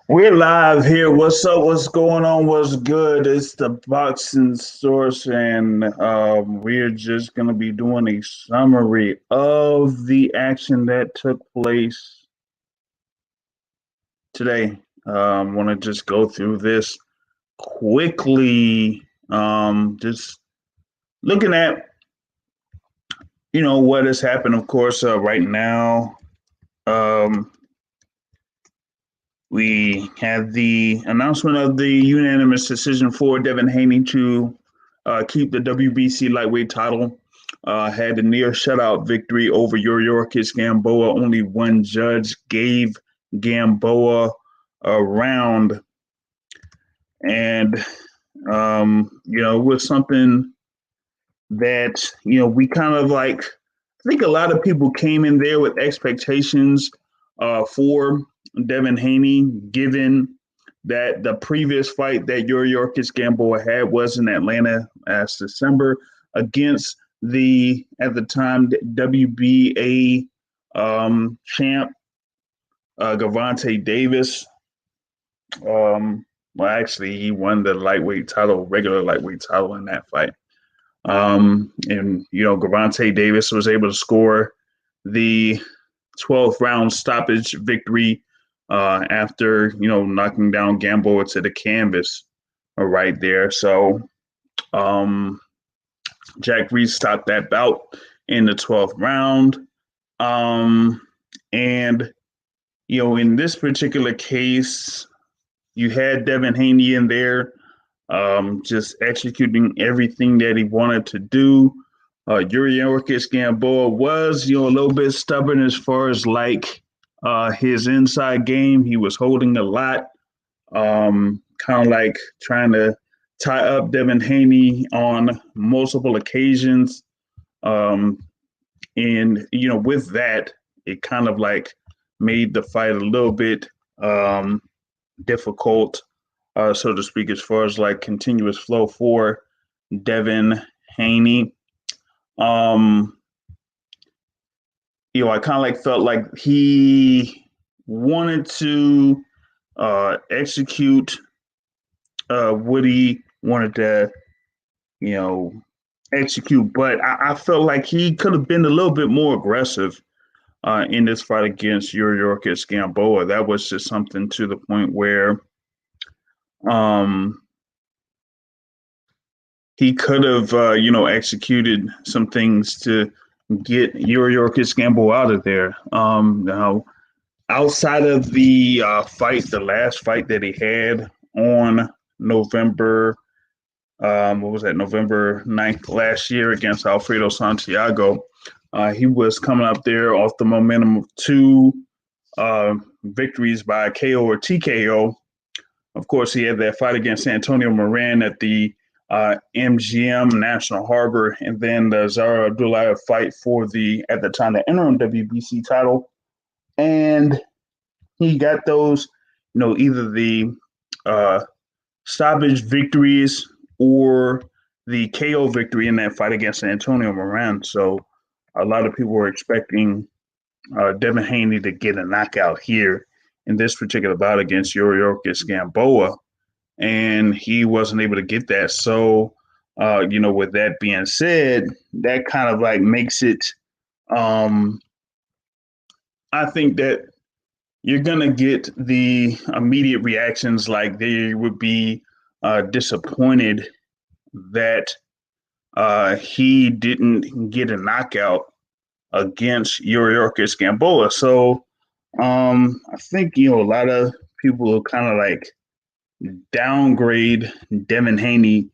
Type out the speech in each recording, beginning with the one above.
We're live here. What's up? What's going on? What's good? It's the Boxing Source, and we're just going to be doing a summary of the action that took place today. Want to just go through this quickly. Just looking at what has happened. Of course, right now, um, we had the announcement of the unanimous decision for Devin Haney to keep the WBC lightweight title. Had a near shutout victory over Yuriorkis Gamboa. Only one judge gave Gamboa a round, and it was something that we kind of like. I think a lot of people came in there with expectations for Devin Haney, given that the previous fight that Yuriorkis Gamboa had was in Atlanta last December against the, at the time, WBA champ, Gervonta Davis. Well, actually, he won the lightweight title, regular lightweight title in that fight. And Gervonta Davis was able to score the 12th round stoppage victory after knocking down Gamboa to the canvas right there. So Jack Reese stopped that bout in the 12th round. And in this particular case, you had Devin Haney in there, just executing everything that he wanted to do. Yuriorkis Gamboa was, a little bit stubborn as far as his inside game. He was holding a lot, kind of like trying to tie up Devin Haney on multiple occasions. And with that, it kind of like made the fight a little bit difficult, so to speak, as far as like continuous flow for Devin Haney. I kind of like felt like he wanted to execute what he wanted to, execute, but I felt like he could have been a little bit more aggressive in this fight against Yuriorkis Gamboa. That was just something to the point where he could have, executed some things to get Yuriorkis Gamboa out of there. Now, outside of the fight, the last fight that he had on November, what was that, November 9th last year against Alfredo Santiago, he was coming up there off the momentum of two victories by KO or TKO. Of course, he had that fight against Antonio Moran at the MGM National Harbor, and then the Zara Abdullayev fight for the, at the time, the interim WBC title. And he got those, either the stoppage victories or the KO victory in that fight against Antonio Moran. So a lot of people were expecting Devin Haney to get a knockout here in this particular bout against Yuriorkis Gamboa, and he wasn't able to get that. So, with that being said, that kind of like makes it. I think that you're gonna get the immediate reactions, like they would be disappointed that he didn't get a knockout against Yuriorkis Gamboa. So I think a lot of people will kind of like downgrade Devin Haney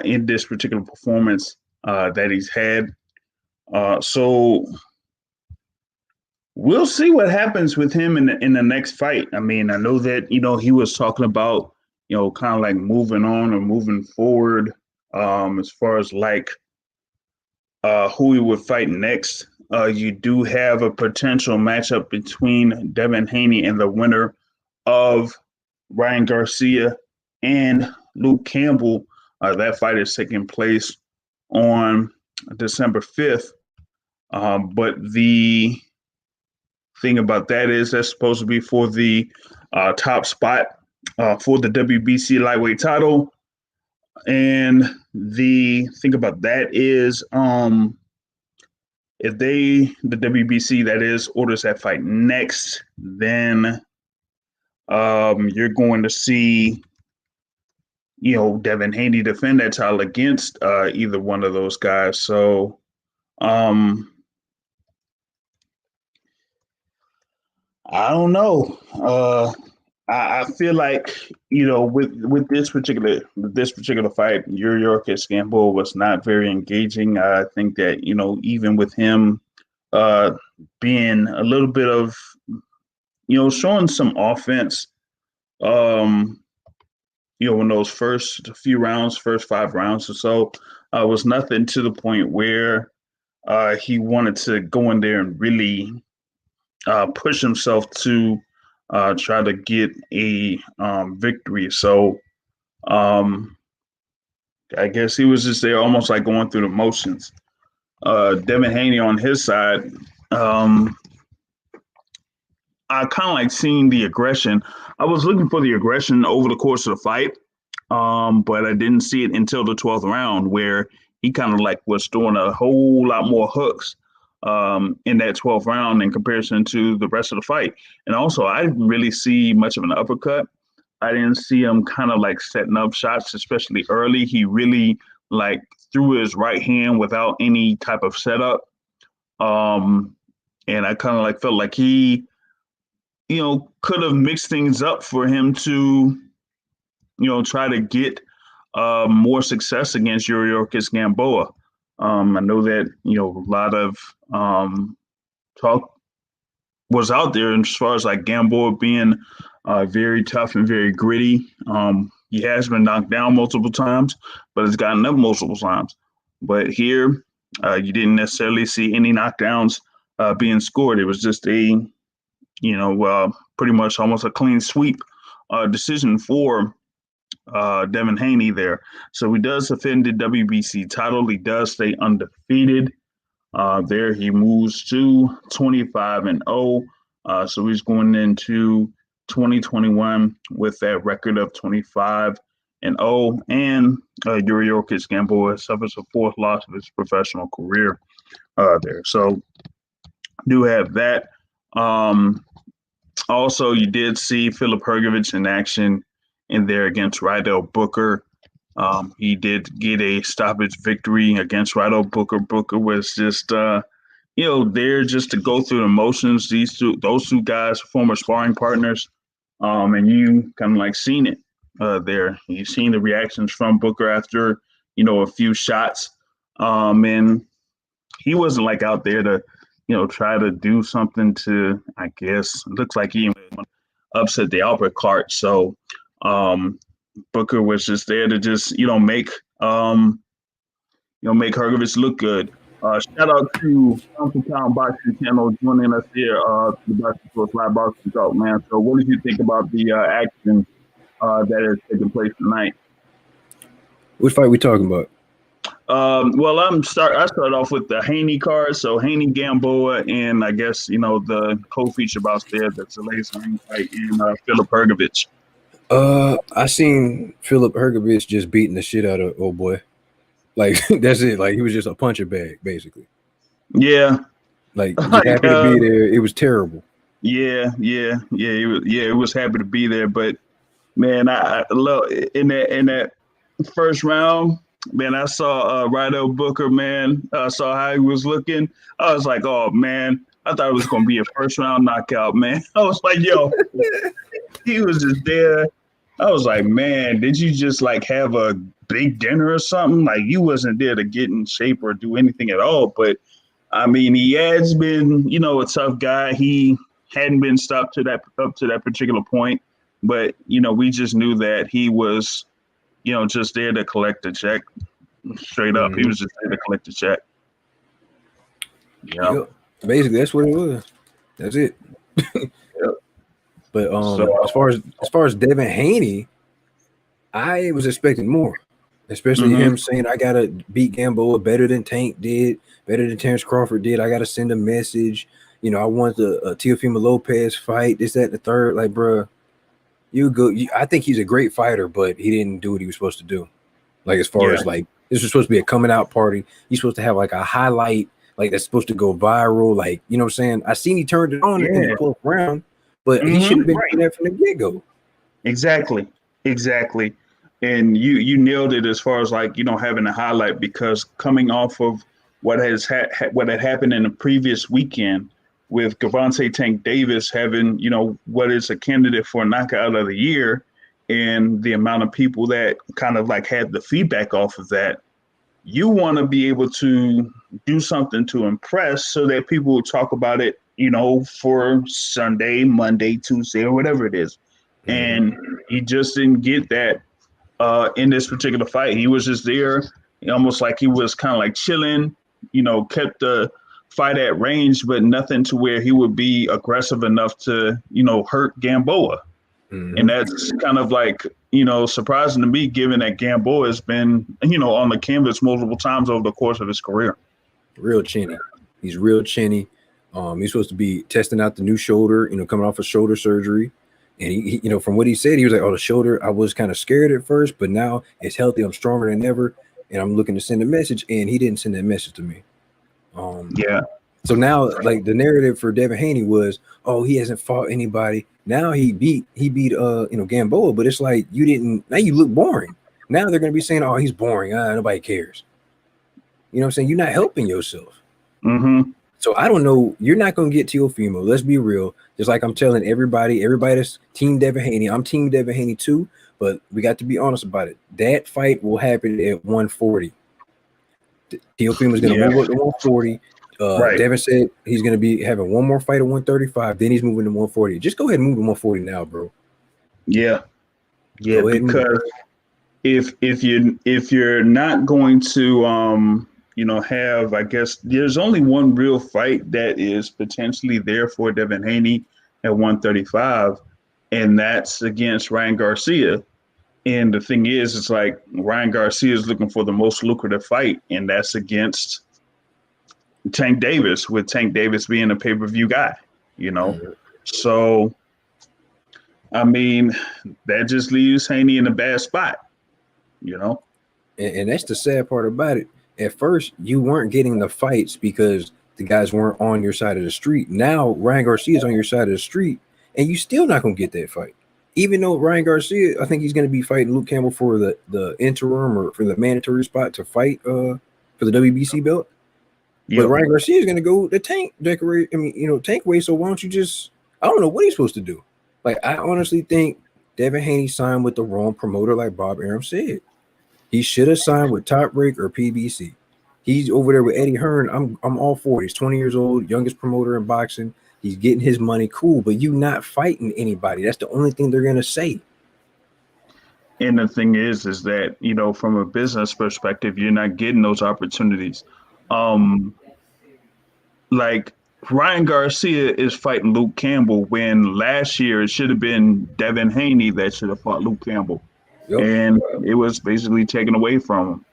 in this particular performance that he's had. So we'll see what happens with him in the next fight. I mean, I know that he was talking about kind of like moving on or moving forward as far as like who he would fight next. You do have a potential matchup between Devin Haney and the winner of Ryan Garcia and Luke Campbell. That fight is taking place on December 5th. But the thing about that is that's supposed to be for the top spot for the WBC lightweight title. And the thing about that is if the WBC that is orders that fight next, then you're going to see Devin Haney defend that title against either one of those guys. So I don't know. I feel like with this particular fight, Yorkis Gamboa was not very engaging. I think that even with him being a little bit of showing some offense, in those first 5 rounds or so, was nothing to the point where he wanted to go in there and really push himself to try to get a victory. So I guess he was just there almost like going through the motions. Devin Haney on his side, I kind of like seeing the aggression. I was looking for the aggression over the course of the fight, but I didn't see it until the 12th round where he kind of like was throwing a whole lot more hooks in that 12th round in comparison to the rest of the fight. And also, I didn't really see much of an uppercut. I didn't see him kind of like setting up shots, especially early. He really like threw his right hand without any type of setup. And I kind of like felt like he, could have mixed things up for him to, try to get more success against Yorkis Gamboa. I know that, a lot of talk was out there as far as like Gamboa being very tough and very gritty. He has been knocked down multiple times, but has gotten up multiple times. But here, you didn't necessarily see any knockdowns being scored. It was just a, pretty much almost a clean sweep decision for Devin Haney there. So he does defend the WBC title. He does stay undefeated. There he moves to 25-0. So he's going into 2021 with that record of 25-0. And Yorkis Gamboa suffers a 4th loss of his professional career there. So do have that. Also, you did see Filip Hrgović in action in there against Rydell Booker. He did get a stoppage victory against Rydell Booker. Booker was just, there just to go through the motions. Those two guys, former sparring partners, and you kind of like seen it there. You've seen the reactions from Booker after, a few shots, and he wasn't like out there to, try to do something to, I guess, looks like he upset the apple cart. So Booker was just there to just, make Hrgović look good. Shout out to Council Town Boxing Channel joining us here, the Boxing Source Live Boxing Talk, man. So what did you think about the action that is taking place tonight? Which fight we talking about? Well, I started off with the Haney card. So Haney, Gamboa, and I guess, the co-feature bouts there, the Zalazar fight, and Filip Hrgović. I seen Filip Hrgović just beating the shit out of old boy. Like, that's it. Like, he was just a puncher bag, basically. Yeah. Like, just happy to be there. It was terrible. Yeah. It was happy to be there. But, man, I love in that first round, man, I saw Rydell Booker, man. I saw how he was looking. I was like, oh, man, I thought it was going to be a first-round knockout, man. I was like, yo, he was just there. I was like, man, did you just, like, have a big dinner or something? Like, you wasn't there to get in shape or do anything at all. But, I mean, he has been, a tough guy. He hadn't been stopped up to that particular point. But, we just knew that he was – just there to collect the check. Straight up. He was just there to collect the check. Yeah. Yep. Basically, that's what it was. That's it. Yep. But as far as Devin Haney, I was expecting more. Especially him saying I gotta beat Gamboa better than Tank did, better than Terrence Crawford did. I gotta send a message. I want the Teofimo Lopez fight. This, that, and the third. Like, bro, I think he's a great fighter, but he didn't do what he was supposed to do. Like, as far as like, this was supposed to be a coming out party. He's supposed to have like a highlight, like that's supposed to go viral. Like, you know what I'm saying? I seen he turned it on in the fourth round, but he should have been doing that from the get go. Exactly. And you nailed it as far as like, having a highlight, because coming off of what had happened in the previous weekend with Gervonta Tank Davis having, what is a candidate for knockout of the year, and the amount of people that kind of like had the feedback off of that, you want to be able to do something to impress so that people will talk about it, for Sunday, Monday, Tuesday, or whatever it is. And he just didn't get that in this particular fight. He was just there, almost like he was kind of like chilling, kept the fight at range, but nothing to where he would be aggressive enough to, hurt Gamboa. And that's kind of like, surprising to me, given that Gamboa has been, on the canvas multiple times over the course of his career. Real chinny. He's real chinny. He's supposed to be testing out the new shoulder, coming off of shoulder surgery. And he, from what he said, he was like, "Oh, the shoulder, I was kind of scared at first, but now it's healthy. I'm stronger than ever, and I'm looking to send a message." And he didn't send that message to me. So now, like, the narrative for Devin Haney was, "Oh, he hasn't fought anybody." Now he beat Gamboa, but it's like you didn't. Now you look boring. Now they're gonna be saying, "Oh, he's boring. Nobody cares." You know what I'm saying? You're not helping yourself. So I don't know. You're not going to get Teofimo. Let's be real. Just like I'm telling everybody that's Team Devin Haney. I'm Team Devin Haney too, but we got to be honest about it. That fight will happen at 140. Teofimo is going to move up to 140. Devin said he's going to be having one more fight at 135. Then he's moving to 140. Just go ahead and move to 140 now, bro. Yeah, because if you're not going to have, I guess there's only one real fight that is potentially there for Devin Haney at 135, and that's against Ryan Garcia. And the thing is, it's like Ryan Garcia is looking for the most lucrative fight, and that's against Tank Davis, with Tank Davis being a pay-per-view guy, So, I mean, that just leaves Haney in a bad spot, And that's the sad part about it. At first, you weren't getting the fights because the guys weren't on your side of the street. Now, Ryan Garcia is on your side of the street, and you still not going to get that fight. Even though Ryan Garcia, I think he's going to be fighting Luke Campbell for the interim or for the mandatory spot to fight for the WBC belt. Yep. But Ryan Garcia is going to go the tank tank way. So why don't you just, I don't know what he's supposed to do. Like, I honestly think Devin Haney signed with the wrong promoter, like Bob Arum said. He should have signed with Top Rank or PBC. He's over there with Eddie Hearn. I'm all for it. He's 20 years old, youngest promoter in boxing. He's getting his money, cool, but you not fighting anybody. That's the only thing they're gonna say. And the thing is that, from a business perspective, you're not getting those opportunities. Like Ryan Garcia is fighting Luke Campbell when last year it should have been Devin Haney that should have fought Luke Campbell. Yep. And it was basically taken away from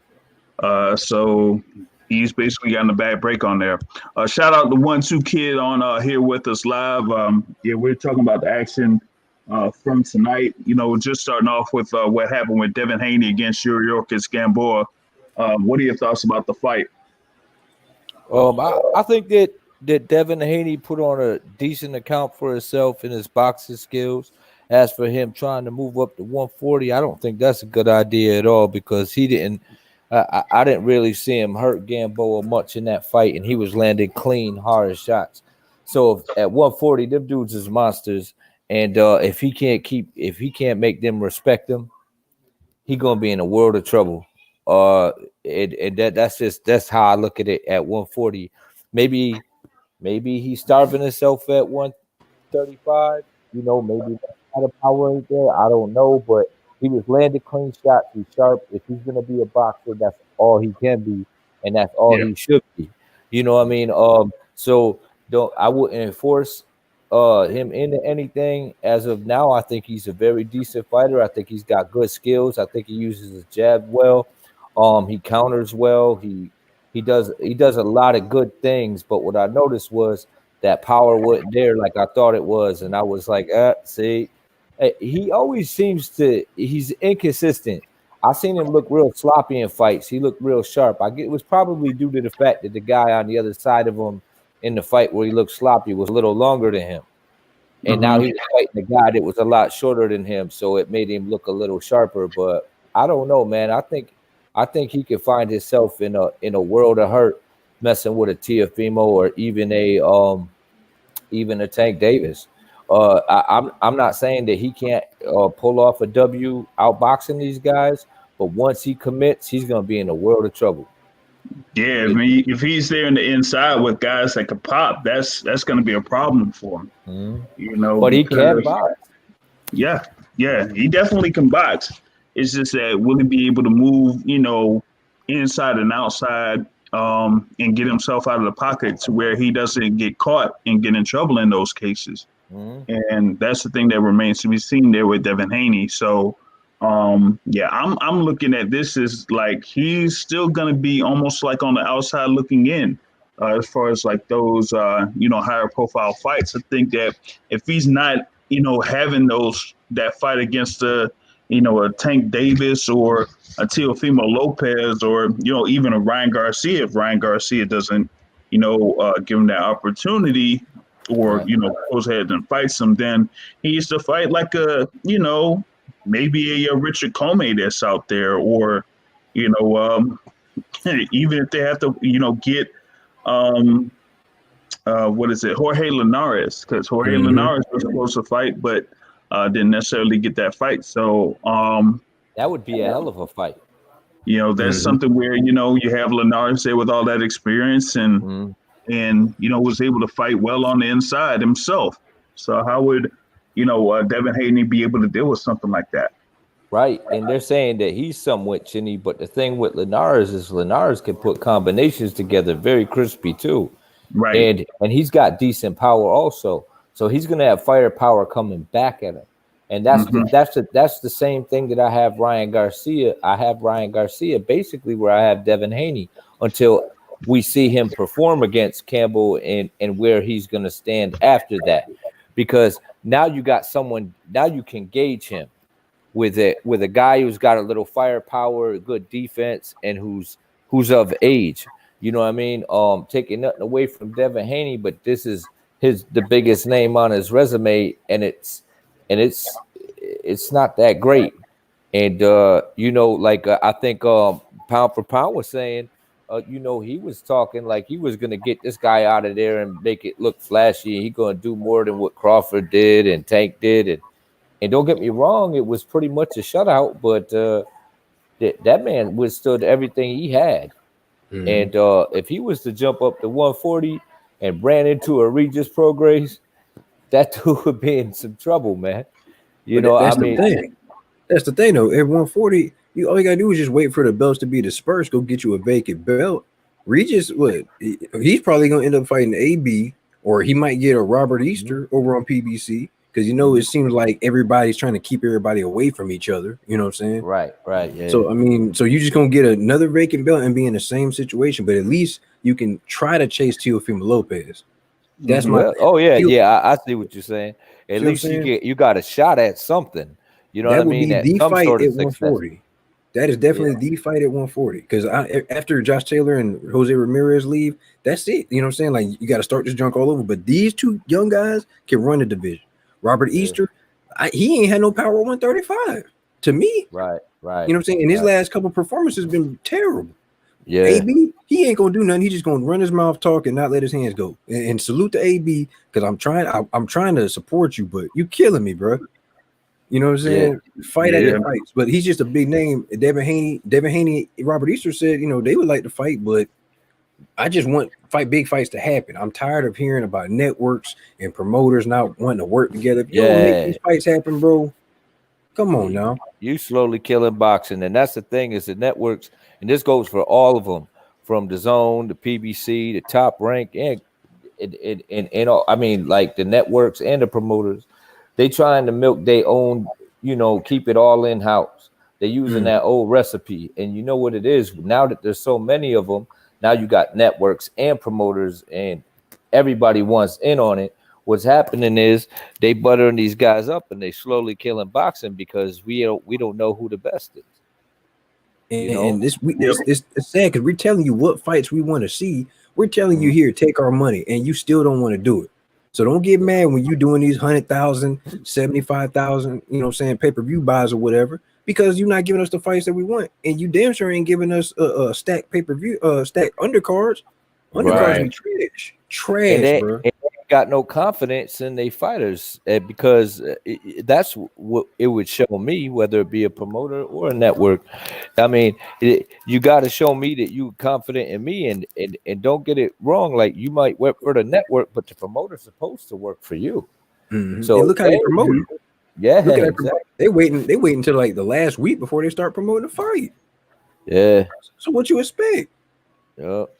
him. So he's basically gotten a bad break on there. Shout out to 1-2 Kid on here with us live. We're talking about the action from tonight. Just starting off with what happened with Devin Haney against Yorkis Gamboa. What are your thoughts about the fight? I think that Devin Haney put on a decent account for himself in his boxing skills. As for him trying to move up to 140, I don't think that's a good idea at all, because he didn't. I didn't really see him hurt Gamboa much in that fight, and he was landing clean, hard shots. So at 140, them dudes is monsters, and if he can't make them respect him, he gonna be in a world of trouble. That's how I look at it at 140. Maybe he's starving himself at 135. Maybe the power ain't there. I don't know, but he was landing clean shots. He's sharp. If he's gonna be a boxer, that's all he can be, and that's all he should be. You know what I mean? So I wouldn't enforce him into anything as of now. I think he's a very decent fighter. I think he's got good skills. I think he uses his jab well. He counters well. He does a lot of good things. But what I noticed was that power wasn't there like I thought it was, and I was like, see, he always seems to. He's inconsistent. I seen him look real sloppy in fights. He looked real sharp. I get it was probably due to the fact that the guy on the other side of him in the fight where he looked sloppy was a little longer than him. And now he was fighting a guy that was a lot shorter than him, so it made him look a little sharper. But I don't know, man. I think he could find himself in a world of hurt messing with a Teofimo or even a Tank Davis. I'm not saying that he can't pull off a W outboxing these guys, but once he commits, he's gonna be in a world of trouble. Yeah, I mean, if he's there in the inside with guys that can pop, that's going to be a problem for him. Mm-hmm. But he can box. Yeah, he definitely can box. It's just that will he be able to move, inside and outside, and get himself out of the pocket to where he doesn't get caught and get in trouble in those cases. Mm-hmm. And that's the thing that remains to be seen there with Devin Haney. So. I'm looking at this as like he's still going to be almost like on the outside looking in as far as like those higher profile fights. I think that if he's not having that fight against a Tank Davis or a Teofimo Lopez or even a Ryan Garcia, if Ryan Garcia doesn't give him that opportunity or goes ahead and fights him, then he used to fight like a maybe a Richard Comey that's out there, or even if they have to get Jorge Linares, because Jorge Linares was supposed to fight but didn't necessarily get that fight. So that would be a hell of a fight. That's something where you have Linares there with all that experience and was able to fight well on the inside himself. So how would Devin Haney be able to deal with something like that? Right. And they're saying that he's somewhat chinny, but the thing with Linares is Linares can put combinations together very crispy too. Right. And he's got decent power also. So he's going to have firepower coming back at him. And that's the same thing that I have Ryan Garcia. I have Ryan Garcia basically where I have Devin Haney until we see him perform against Campbell and where he's going to stand after that. Because now you got someone, now you can gauge him with a guy who's got a little firepower, good defense, and who's of age. You know what I mean? Taking nothing away from Devin Haney, but this is the biggest name on his resume, and it's not that great. And I think pound for pound was saying, he was talking like he was going to get this guy out of there and make it look flashy. He's going to do more than what Crawford did and Tank did. And don't get me wrong, it was pretty much a shutout, but that man withstood everything he had. Mm-hmm. And if he was to jump up to 140 and ran into a Regis Prograis, that dude would be in some trouble, man. That's the thing, though. At 140, all you gotta do is just wait for the belts to be dispersed. Go get you a vacant belt. Regis, he's probably gonna end up fighting AB, or he might get a Robert Easter over on PBC because it seems like everybody's trying to keep everybody away from each other. You know what I'm saying? Right. Yeah. So you're just gonna get another vacant belt and be in the same situation, but at least you can try to chase Teofimo Lopez. That's my. Oh yeah. I see what you're saying. At least you got a shot at something. You know what I mean? That would be the fight at 140. That is definitely the fight at 140 because after Josh Taylor and Jose Ramirez leave, that's it. You know what I'm saying? Like you got to start this junk all over. But these two young guys can run the division. Robert Easter, he ain't had no power at 135 to me. Right. You know what I'm saying? And his last couple performances have been terrible. Yeah. AB, he ain't gonna do nothing. He's just gonna run his mouth, talk, and not let his hands go. And salute to AB because I'm trying to support you, but you killing me, bro. You know what I'm saying? Yeah. Fight at the fights, but he's just a big name. Devin Haney, Robert Easter said, they would like to fight, but I just want big fights to happen. I'm tired of hearing about networks and promoters not wanting to work together. If you don't make these fights happen, bro, come on now. You slowly killing boxing, and that's the thing is the networks, and this goes for all of them, from the Zone, the PBC, the Top Rank, and all. I mean, like the networks and the promoters. They trying to milk their own, keep it all in house. They're using that old recipe, and you know what it is. Now that there's so many of them, now you got networks and promoters, and everybody wants in on it. What's happening is they buttering these guys up and they slowly killing boxing because we don't know who the best is. And it's sad because we're telling you what fights we want to see. We're telling you here, take our money, and you still don't want to do it. So don't get mad when you're doing these 100,000, 75,000, pay-per-view buys or whatever, because you're not giving us the fights that we want, and you damn sure ain't giving us a stack pay-per-view, stack undercards. Undercards be trash, bro. And they got no confidence in their fighters because that's what it would show me, whether it be a promoter or a network. I mean, you got to show me that you're confident in me, and don't get it wrong. Like, you might work for the network, but the promoter's supposed to work for you. Mm-hmm. So and look how they promote it. Yeah, look at exactly. They wait until like the last week before they start promoting the fight. Yeah. So what you expect? Yep.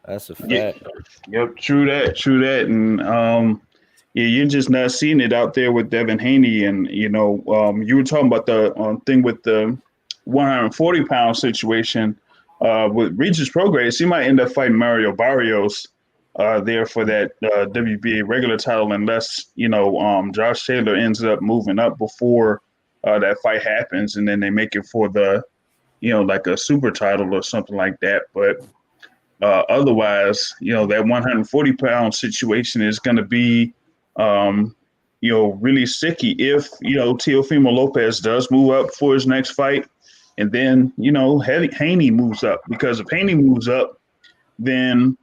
That's a fact. Yep, true that. And you're just not seeing it out there with Devin Haney. And you were talking about the thing with the 140-pound situation with Regis Prograis. He might end up fighting Mario Barrios there for that WBA regular title, unless Josh Taylor ends up moving up before that fight happens, and then they make it for the like a super title or something like that. But otherwise, that 140-pound situation is going to be, really sticky if, Teofimo Lopez does move up for his next fight. And then, Haney moves up, because if Haney moves up, then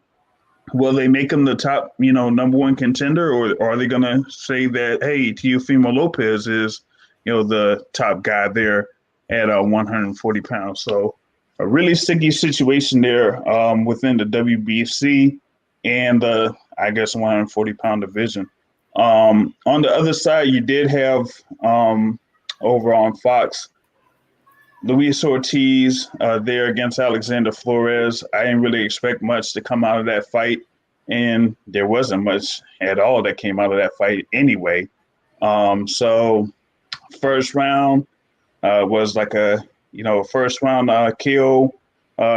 will they make him the top, number one contender, or are they going to say that, hey, Teofimo Lopez is, the top guy there at 140 pounds? So a really sticky situation there within the WBC and the, 140-pound division. On the other side, you did have over on Fox, Luis Ortiz there against Alexander Flores. I didn't really expect much to come out of that fight, and there wasn't much at all that came out of that fight anyway. So first round was like a first round KO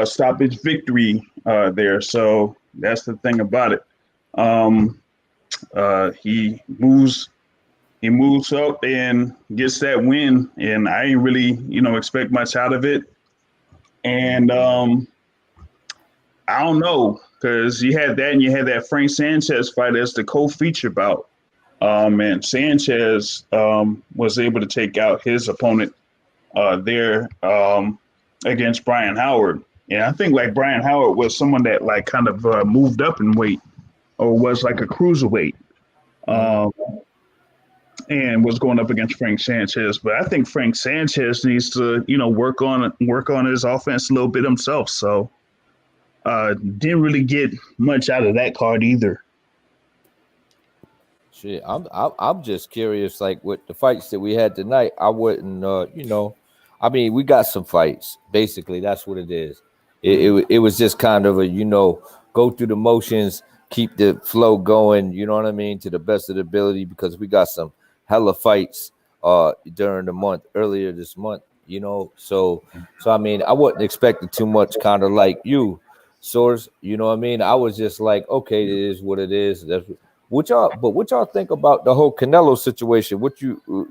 stoppage victory there. So that's the thing about it. He moves up and gets that win, and I didn't really expect much out of it. And I don't know, because you had that, and you had that Frank Sanchez fight as the co-feature bout. And Sanchez was able to take out his opponent there against Brian Howard. And I think like Brian Howard was someone that like kind of moved up in weight, or was like a cruiserweight, and was going up against Frank Sanchez. But I think Frank Sanchez needs to, work on his offense a little bit himself. So didn't really get much out of that card either. Shit, I'm just curious, like with the fights that we had tonight. I wouldn't, we got some fights. Basically, that's what it is. It was just kind of a, go through the motions, keep the flow going. You know what I mean, to the best of the ability, because we got some hella fights during the month, earlier this month. So I mean, I wasn't expecting too much. Kind of like you, Source. You know what I mean? I was just like, okay, it is what it is. That's what y'all think about the whole Canelo situation? What who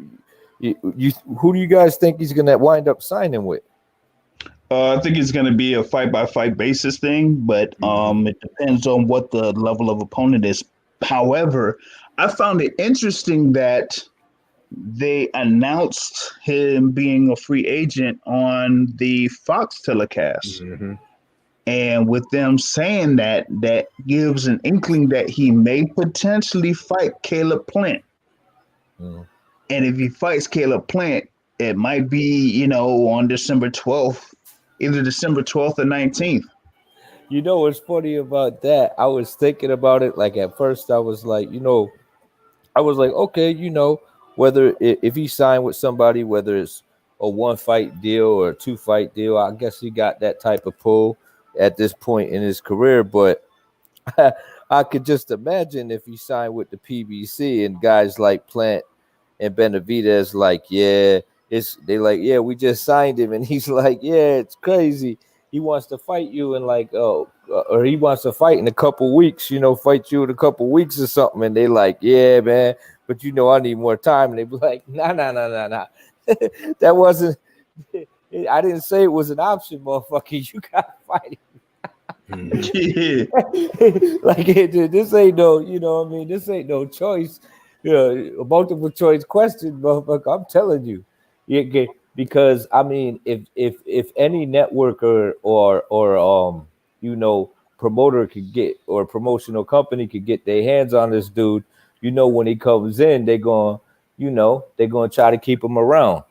do you guys think he's gonna wind up signing with? I think it's gonna be a fight-by-fight basis thing, but it depends on what the level of opponent is. However, I found it interesting that they announced him being a free agent on the Fox telecast. Mm-hmm. And with them saying that gives an inkling that he may potentially fight Caleb Plant. Mm. And if he fights Caleb Plant, it might be, on December 12th, either December 12th or 19th. What's funny about that? I was thinking about it. Like at first I was like, okay, whether if he signed with somebody, whether it's a 1-fight deal or a 2-fight deal, I guess he got that type of pull at this point in his career. But I could just imagine if he signed with the PBC and guys like Plant and Benavidez we just signed him, and he's like, yeah, it's crazy. he wants to fight you in like or he wants to fight in a couple weeks, fight you in a couple weeks or something, and they like, yeah, man, but I need more time, and they be like, nah. That wasn't. I didn't say it was an option, motherfucker. You gotta fight. Yeah. Like this ain't no, this ain't no choice, a multiple choice question, motherfucker. I'm telling you, because I mean, if any network or promoter could get, or promotional company could get their hands on this dude, when he comes in, they're gonna try to keep him around.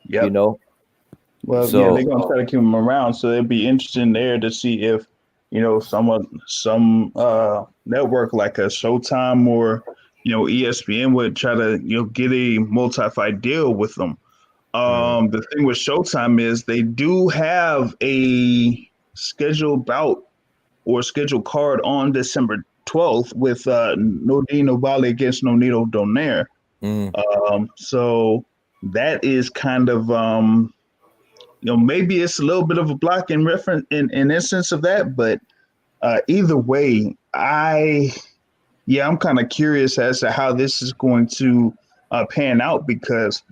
Yep. Well, So, yeah, they're gonna try to keep him around. So it'd be interesting there to see if some network like a Showtime or ESPN would try to get a multi-fight deal with them. The thing with Showtime is they do have a scheduled bout or scheduled card on December 12th with Nordine Ovale against Nonito Donaire. So that is kind of maybe it's a little bit of a block in reference in instance of that, but either way, I'm kind of curious as to how this is going to pan out, because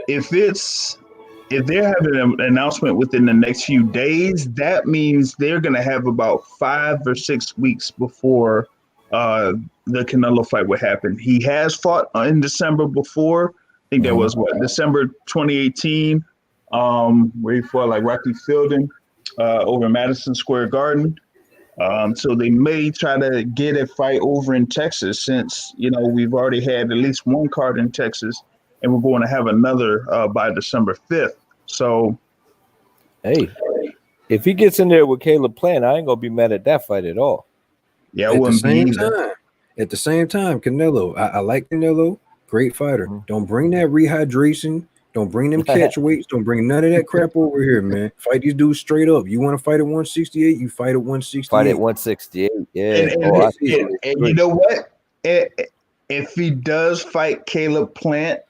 if they're having an announcement within the next few days, that means they're going to have about 5 or 6 weeks before the Canelo fight would happen. He has fought in December before. I think that was December 2018. Where he fought like Rocky Fielding over Madison Square Garden. So they may try to get a fight over in Texas, since we've already had at least one card in Texas, and we're going to have another by December 5th. So, hey, if he gets in there with Caleb Plant, I ain't gonna be mad at that fight at all. Yeah, I wouldn't be either. At the same time, Canelo, I like Canelo, great fighter. Don't bring that rehydration. Don't bring them catch weights. Don't bring none of that crap over here, man. Fight these dudes straight up. You want to fight at 168? You fight at 168. Fight at 168. Yeah. And you know what? If he does fight Caleb Plant,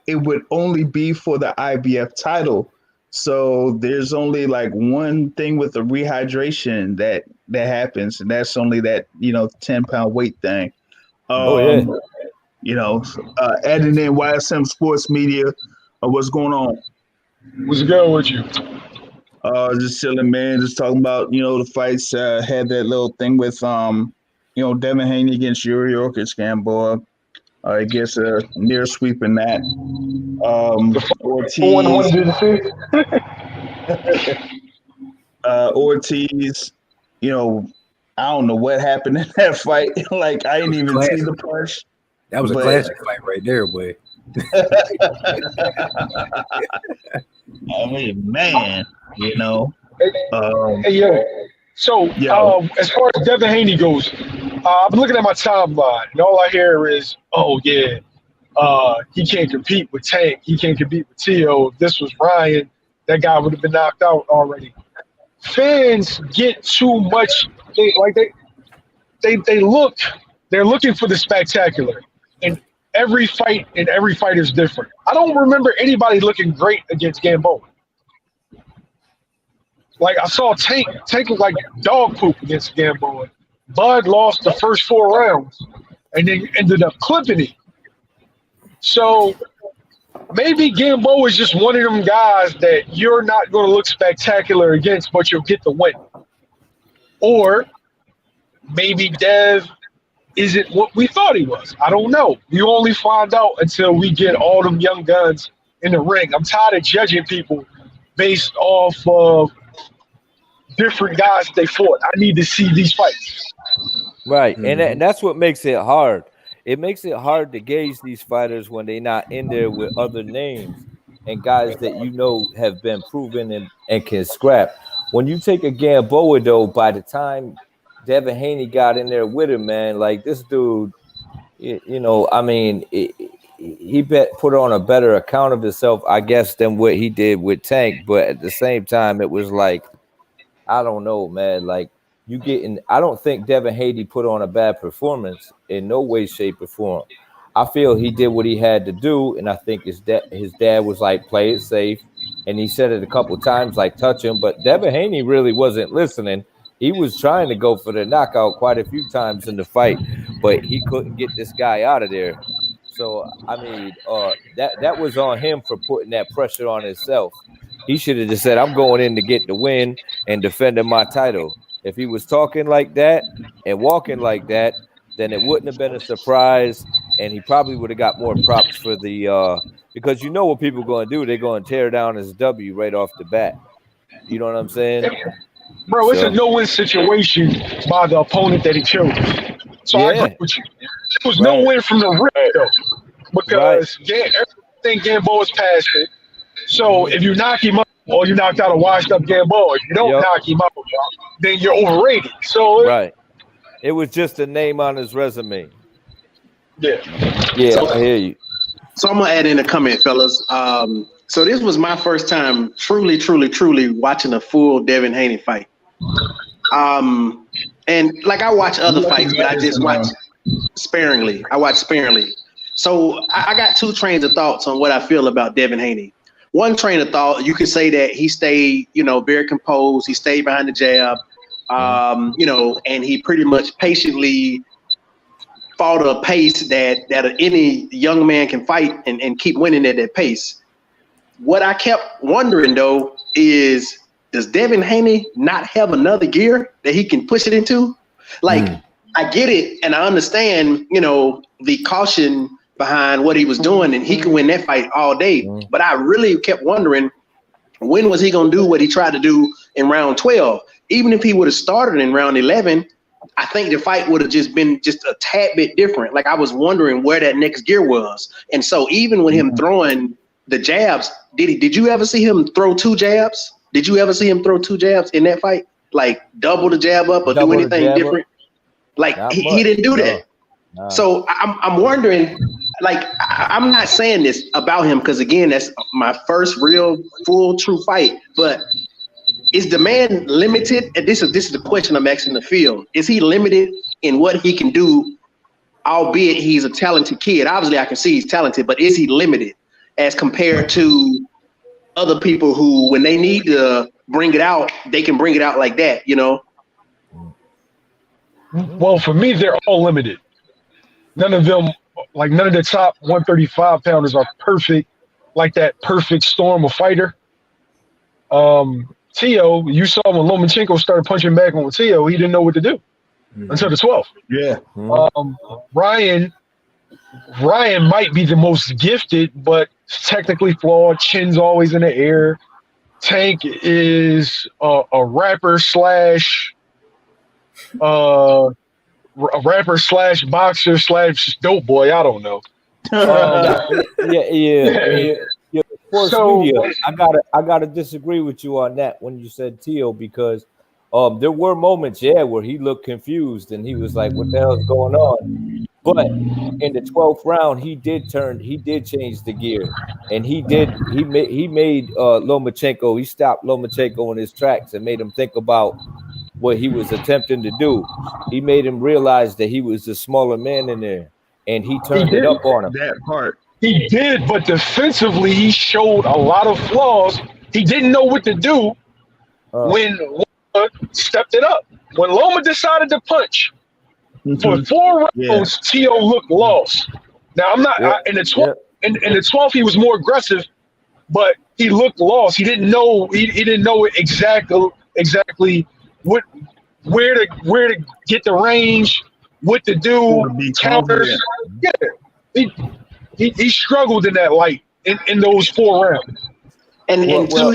it would only be for the IBF title. So there's only like one thing with the rehydration that happens, and that's only that 10-pound weight thing. Adding in YSM Sports Media. What's going on? What's good with you? Just chilling, man. Just talking about the fights. Had that little thing with Devin Haney against Yuri Ortiz, Gamboa. I guess a near sweep in that. Ortiz. I don't know what happened in that fight. Like, I didn't even see the punch. That was a classic fight right there, boy. I mean, man, So, as far as Devin Haney goes, I'm looking at my timeline, and all I hear is, he can't compete with Tank. He can't compete with Tio. If this was Ryan, that guy would have been knocked out already. Fans get too much. They're looking for the spectacular, and every fight is different. I don't remember anybody looking great against Gamboa. Like, I saw Tank look like dog poop against Gamboa. Bud lost the first 4 rounds and then ended up clipping him. So maybe Gamboa is just one of them guys that you're not going to look spectacular against, but you'll get the win. Or maybe Dev isn't what we thought he was. I don't know. You only find out until we get all them young guns in the ring. I'm tired of judging people based off of different guys they fought. I need to see these fights. Right, and that's what makes it hard. It makes it hard to gauge these fighters when they're not in there with other names and guys that have been proven and can scrap. When you take a Gamboa, though, by the time Devin Haney got in there with him, man, like, this dude, he put on a better account of himself, I guess, than what he did with Tank. But at the same time, it was like, I don't know, man. Like, I don't think Devin Haney put on a bad performance in no way, shape, or form. I feel he did what he had to do, and I think his dad was like, play it safe, and he said it a couple times, like touch him. But Devin Haney really wasn't listening. He was trying to go for the knockout quite a few times in the fight, but he couldn't get this guy out of there. So I mean, that was on him for putting that pressure on himself. He should have just said, "I'm going in to get the win and defending my title." If he was talking like that and walking like that, then it wouldn't have been a surprise, and he probably would have got more props for the because you know what people are going to do. They're going to tear down his W right off the bat. You know what I'm saying? Bro, it's a no-win situation by the opponent that he chose. So I agree with you. It was no win from the rip, though, because everything Gamboa is past it. So if you knock him out, or you knocked out a washed-up Gamboa, if you don't knock him out, then you're overrated. So it was just a name on his resume. Yeah, so, I hear you. So I'm gonna add in a comment, fellas. So this was my first time truly watching a full Devin Haney fight. And like I watch other fights, but I just watch sparingly. So I got two trains of thoughts on what I feel about Devin Haney. One train of thought, you could say that he stayed, very composed. He stayed behind the jab, and he pretty much patiently fought a pace that any young man can fight and keep winning at that pace. What I kept wondering, though, is does Devin Haney not have another gear that he can push it into? Like, I get it, and I understand, the caution behind what he was doing, and he could win that fight all day. But I really kept wondering, when was he going to do what he tried to do in round 12? Even if he would have started in round 11, I think the fight would have been a tad bit different. Like, I was wondering where that next gear was. And so even with him throwing the jabs, did you ever see him throw two jabs? Did you ever see him throw two jabs in that fight? Like double the jab up or do anything different? Like he didn't do that. No. So I'm wondering, like, I'm not saying this about him because, again, that's my first real full true fight. But is the man limited? And this is the question I'm asking the field. Is he limited in what he can do, albeit he's a talented kid? Obviously, I can see he's talented, but is he limited as compared to other people who, when they need to bring it out, they can bring it out like that, Well, for me, they're all limited. None of the top 135 pounders are perfect, like that perfect storm of fighter. Tio, you saw when Lomachenko started punching back on Tio, he didn't know what to do until the 12th. Yeah. Ryan might be the most gifted, but technically flawed. Chin's always in the air. Tank is a rapper slash boxer slash dope boy. I don't know. So, media, I gotta disagree with you on that when you said Tio, because there were moments, where he looked confused and he was like, "What the hell is going on?" But in the 12th round, he did change the gear, and he made Lomachenko. He stopped Lomachenko in his tracks and made him think about what he was attempting to do. He made him realize that he was the smaller man in there, and he turned it up on him. That part. He did, but defensively, he showed a lot of flaws. He didn't know what to do when Loma stepped it up. When Loma decided to punch, for 4 rounds, Tio looked lost. Now, I'm not in the 12th. In the 12th, he was more aggressive, but he looked lost. He didn't know. He didn't know exactly where to get the range, what to do, counters. He struggled in that light in those 4 rounds. And to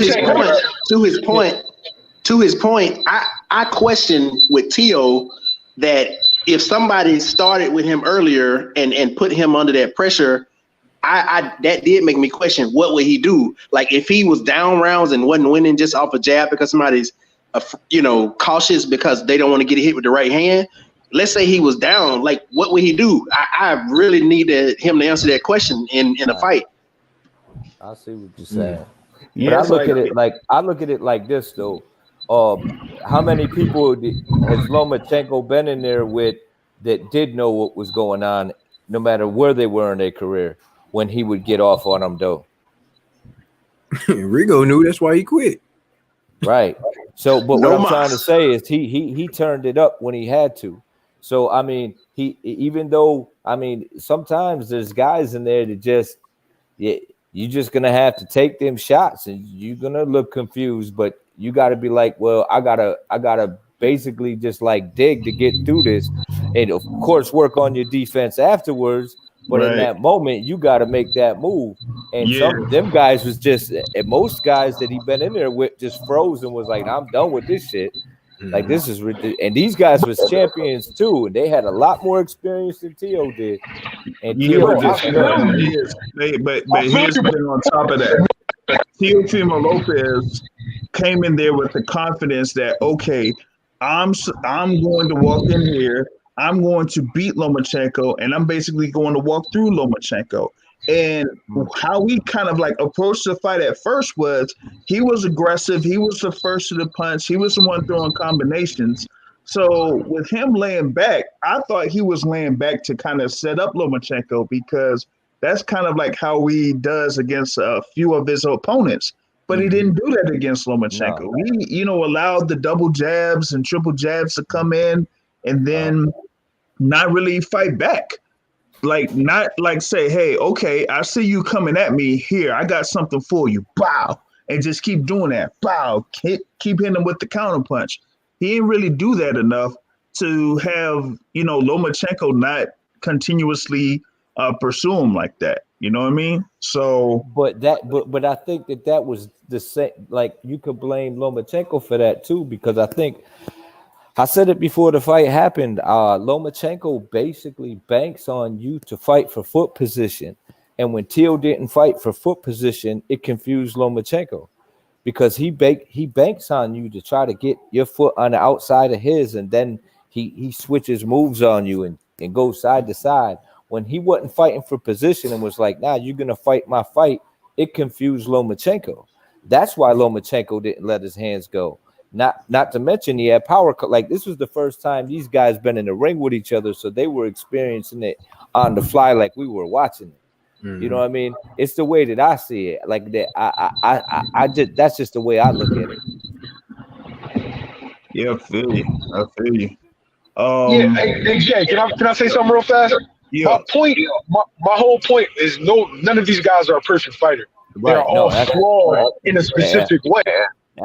his point, I question with Tio that if somebody started with him earlier and put him under that pressure, that did make me question what would he do. Like if he was down rounds and wasn't winning just off a jab because somebody's cautious because they don't want to get hit with the right hand. Let's say he was down, like what would he do? I really needed him to answer that question in a fight. I see what you're saying. But I look at it like this though. How many people has Lomachenko been in there with that did know what was going on, no matter where they were in their career, when he would get off on them though? Rigo knew, that's why he quit. Right. So, but No what I'm mas. trying to say is he turned it up when he had to. So I mean, even though sometimes there's guys in there that just you're just gonna have to take them shots and you're gonna look confused, but you gotta be like, well, I gotta basically just like dig to get through this, and of course work on your defense afterwards. But in Right. that moment, you got to make that move. And Yeah. them guys was just, and most guys that he been in there with just froze and was like, I'm done with this shit. Like, this is ridiculous. And these guys was champions too, and they had a lot more experience than Tio did. And Yeah, Tio but just here's the thing on top of that. Teofimo Lopez came in there with the confidence that, okay, I'm going to walk in here, I'm going to beat Lomachenko, and I'm basically going to walk through Lomachenko. And how we kind of like approached the fight at first was he was aggressive, he was the first to the punch, he was the one throwing combinations. So with him laying back, I thought he was laying back to kind of set up Lomachenko because that's kind of like how he does against a few of his opponents. But he didn't do that against Lomachenko. No. He, allowed the double jabs and triple jabs to come in and then not really fight back. Like, not like say, hey, okay, I see you coming at me here. I got something for you. Bow. And just keep doing that. Bow. Keep hitting him with the counter punch. He didn't really do that enough to have, Lomachenko not continuously pursue him like that. You know what I mean? So, but I think that was the same. Like, you could blame Lomachenko for that too, because I think I said it before the fight happened. Lomachenko basically banks on you to fight for foot position, and when Tio didn't fight for foot position, it confused Lomachenko because he banks on you to try to get your foot on the outside of his, and then he switches moves on you and goes side to side. When he wasn't fighting for position and was like, nah, you're going to fight my fight, it confused Lomachenko. That's why Lomachenko didn't let his hands go. Not to mention he had power. Like, this was the first time these guys been in the ring with each other, so they were experiencing it on the fly like we were watching it. You know what I mean? It's the way that I see it. Like that, I just that's just the way I look at it. yeah, I feel you. Hey, Jay, can I say something real fast? Yeah. My whole point is none of these guys are a perfect fighter. Right. They're all flawed in a specific way.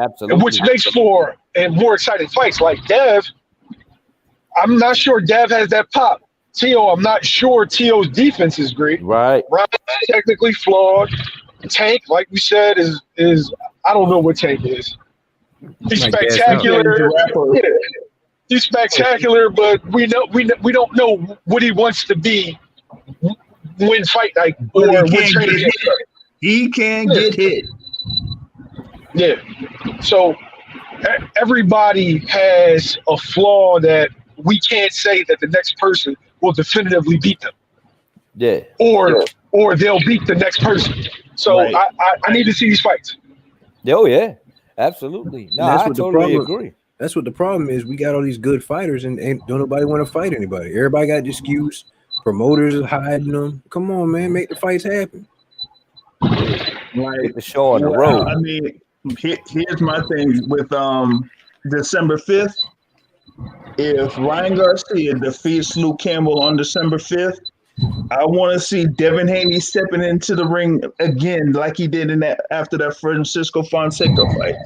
Absolutely. Which makes for more exciting fights. Like Dev, I'm not sure Dev has that pop. Tio, I'm not sure Tio's defense is great. Right. Technically flawed. Tank, like we said, is I don't know what Tank is. He's spectacular. He's spectacular, but we don't know what he wants to be when fight like or when training. He can get hit. Yeah. So everybody has a flaw that we can't say that the next person will definitively beat them. Yeah. Or they'll beat the next person. So right. I need to see these fights. Oh yeah, absolutely. No, I totally agree. That's what the problem is. We got all these good fighters and don't nobody want to fight anybody. Everybody got excuse. Promoters are hiding them. Come on, man, make the fights happen. Get the show on the road. I mean, here's my thing with December 5th. If Ryan Garcia defeats Luke Campbell on December 5th, I want to see Devin Haney stepping into the ring again like he did after that Francisco Fonseca fight.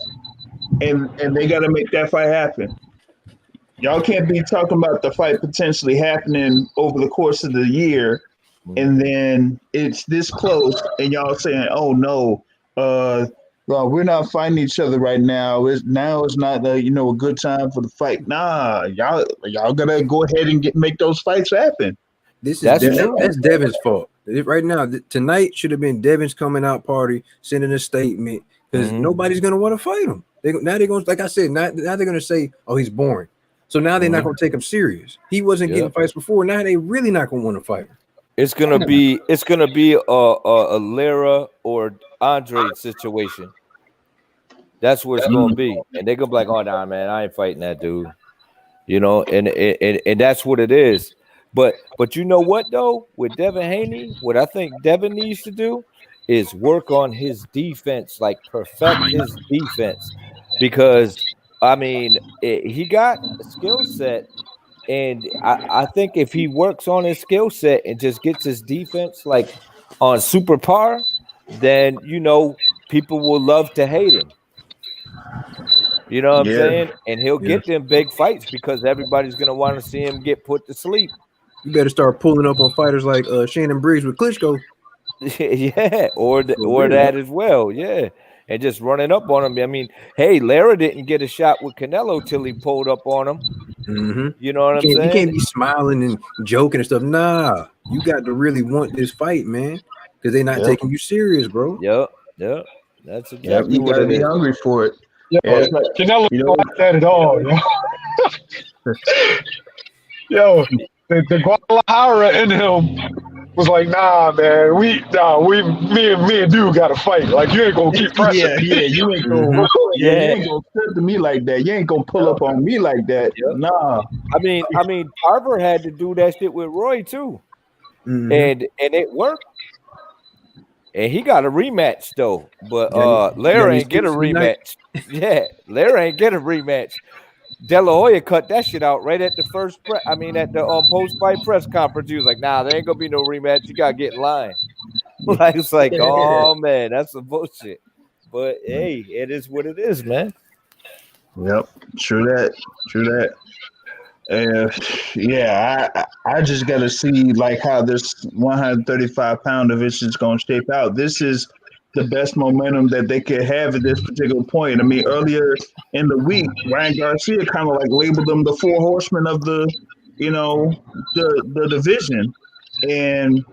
And they got to make that fight happen. Y'all can't be talking about the fight potentially happening over the course of the year, and then it's this close, and y'all saying, "Oh no, well, we're not fighting each other right now. It's not a good time for the fight." Nah, y'all gotta go ahead and make those fights happen. That's Devin's fault. Right now, tonight should have been Devin's coming out party, sending a statement because nobody's gonna want to fight him. Now they're going, like I said, now they're going to say, "Oh, he's boring." So now they're not going to take him serious. He wasn't getting fights before. Now they really not going to want to fight him. It's gonna be a Lara or Andre situation. That's what it's gonna be, and they're gonna be like, "Oh, nah, man, I ain't fighting that dude," and that's what it is. But you know what though, with Devin Haney, what I think Devin needs to do is work on his defense, like perfect his defense, because I mean he got a skill set, and I think if he works on his skill set and just gets his defense like on super par, then people will love to hate him. You know what I'm saying? And he'll get them big fights because everybody's gonna want to see him get put to sleep. You better start pulling up on fighters like Shannon Briggs with Klitschko. Yeah, or that as well. Yeah, and just running up on him. I mean, hey, Lara didn't get a shot with Canelo till he pulled up on him. Mm-hmm. You know what I'm saying? You can't be smiling and joking and stuff. Nah, you got to really want this fight, man, because they're not taking you serious, bro. Yep. That's exactly you gotta be hungry for it. Canelo don't like that at all. Yo, the Guadalajara in him was like, nah, man, me and dude got to fight. Like, you ain't gonna keep pressing. You ain't gonna, you ain't gonna step to me like that. You ain't gonna pull up on me like that. Nah. I mean, Tarver had to do that shit with Roy too, and it worked. And he got a rematch though, but Lara ain't get a rematch. Lara ain't get a rematch. De La Hoya cut that shit out right at the at the post-fight press conference. He was like, "Nah, there ain't gonna be no rematch. You gotta get in line." Like it's like, oh man, that's some bullshit. But hey, it is what it is, man. Yep, true that. I just got to see like how this 135-pound division is going to shape out. This is the best momentum that they could have at this particular point. I mean, earlier in the week, Ryan Garcia kind of like labeled them the four horsemen of the division, and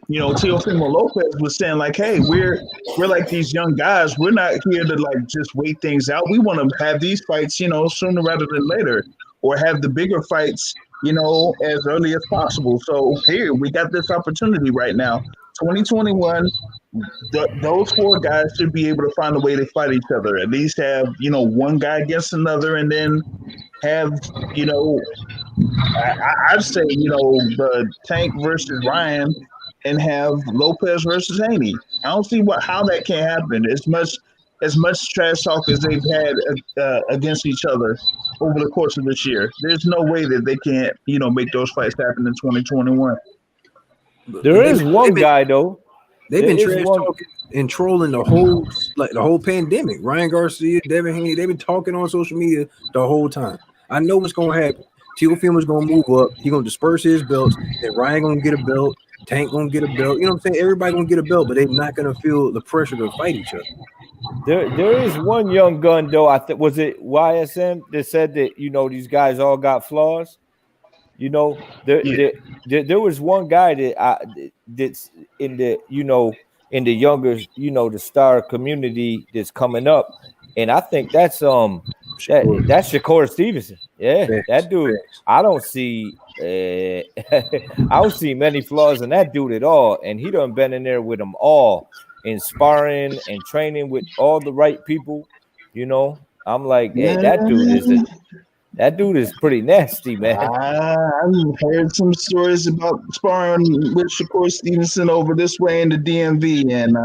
Teofimo Lopez was saying like, hey, we're like these young guys. We're not here to like just wait things out. We want to have these fights, sooner rather than later, or have the bigger fights, as early as possible. So here we got this opportunity right now. 2021, those four guys should be able to find a way to fight each other. At least have, one guy against another, and then have, I'd say, the Tank versus Ryan, and have Lopez versus Haney. I don't see how that can happen. As much trash talk as they've had against each other over the course of this year, there's no way that they can't, make those fights happen in 2021. There is one guy though. They've been trash talking and trolling the whole pandemic. Ryan Garcia, Devin Haney, they've been talking on social media the whole time. I know what's gonna happen. Teofimo's gonna move up. He's gonna disperse his belts. Then Ryan gonna get a belt. Tank gonna get a belt. You know what I'm saying? Everybody gonna get a belt, but they're not gonna feel the pressure to fight each other. There is one young gun though. I think was it YSM that said that these guys all got flaws. There was one guy that's in the in the younger the star community that's coming up, and I think that's Shakur Stevenson. Yeah, that dude. I don't see many flaws in that dude at all, and he done been in there with them all. In sparring and training with all the right people, I'm like, hey, that dude is pretty nasty, man. I've heard some stories about sparring with Shakur Stevenson over this way in the DMV, and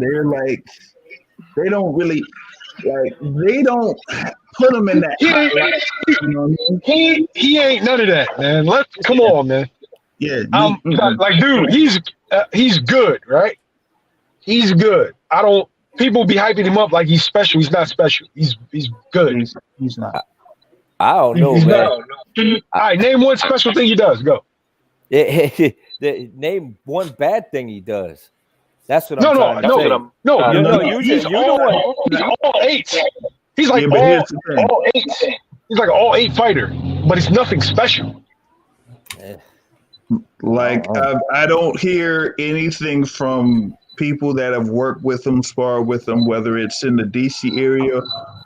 they're like, they don't really they don't put him in that. He ain't none of that, man. Come on, man. Yeah, like, dude, he's good, right? He's good. People be hyping him up like he's special. He's not special. He's good. He's not. I don't know, man. All right, name one special thing he does. Go. Name one bad thing he does. That's what I'm trying to say. He's all eight. He's like all eight. He's like an all eight fighter, but it's nothing special. Like I don't hear anything from people that have worked with him, sparred with him, whether it's in the DC area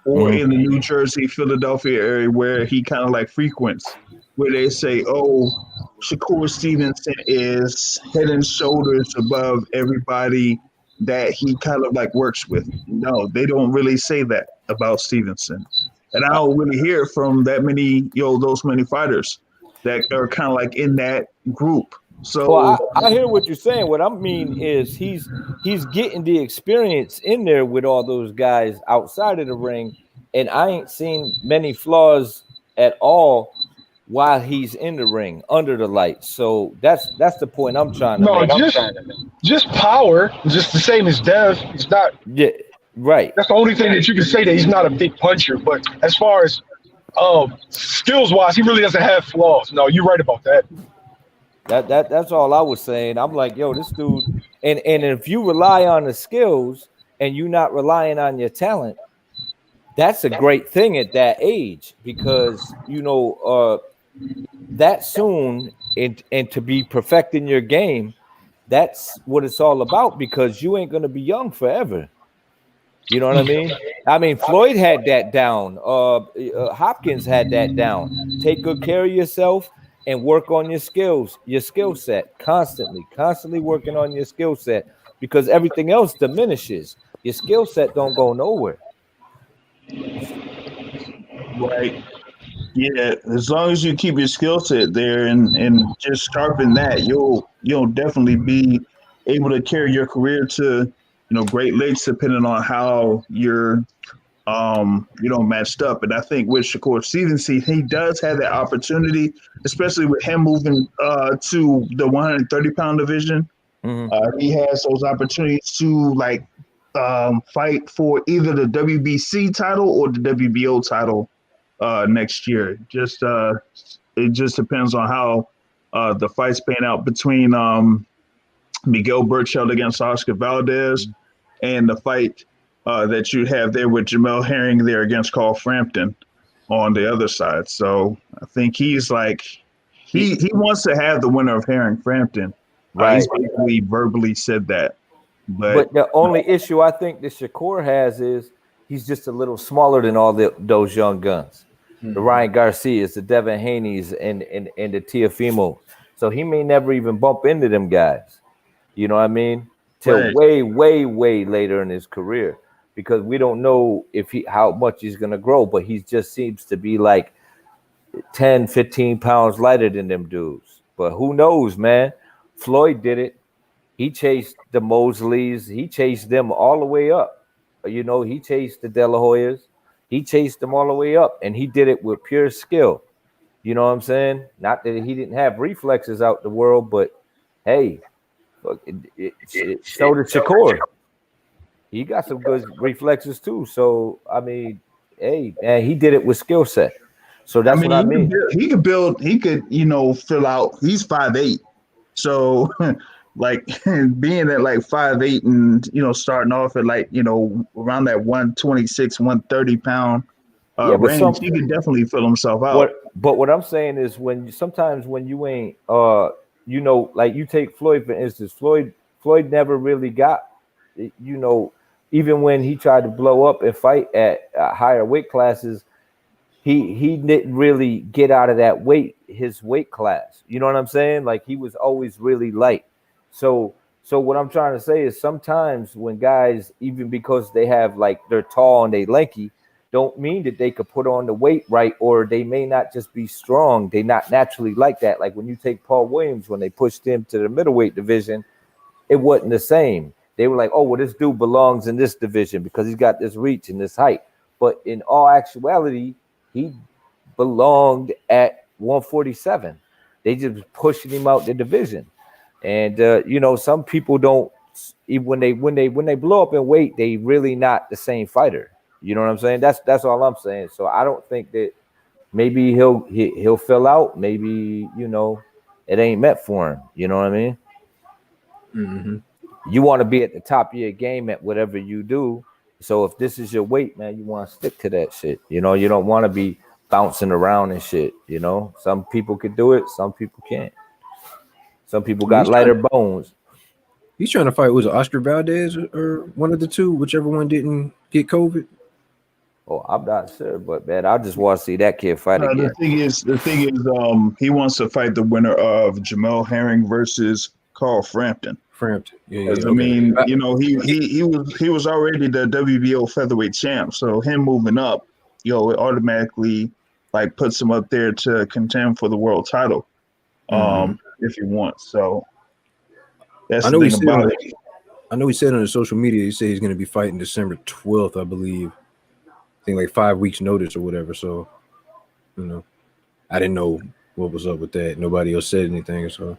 or in the New Jersey, Philadelphia area where he kind of like frequents, where they say, oh, Shakur Stevenson is head and shoulders above everybody that he kind of like works with. No, they don't really say that about Stevenson. And I don't really hear it from that many, those many fighters that are kind of like in that group. So Well, I hear what you're saying. What I mean is he's getting the experience in there with all those guys outside of the ring, and I ain't seen many flaws at all while he's in the ring under the lights. So that's the point I'm trying to No, make. just power, just the same as Dev. He's not. Yeah, right. That's the only thing that you can say that he's not a big puncher. But as far as skills wise, he really doesn't have flaws. No, you're right about that. That's all I was saying. I'm like, yo, this dude, and if you rely on the skills and you're not relying on your talent, that's a great thing at that age, because that soon and to be perfecting your game, that's what it's all about, because you ain't gonna be young forever. You know what I mean? I mean, Floyd had that down. Hopkins had that down. Take good care of yourself and work on your skills, your skill set, constantly working on your skill set, because everything else diminishes. Your skill set don't go nowhere. right. Yeah, as long as you keep your skill set there and just sharpen that, you'll definitely be able to carry your career to great lengths, depending on how you're matched up. And I think with Shakur Stevenson, he does have that opportunity, especially with him moving to the 130-pound division. Mm-hmm. He has those opportunities to fight for either the WBC title or the WBO title next year. It just depends on how the fights pan out between Miguel Burchell against Oscar Valdez and the fight that you have there with Jamel Herring there against Carl Frampton on the other side. So I think he's he wants to have the winner of Herring Frampton. Right. He's basically verbally said that. But the only issue I think that Shakur has is he's just a little smaller than all those young guns. The Ryan Garcias, the Devin Haneys, and the Teofimo. So he may never even bump into them guys. You know what I mean? Till way, way, way later in his career, because we don't know how much he's gonna grow. But he just seems to be like 10, 15 pounds lighter than them dudes. But who knows, man? Floyd did it. He chased the Mosleys. He chased them all the way up. He chased the De La Hoyas. He chased them all the way up, and he did it with pure skill. You know what I'm saying? Not that he didn't have reflexes out the world, but hey, so did Shakur. He got some good reflexes too. So I mean, hey, man, he did it with skill set. So that's what I mean. He could fill out. He's 5'8", so being at 5'8" and starting off at around that 126, 130 pound range, he could definitely fill himself out. But what I'm saying is sometimes when you ain't you take Floyd for instance. Floyd never really got even when he tried to blow up and fight at higher weight classes, he didn't really get out of his weight class. You know what I'm saying? He was always really light. So what I'm trying to say is sometimes when guys, even because they have they're tall and they lanky, don't mean that they could put on the weight right, or they may not just be strong. They not naturally like that. Like when you take Paul Williams, when they pushed him to the middleweight division, it wasn't the same. They were like, oh, well, this dude belongs in this division because he's got this reach and this height. But in all actuality, he belonged at 147. They just pushing him out the division. And some people don't, when they blow up in weight, they really not the same fighter. You know what I'm saying? That's all I'm saying. So I don't think that maybe he'll fill out. Maybe it ain't meant for him. You know what I mean? Mm-hmm. You want to be at the top of your game at whatever you do. So if this is your weight, man, you want to stick to that shit. You don't want to be bouncing around and shit. Some people could do it, some people can't. Some people got lighter bones. He's trying to fight. Was it Oscar Valdez or one of the two, whichever one didn't get COVID? Oh, I'm not sure, but man, I just want to see that kid fight again. The thing is, he wants to fight the winner of Jamel Herring versus Carl Frampton. Yeah. I mean, he was already the WBO featherweight champ, so him moving up, it automatically puts him up there to contend for the world title. if he wants. So that's I the know he thing said about on, it. I know he said on his social media, he said he's going to be fighting December 12th, I believe. I think like 5 weeks notice or whatever. So, I didn't know what was up with that. Nobody else said anything. So,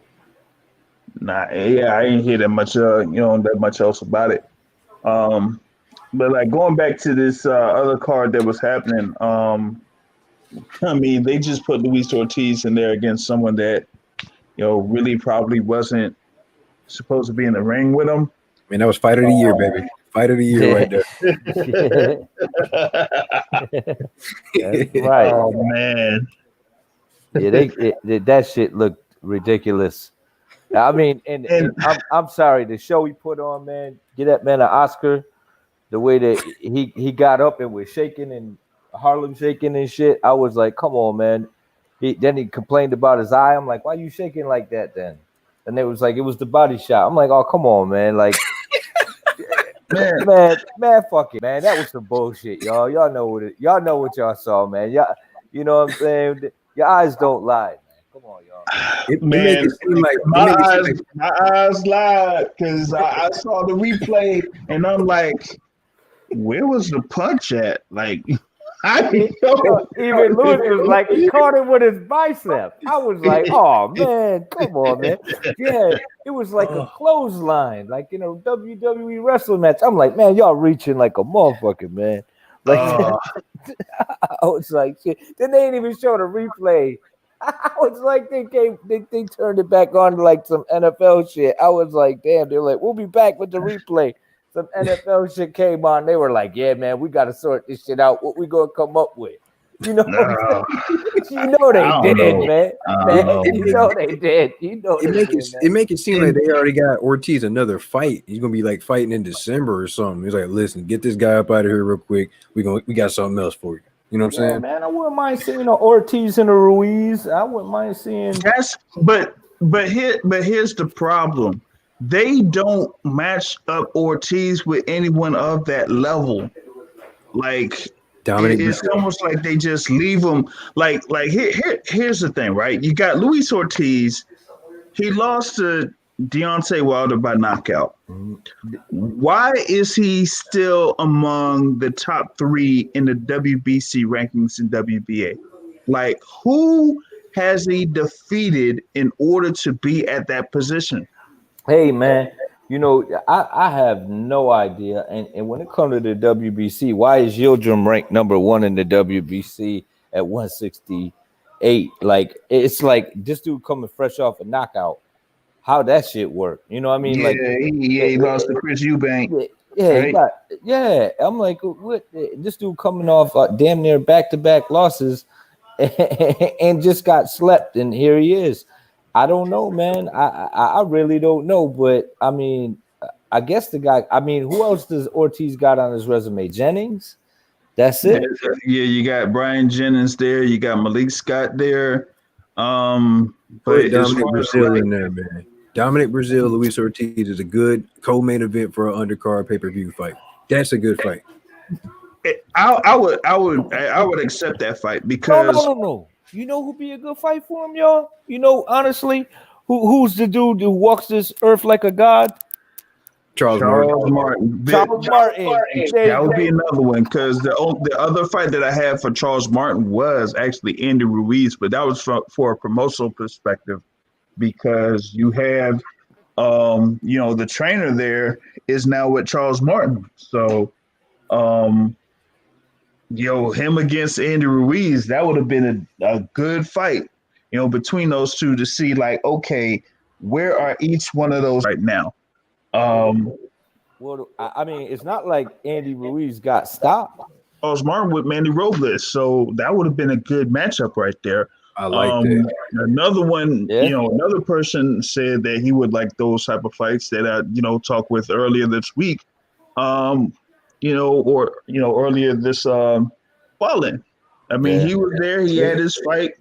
Nah, yeah, I ain't hear that much, that much else about it. But like going back to this other card that was happening, I mean, they just put Luis Ortiz in there against someone that, really probably wasn't supposed to be in the ring with him. I mean, that was fight of the year, baby. Fight of the year right there. That's right. Oh man. Yeah, that shit looked ridiculous. I mean, and I'm sorry, the show he put on, man, get that man an Oscar. The way that he got up and was shaking and Harlem shaking and shit, I was like, come on, man. Then he complained about his eye. I'm like, why you shaking like that then? And it was like, it was the body shot. I'm like, oh, come on, man. Like, man, fuck it, man. That was some bullshit, y'all. Y'all know what y'all saw, man. Y'all, you know what I'm saying? Your eyes don't lie, man. Come on, y'all. It make it seem like my eyes lied because I saw the replay and I'm like, where was the punch at? Like, I didn't know. Even Lewis was like, he caught him with his bicep. I was like, oh man, come on, man. Yeah, it was like a clothesline, like in a WWE wrestling match. I'm like, man, y'all reaching like a motherfucker, man. Like, I was like, shit. Then they didn't even show the replay. I was like, they turned it back on to like some NFL shit. I was like, damn, they're like, we'll be back with the replay. Some NFL shit came on. They were like, yeah, man, we got to sort this shit out. What we going to come up with? You know they did, man. You know they did. It make it seem like they already got Ortiz another fight. He's gonna be like fighting in December or something. He's like, listen, get this guy up out of here real quick. We got something else for you. You know what I'm saying? Man, I wouldn't mind seeing Ortiz and a Ruiz. I wouldn't mind seeing. But here's the problem. They don't match up Ortiz with anyone of that level. Like, it's almost like they just leave him. Like here's the thing, right? You got Luis Ortiz. He lost to Deontay Wilder by knockout. Why is he still among the top 3 in the WBC rankings in WBA? Like, who has he defeated in order to be at that position? Hey, man, I have no idea. And when it comes to the WBC, why is Yildirim ranked number 1 in the WBC at 168? Like, it's like this dude coming fresh off a knockout. How that shit work? You know what I mean? He lost to Chris Eubank. Yeah. I'm like, what? This dude coming off damn near back-to-back losses and just got slept, and here he is. I don't know, man. I really don't know, but I mean, I guess the guy. I mean, who else does Ortiz got on his resume? Jennings. That's it. Yeah, you got Brian Jennings there. You got Malik Scott there. But Dominic Brazil in there, man. Dominic Brazil, Luis Ortiz is a good co-main event for an undercard pay-per-view fight. That's a good fight. I would accept that fight because no. You know who'd be a good fight for him, y'all? Honestly, who's the dude who walks this earth like a god? Charles Martin. Charles Martin. That would be another one because the other fight that I had for Charles Martin was actually Andy Ruiz, but that was for a promotional perspective because you have, the trainer there is now with Charles Martin. So, him against Andy Ruiz, that would have been a good fight, between those two to see like, okay, where are each one of those right now? Well, I mean, it's not like Andy Ruiz got stopped. Charles Martin with Manny Robles, so that would have been a good matchup right there. I like that. Another one, another person said that he would like those type of fights that I, talked with earlier this week. Earlier this Fallen. I mean, he was there. He had his fight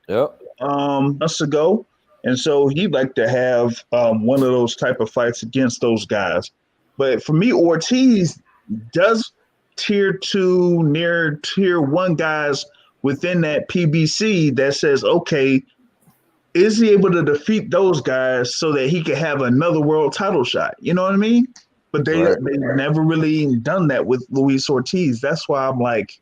months ago. And so he'd like to have one of those type of fights against those guys. But for me, Ortiz does tier 2, near tier 1 guys within that PBC that says, okay, is he able to defeat those guys so that he could have another world title shot? You know what I mean? But they've never really done that with Luis Ortiz. That's why I'm like,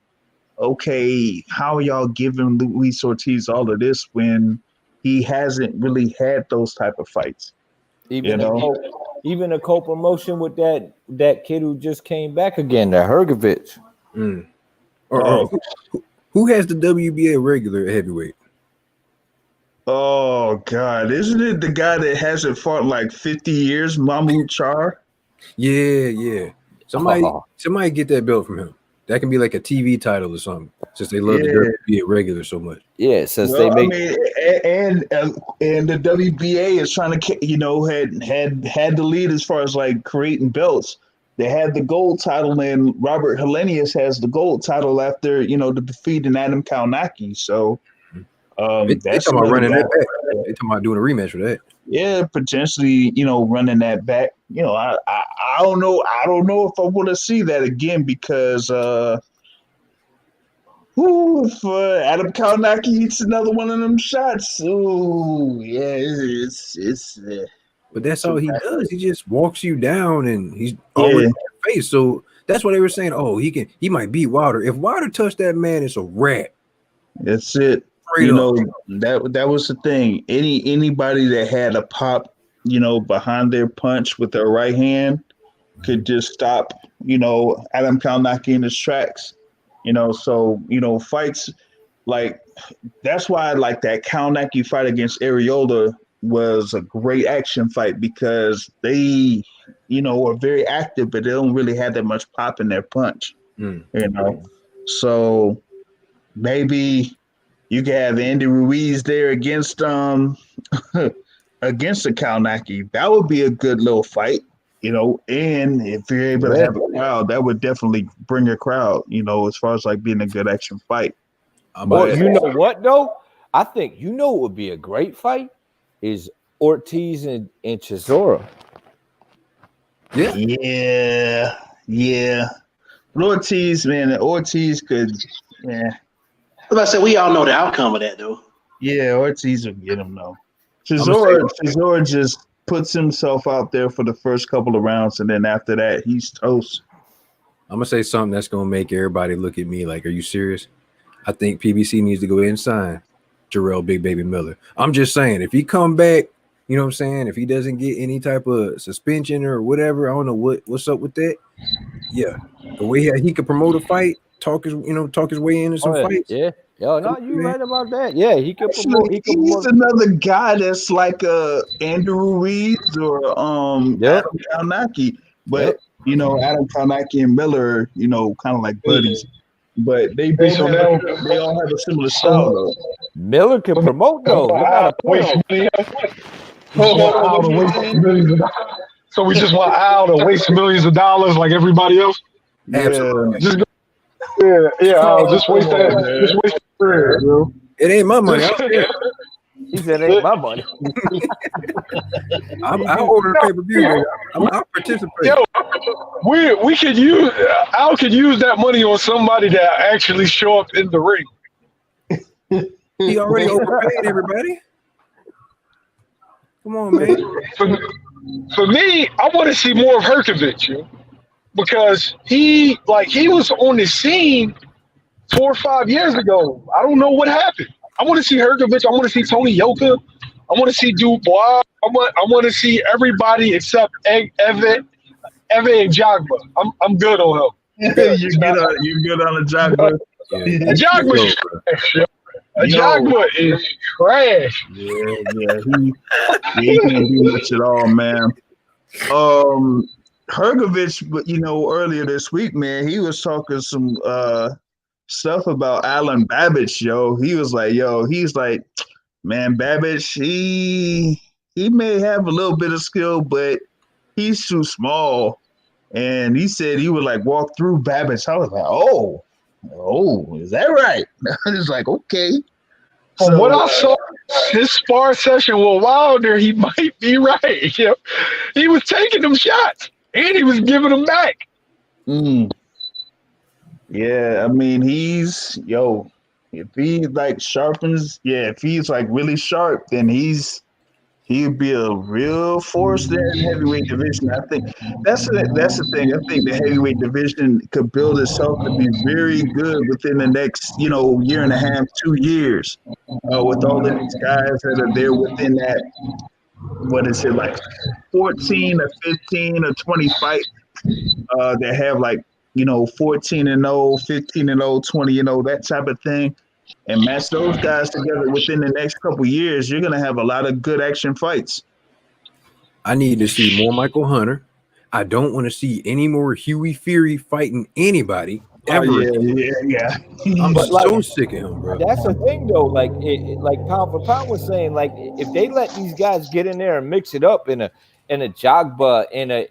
okay, how are y'all giving Luis Ortiz all of this when he hasn't really had those type of fights? Even a co-promotion with that kid who just came back again, that Hrgovic. Who has the WBA regular heavyweight? Oh God, isn't it the guy that hasn't fought in like 50 years, Mahmoud Char? Yeah. Somebody get that belt from him. That can be like a TV title or something, since they love the WBA regular so much. Yeah, since they make. And the WBA is trying to, had the lead as far as like creating belts. They had the gold title, and Robert Helenius has the gold title after the defeat in Adam Kaunaki. So they talking about running that back. They talking about doing a rematch for that. Yeah, potentially, running that back. I don't know. I don't know if I want to see that again because if Adam Kaunaki hits another one of them shots, it's but that's all he does. He just walks you down and he's always in your face. So that's why they were saying, he might beat Wilder. If Wilder touched that man, it's a wrap. That's it. That was the thing. Anybody that had a pop, behind their punch with their right hand could just stop, Adam Kaunaki in his tracks. So fights like that's why like that Kaunaki fight against Areola was a great action fight because they, are very active, but they don't really have that much pop in their punch. So maybe you can have Andy Ruiz there against against the Kaunaki. That would be a good little fight, and if you're able to have a crowd, that would definitely bring a crowd, as far as like being a good action fight. Well, you know what though? I think what would be a great fight is Ortiz and Chisora. Yeah. Ortiz could, I said, we all know the outcome of that, though. Yeah, Ortiz will get him, though. Chisora just puts himself out there for the first couple of rounds, and then after that, he's toast. I'm going to say something that's going to make everybody look at me like, are you serious? I think PBC needs to go ahead and sign Jarrell Big Baby Miller. I'm just saying, if he come back, you know what I'm saying? If he doesn't get any type of suspension or whatever, I don't know what's up with that. Yeah, the way he could promote a fight, talk his way into some fights. Yeah, you right about that. Yeah, he could promote. He's another guy that's like Andrew Ruiz or Adam Kaunaki, but Adam Kaunaki and Miller, kind of like buddies. But they all have a similar style though. Miller can promote though. So we just want Al to waste millions of dollars like everybody else. Absolutely. Just waste that. Just waste the career, bro. It ain't my money. He said, "It ain't my money." I order a pay-per-view. I'll participate. Yo, we could use Al could use that money on somebody that actually show up in the ring. He already overpaid everybody. Come on, man. For me, I want to see more of Hrgovic, because he was on the scene 4 or 5 years ago. I don't know what happened. I want to see Hrgovic. I want to see Tony Yoka. I want to see Dubois. I want to see everybody except Eve and Jagba. I'm good on him. You're good on the Jagba. Jagba's trash. Jagba is trash. He can't do much at all, man. Hrgovic, but earlier this week, man, he was talking some stuff about Alan Babbage, yo. He was like, man, Babbage, he may have a little bit of skill, but he's too small. And he said he would like walk through Babbage. I was like, oh, is that right? I was like, okay. From what I saw, his spar session with Wilder, he might be right. He was taking them shots and he was giving them back. Yeah, I mean, he's If he like sharpens, if he's like really sharp, then he'd be a real force there in heavyweight division. I think that's the thing. I think the heavyweight division could build itself to be very good within the next, year and a half, 2 years, with all of these guys that are there within that. What is it, like 14 or 15 or 20 fights that have like 14-0, 15-0, 20-0, that type of thing, and match those guys together within the next couple of years, you're going to have a lot of good action fights. I need to see more Michael Hunter. I don't want to see any more Huey Fury fighting anybody ever. Yeah. I'm so sick of him, bro. That's the thing, though. Like, like pound for pound was saying, like if they let these guys get in there and mix it up in a Jogba, in a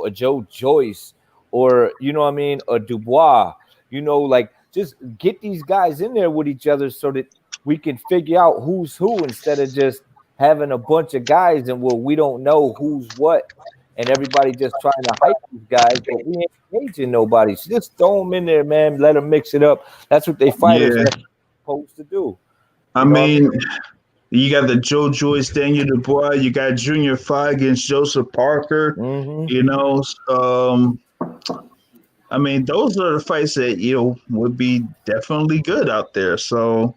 a Joe Joyce, or a Dubois, like just get these guys in there with each other so that we can figure out who's who instead of just having a bunch of guys and we don't know who's what. And everybody just trying to hype these guys, but we ain't engaging nobody. So just throw them in there, man. Let them mix it up. That's what they fighters are supposed to do. I mean, you got the Joe Joyce, Daniel Dubois. You got Junior Fa against Joseph Parker. I mean, those are the fights that would be definitely good out there. So,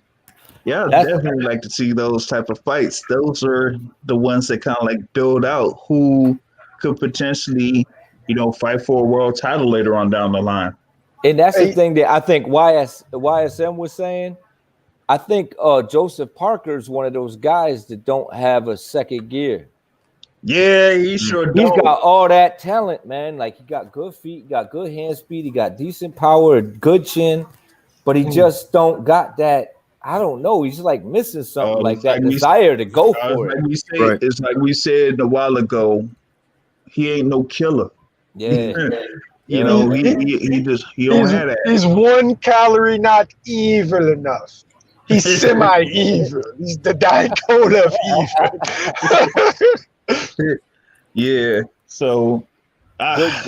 yeah, I'd definitely like to see those type of fights. Those are the ones that kind of like build out who could potentially, fight for a world title later on down the line. And that's the thing that I think YSM was saying. I think Joseph Parker is one of those guys that don't have a second gear. Yeah, he sure does. He's got all that talent, man. Like, he got good feet, got good hand speed, he got decent power, good chin, but he just don't got that. I don't know. He's like missing something, like that desire to go for it. It's like we said a while ago. He ain't no killer. Yeah. He don't have that. He's 1 calorie not evil enough. He's semi-evil. He's the Dakota of evil. Yeah. So, I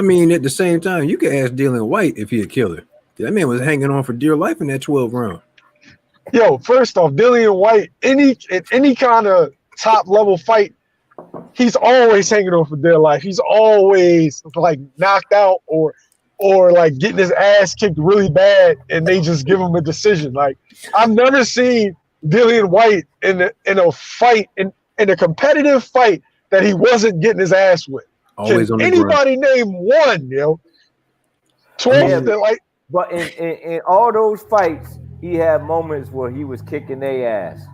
mean, at the same time, you could ask Dylan White if he a killer. That man was hanging on for dear life in that 12 round. Yo, first off, Dillian White, any kind of top level fight, he's always hanging on for dear life. He's always like knocked out or like getting his ass kicked really bad, and they just give him a decision. Like, I've never seen Dillian White in a fight in a competitive fight that he wasn't getting his ass with. Always Can on the anybody name one? 12. But in all those fights, he had moments where he was kicking their ass.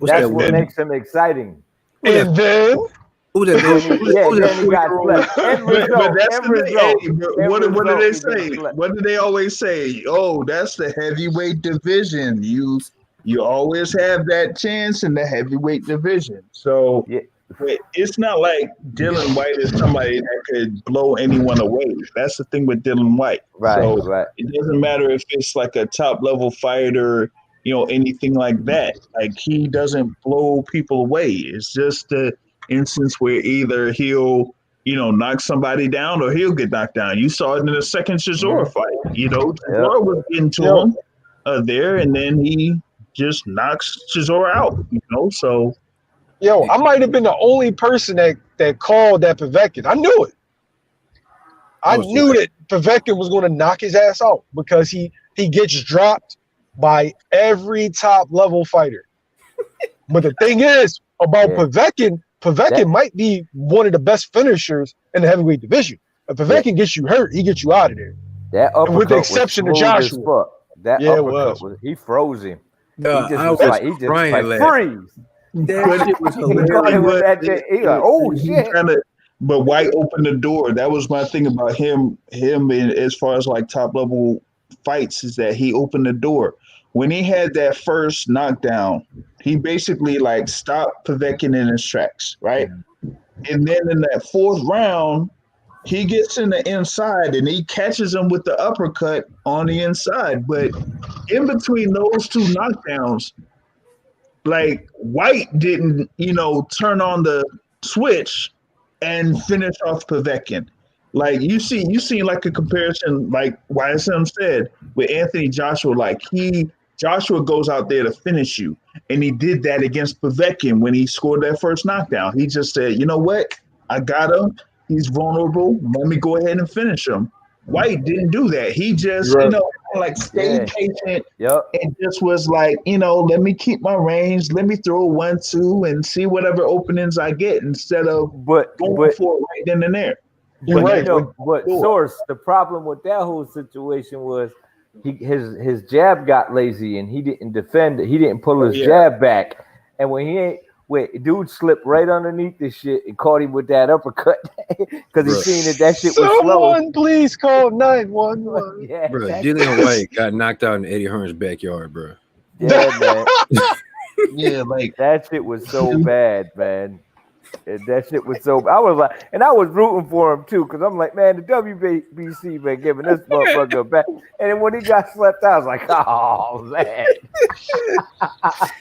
That's what makes him exciting. And then What do they say? What do they always say? Oh, that's the heavyweight division. You always have that chance in the heavyweight division. So it's not like Dylan White is somebody that could blow anyone away. That's the thing with Dylan White. Right. It doesn't matter if it's like a top level fighter, anything like that. Like, he doesn't blow people away. It's just the instance where either he'll, knock somebody down or he'll get knocked down. You saw it in the second Chisora fight. Chisora was into him there, and then he just knocks Chisora out. So. Yo, I might have been the only person that called that Povetkin. I knew it. I knew that Povetkin was going to knock his ass out because he gets dropped by every top level fighter. But the thing is about Povetkin might be one of the best finishers in the heavyweight division. If Povetkin gets you hurt, he gets you out of there. That uppercut, with the exception of Joshua. That uppercut he froze him. No, he just was like freeze. That shit was hilarious. Oh shit! But White opened the door. That was my thing about him. As far as like top level fights, is that he opened the door. When he had that first knockdown, he basically like stopped Povetkin in his tracks, right? And then in that fourth round, he gets in the inside and he catches him with the uppercut on the inside. But in between those two knockdowns, like, White didn't, turn on the switch and finish off Povetkin. Like you see like a comparison, like YSM said with Anthony Joshua. Like Joshua goes out there to finish you, and he did that against Povetkin when he scored that first knockdown. He just said, "You know what? I got him. He's vulnerable. Let me go ahead and finish him." White didn't do that. He just, like stayed patient and just was like, let me keep my range. Let me throw 1-2 and see whatever openings I get instead of going for it right then and there. Source, the problem with that whole situation was his jab got lazy and he didn't defend it. He didn't pull his jab back. And when dude slipped right underneath this shit and caught him with that uppercut because he seen that shit was slow. Someone please call 911. Yeah, bro. Dillian White got knocked out in Eddie Hearn's backyard, bro. Yeah, man. Yeah, like that shit was so bad, man. That shit was so. I was like, and I was rooting for him too, because I'm like, man, the WBC been giving this motherfucker back. And then when he got slept out, I was like, oh man.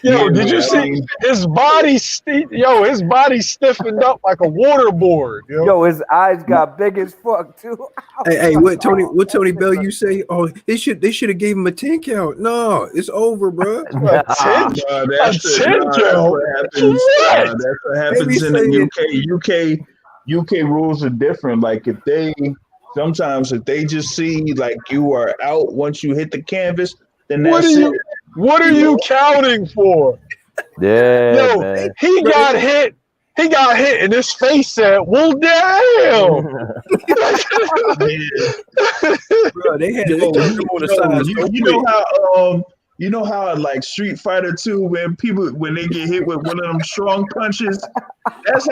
Yo, did you see his body? His body stiffened up like a water board. Yo, his eyes got big as fuck too. Hey, what Tony Bell you say? Oh, they should have gave him a 10 count. No, it's over, bro. That's what happens in the UK rules are different. Like if they just see like you are out once you hit the canvas, then that's it. What are you counting for? Yeah, man. He got hit, and his face said, "Well, damn." Bro, they had on the side. You know how like Street Fighter 2 when they get hit with one of them strong punches, that's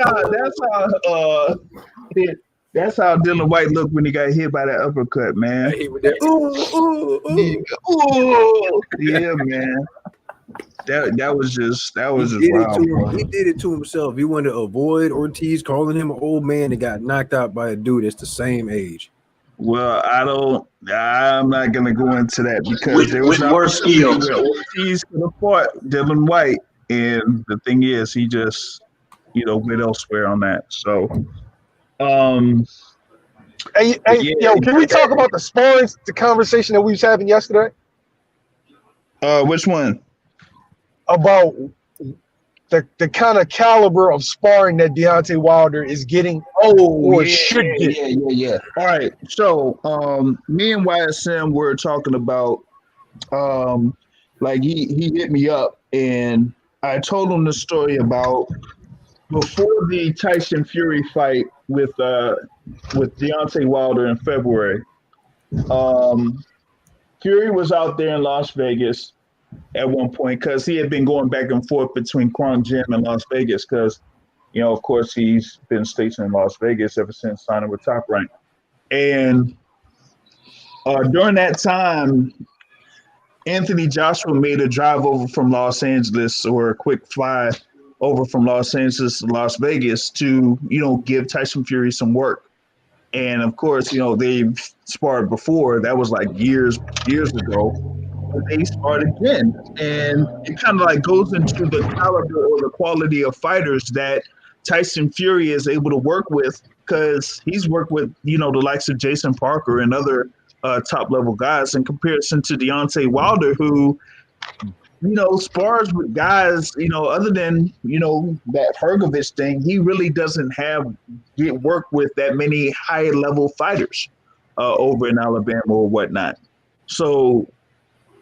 how Dillian White looked when he got hit by that uppercut, man. Yeah, man. That was wild. He did it to himself. He wanted to avoid Ortiz calling him an old man and got knocked out by a dude that's the same age. Well, I'm not gonna go into that because there was worse skills. Ortiz could have fought Dillian White, and the thing is, he just went elsewhere on that. So, can we talk about the sparring, the conversation that we was having yesterday? Which one? About the kind of caliber of sparring that Deontay Wilder is getting should get. Yeah. All right. So me and YSM were talking about like he hit me up and I told him the story about before the Tyson Fury fight with Deontay Wilder in February. Fury was out there in Las Vegas at one point because he had been going back and forth between Kronk Gym and Las Vegas because, of course, he's been stationed in Las Vegas ever since signing with Top Rank. And during that time, Anthony Joshua made a drive over from Los Angeles or a quick fly over from Los Angeles to Las Vegas to, give Tyson Fury some work. And, of course, they've sparred before. That was like years ago. They start again, and it kind of like goes into the caliber or the quality of fighters that Tyson Fury is able to work with because he's worked with the likes of Jason Parker and other top level guys in comparison to Deontay Wilder, who spars with guys other than that Hergovich thing. He really doesn't get work with that many high level fighters over in Alabama or whatnot. So.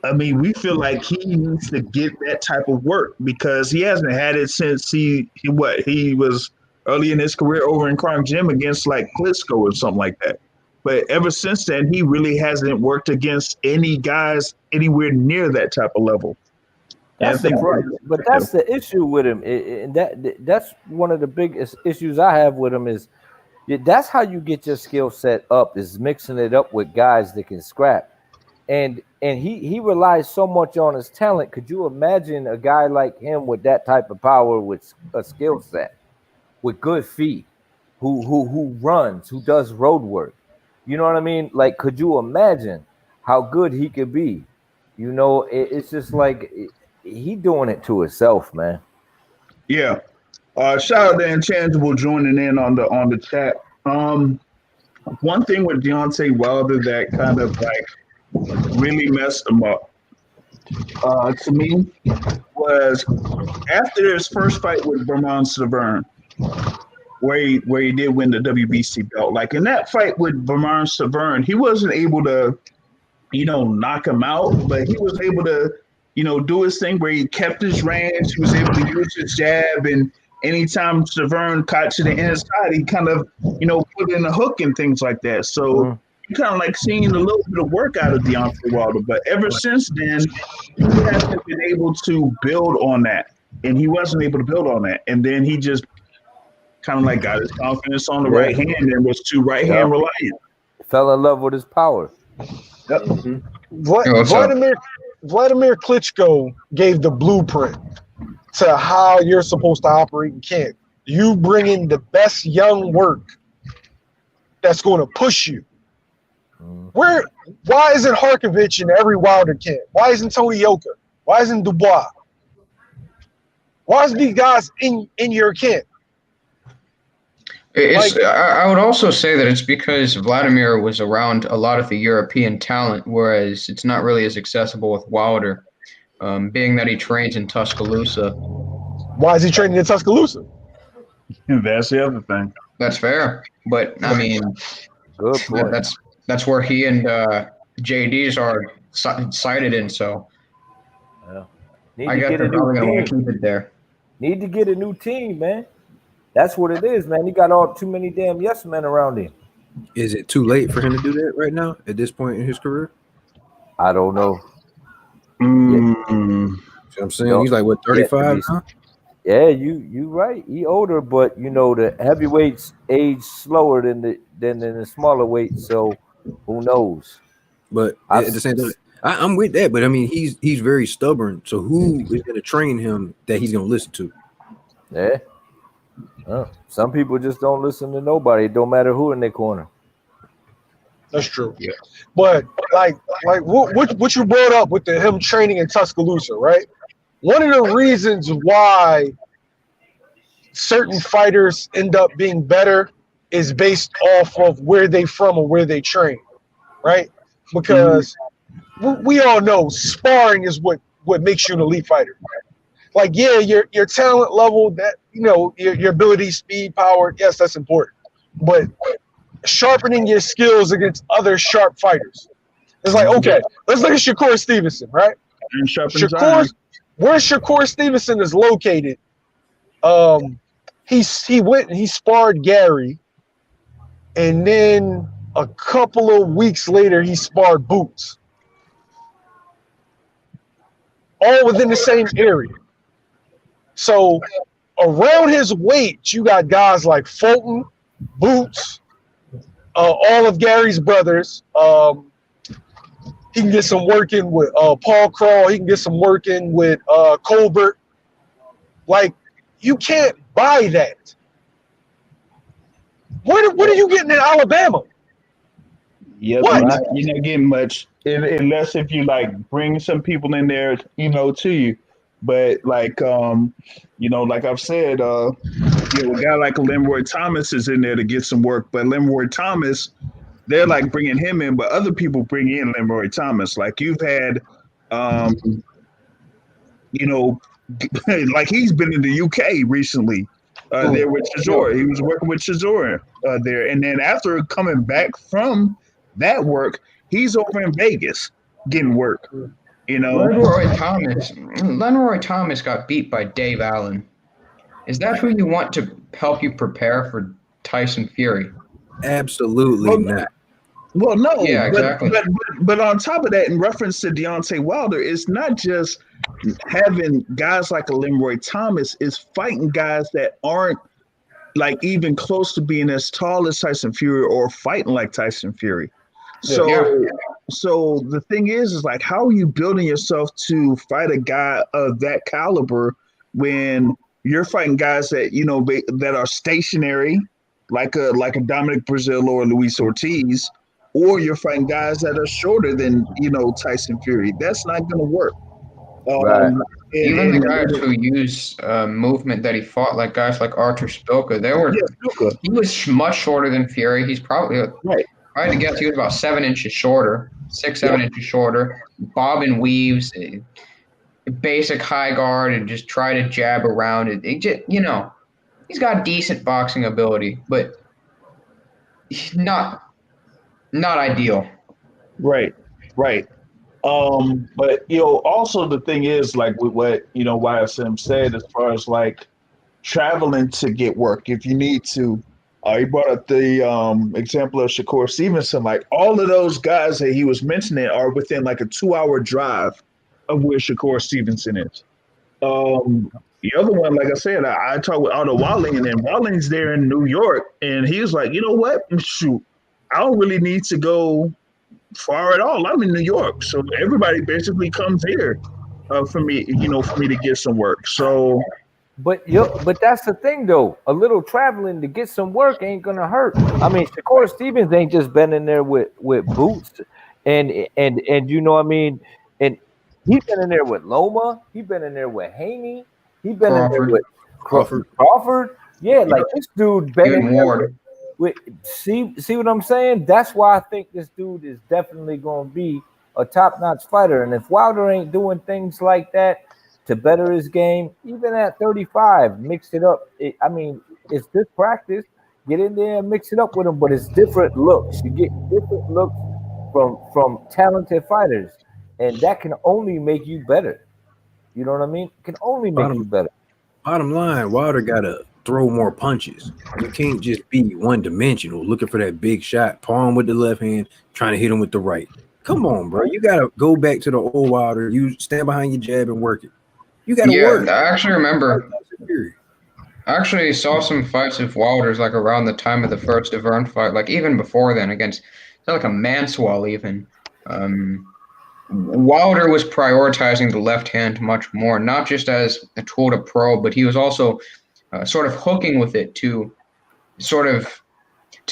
I mean, we feel like he needs to get that type of work because he hasn't had it since he was early in his career over in Kronk Gym against like Klitschko or something like that. But ever since then, he really hasn't worked against any guys anywhere near that type of level. That's the issue with him, and that's one of the biggest issues I have with him is that's how you get your skill set up is mixing it up with guys that can scrap. And he relies so much on his talent. Could you imagine a guy like him with that type of power, with a skill set, with good feet, who runs, who does road work? You know what I mean? Like, could you imagine how good he could be? It's just like he doing it to himself, man. Yeah. Shout out to Intangible joining in on the chat. one thing with Deontay Wilder that kind of like really messed him up to me was after his first fight with Vermont Severn, where he did win the WBC belt. Like in that fight with Vermont Severn, he wasn't able to, knock him out, but he was able to, do his thing where he kept his range. He was able to use his jab, and anytime Severn caught to the inside, he kind of, put in a hook and things like that. So you kind of like seeing a little bit of work out of Deontay Wilder. But ever since then, he hasn't been able to build on that. And he wasn't able to build on that. And then he just kind of like got his confidence on the right hand and was too right hand reliant. Fell in love with his power. Yep. Vladimir Klitschko gave the blueprint to how you're supposed to operate in camp. You bring in the best young work that's going to push you. Why isn't Harkovich in every Wilder camp? Why isn't Tony Yoka? Why isn't Dubois? Why is these guys in your camp? I would also say that it's because Vladimir was around a lot of the European talent, whereas it's not really as accessible with Wilder, being that he trains in Tuscaloosa. Why is he training in Tuscaloosa? That's the other thing. That's fair, but I mean, Good point. that's where he and JDs are cited in. So I guess they're probably going to want to keep it there. Need to get a new team, man. That's what it is, man. He got too many damn yes men around him. Is it too late for him to do that right now at this point in his career? I don't know. See what I'm saying? He's like, what, 35 now? Yeah, you right. He older, but the heavyweights age slower than the smaller weights. So who knows? But at the same time, I'm with that. But I mean, he's very stubborn. So who is going to train him that he's going to listen to? Yeah. Some people just don't listen to nobody. It don't matter who in their corner. That's true. Yeah. But like what you brought up with him training in Tuscaloosa, right? One of the reasons why certain fighters end up being better is based off of where they from or where they train, right? Because we all know sparring is what makes you an elite fighter. Like, yeah, your talent level, that your ability, speed, power, yes, that's important. But sharpening your skills against other sharp fighters. It's like, okay, let's look at Shakur Stevenson, right? Where Shakur Stevenson is located, he went and he sparred Gary, and then a couple of weeks later he sparred Boots. All within the same area. So around his weight, you got guys like Fulton, Boots, all of Gary's brothers. He can get some work in with Paul Crawl. He can get some work in with Colbert. Like, you can't buy that. What are you getting in Alabama? Yeah, you're not getting much unless if you like bring some people in there, to you. But like like I've said, a guy like Leroy Thomas is in there to get some work. But Leroy Thomas, they're like bringing him in, but other people bring in Leroy Thomas. Like you've had, like he's been in the UK recently. There with Chisora. He was working with Chisora there. And then after coming back from that work, he's over in Vegas getting work. Leroy Thomas got beat by Dave Allen. Is that who you want to help you prepare for Tyson Fury? Absolutely not. Well, no. Yeah, exactly. But on top of that, in reference to Deontay Wilder, it's not just having guys like a Leroy Thomas, it's fighting guys that aren't like even close to being as tall as Tyson Fury or fighting like Tyson Fury. So the thing is like, how are you building yourself to fight a guy of that caliber when you're fighting guys that that are stationary, like a Dominic Breazeale or Luis Ortiz, or you're fighting guys that are shorter than Tyson Fury? That's not going to work. Right. Even the guys who use movement that he fought, like guys like Artur Spilka, he was much shorter than Fury. He's probably, Right. I had to guess, he was about 7 inches shorter, 7 inches shorter. Bob and weaves, basic high guard, and just try to jab around it. He's got decent boxing ability, but not ideal. Right. But also the thing is, like, with what YSM said, as far as like traveling to get work, if you need to, he brought up the example of Shakur Stevenson. Like, all of those guys that he was mentioning are within like a 2-hour drive of where Shakur Stevenson is. The other one, like I said, I talked with Otto Walling, and Walling's there in New York, and he was like, you know what? Shoot, I don't really need to go far at all. I'm in New York, so everybody basically comes here for me to get some work. So, but that's the thing though. A little traveling to get some work ain't gonna hurt. I mean, Shakur Stevens ain't just been in there with boots, and you know what I mean. And he's been in there with Loma. He's been in there with Haney. He's been in there with Crawford. Yeah, like this dude been in there with see what I'm saying? That's why I think this dude is definitely going to be a top-notch fighter. And if Wilder ain't doing things like that to better his game, even at 35, mix it up. It's good practice. Get in there and mix it up with him, but it's different looks. You get different looks from talented fighters, and that can only make you better. You know what I mean? It can only make you better. Bottom line, Wilder got to throw more punches. You can't just be one-dimensional, looking for that big shot, palm with the left hand, trying to hit him with the right. Come on, bro. You got to go back to the old Wilder. You stand behind your jab and work it. You got to work. I actually remember. I actually saw some fights of Wilder's like around the time of the first Deverne fight, like even before then against like a Manswell even. Wilder was prioritizing the left hand much more, not just as a tool to probe, but he was also sort of hooking with it to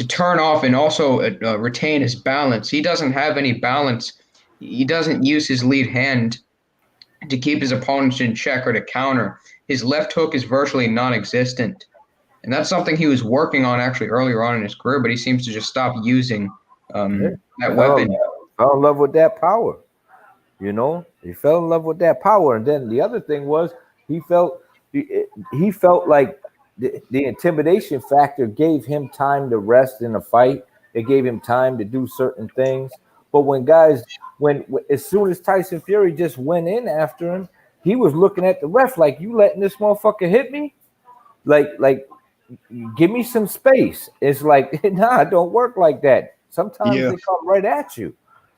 turn off and also retain his balance. He doesn't have any balance. He doesn't use his lead hand to keep his opponents in check or to counter. His left hook is virtually non-existent. And that's something he was working on actually earlier on in his career, but he seems to just stop using that weapon. Fell in love with that power. He fell in love with that power. And then the other thing was he felt like the intimidation factor gave him time to rest in a fight. It gave him time to do certain things. But when as soon as Tyson Fury just went in after him, he was looking at the ref like, you letting this motherfucker hit me? Like give me some space. It's like, nah, it don't work like that. Sometimes they come right at you.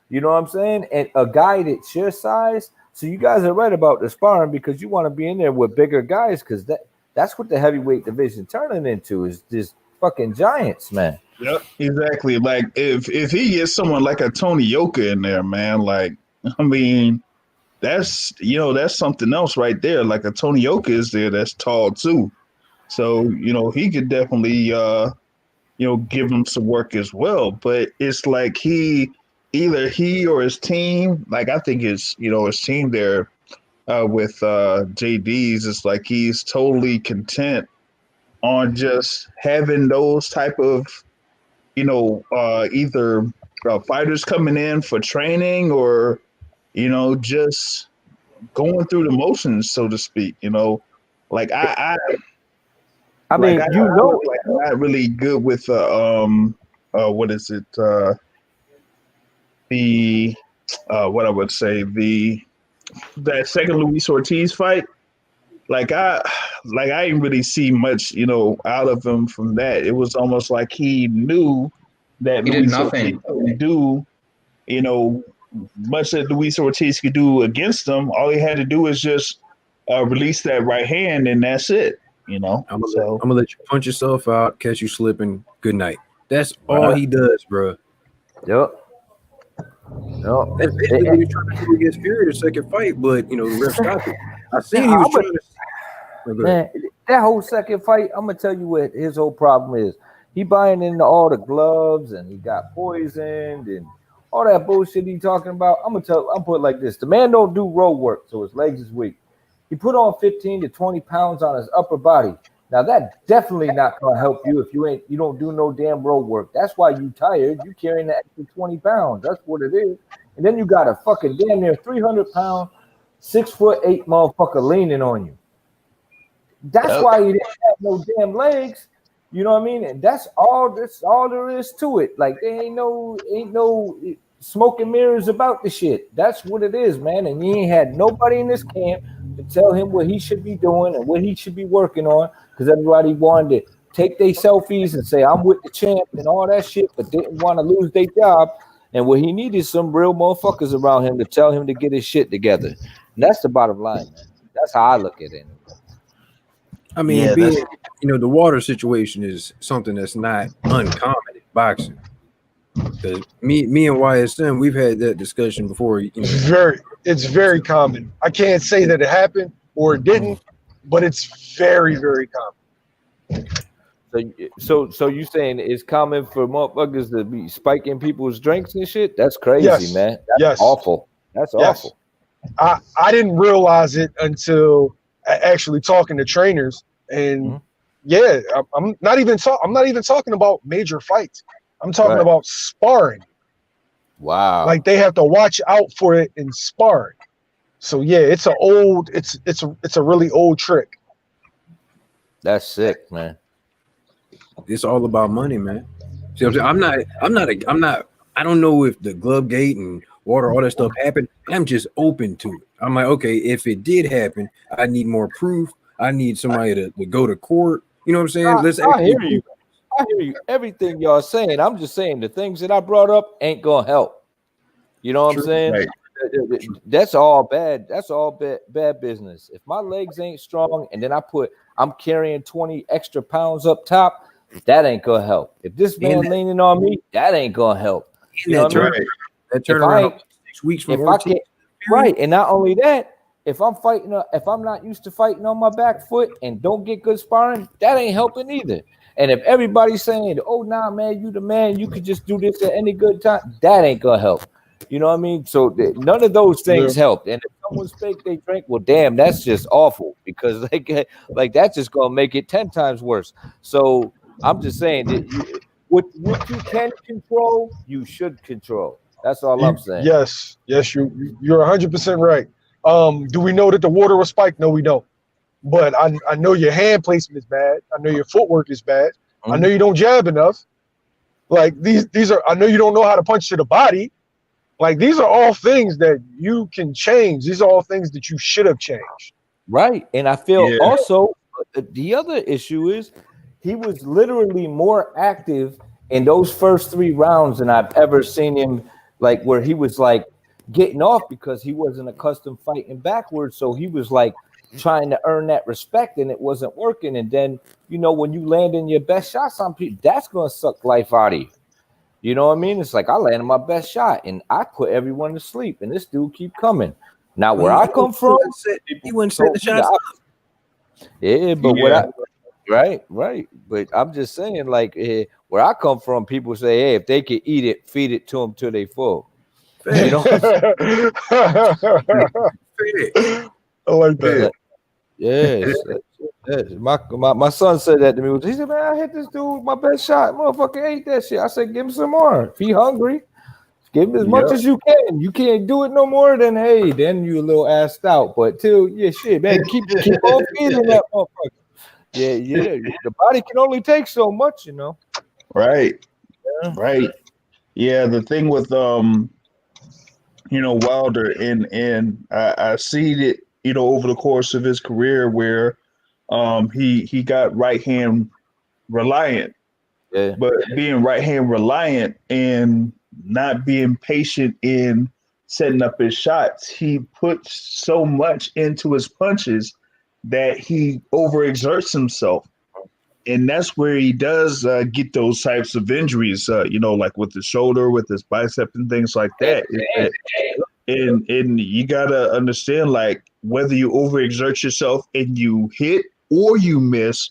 You know what I'm saying? And a guy that's your size. So you guys are right about the sparring because you want to be in there with bigger guys because that's what the heavyweight division turning into is just fucking giants, man. Yep, exactly. Like if he gets someone like a Tony Yoka in there, man, like I mean, that's something else right there. Like a Tony Yoka is there that's tall too. So, he could definitely give him some work as well. But it's like either he or his team, like I think his team there with JD's, it's like he's totally content on just having those type of, either fighters coming in for training or, just going through the motions, so to speak, like I'm not really good with what is it? What I would say that second Luis Ortiz fight, I didn't really see much, out of him from that. It was almost like he knew that Luis Ortiz couldn't do, much that Luis Ortiz could do against him. All he had to do is just release that right hand, and that's it. I'm gonna let you punch yourself out, catch you slipping. Good night. That's all he does, bro. Yep. No, that's basically what he's trying to do against Fury the second fight, but the ref stopped it. I seen he was trying to. Man, that whole second fight, I'm gonna tell you what his whole problem is. He buying into all the gloves and he got poisoned and all that bullshit he talking about. I'm put it like this: the man don't do road work, so his legs is weak. He put on 15 to 20 pounds on his upper body. Now that definitely not gonna help you if you don't do no damn road work. That's why you tired. You carrying the extra 20 pounds. That's what it is. And then you got a fucking damn near 300-pound, 6'8" motherfucker leaning on you. That's why he didn't have no damn legs. You know what I mean? And that's all there is to it. Like there ain't no smoke and mirrors about the shit. That's what it is, man. And he ain't had nobody in this camp to tell him what he should be doing and what he should be working on, because everybody wanted to take their selfies and say I'm with the champ and all that shit, but didn't want to lose their job. And what he needed some real motherfuckers around him to tell him to get his shit together. And that's the bottom line, man. That's how I look at it. I mean, the water situation is something that's not uncommon in boxing. Because me and YSM, we've had that discussion before. It's very common. I can't say that it happened or it didn't, but it's very, very common. So you saying it's common for motherfuckers to be spiking people's drinks and shit? That's crazy, man. That's awful. That's awful. I didn't realize it until actually talking to trainers, and I'm not even talking about major fights. I'm talking about sparring. Wow. Like they have to watch out for it in sparring. So yeah, it's a really old trick. That's sick, man. It's all about money, man. See, I don't know if the glove gate and water, all that stuff happened. I'm just open to it. I'm like, okay, if it did happen, I need more proof. I need somebody to go to court. You know what I'm saying? I hear you. I hear you. Everything y'all saying. I'm just saying the things that I brought up ain't gonna help. You know what I'm saying? Right. That's all bad. That's all bad business. If my legs ain't strong and then I'm carrying 20 extra pounds up top, that ain't gonna help. If this man leaning on me, that ain't gonna help. You know what I mean? That turnaround 6 weeks from Ortiz. Right, and not only that, if I'm not used to fighting on my back foot and don't get good sparring, that ain't helping either. And if everybody's saying, "Oh, nah, man, you the man, you could just do this at any good time," that ain't gonna help. You know what I mean? So none of those things help. And if someone's fake they drink, well, damn, that's just awful, because like that's just gonna make it 10 times worse. So I'm just saying that what you can control, you should control. That's all I'm saying. Yes, you're 100% right. Do we know that the water was spiked? No, we don't. But I know your hand placement is bad. I know your footwork is bad. I know you don't jab enough. Like these are. I know you don't know how to punch to the body. Like these are all things that you can change. These are all things that you should have changed. Right, and I feel also the other issue is he was literally more active in those first 3 rounds than I've ever seen him. Like where he was like getting off because he wasn't accustomed fighting backwards, so he was like trying to earn that respect, and it wasn't working. And then when you land in your best shots on people, that's gonna suck life out of you. You know what I mean? It's like I landed my best shot and I put everyone to sleep, and this dude keep coming. Now where I come from, he wouldn't set the shots. Yeah, but right. But I'm just saying, like where I come from, people say, hey, if they could eat it, feed it to them till they full. You know what I like that. Yes. My son said that to me. He said, man, I hit this dude with my best shot. Motherfucker ate that shit. I said, give him some more. If he hungry, give him as much as you can. You can't do it no more, then then you a little assed out. But shit, man, keep on feeding that motherfucker. Yeah. The body can only take so much, Right. Yeah. Right. Yeah, the thing with Wilder and I see it, over the course of his career where he got right hand reliant. Yeah. But being right hand reliant and not being patient in setting up his shots, he puts so much into his punches that he overexerts himself. And that's where he does get those types of injuries, like with the shoulder, with his bicep and things like that. And you got to understand, like, whether you overexert yourself and you hit or you miss,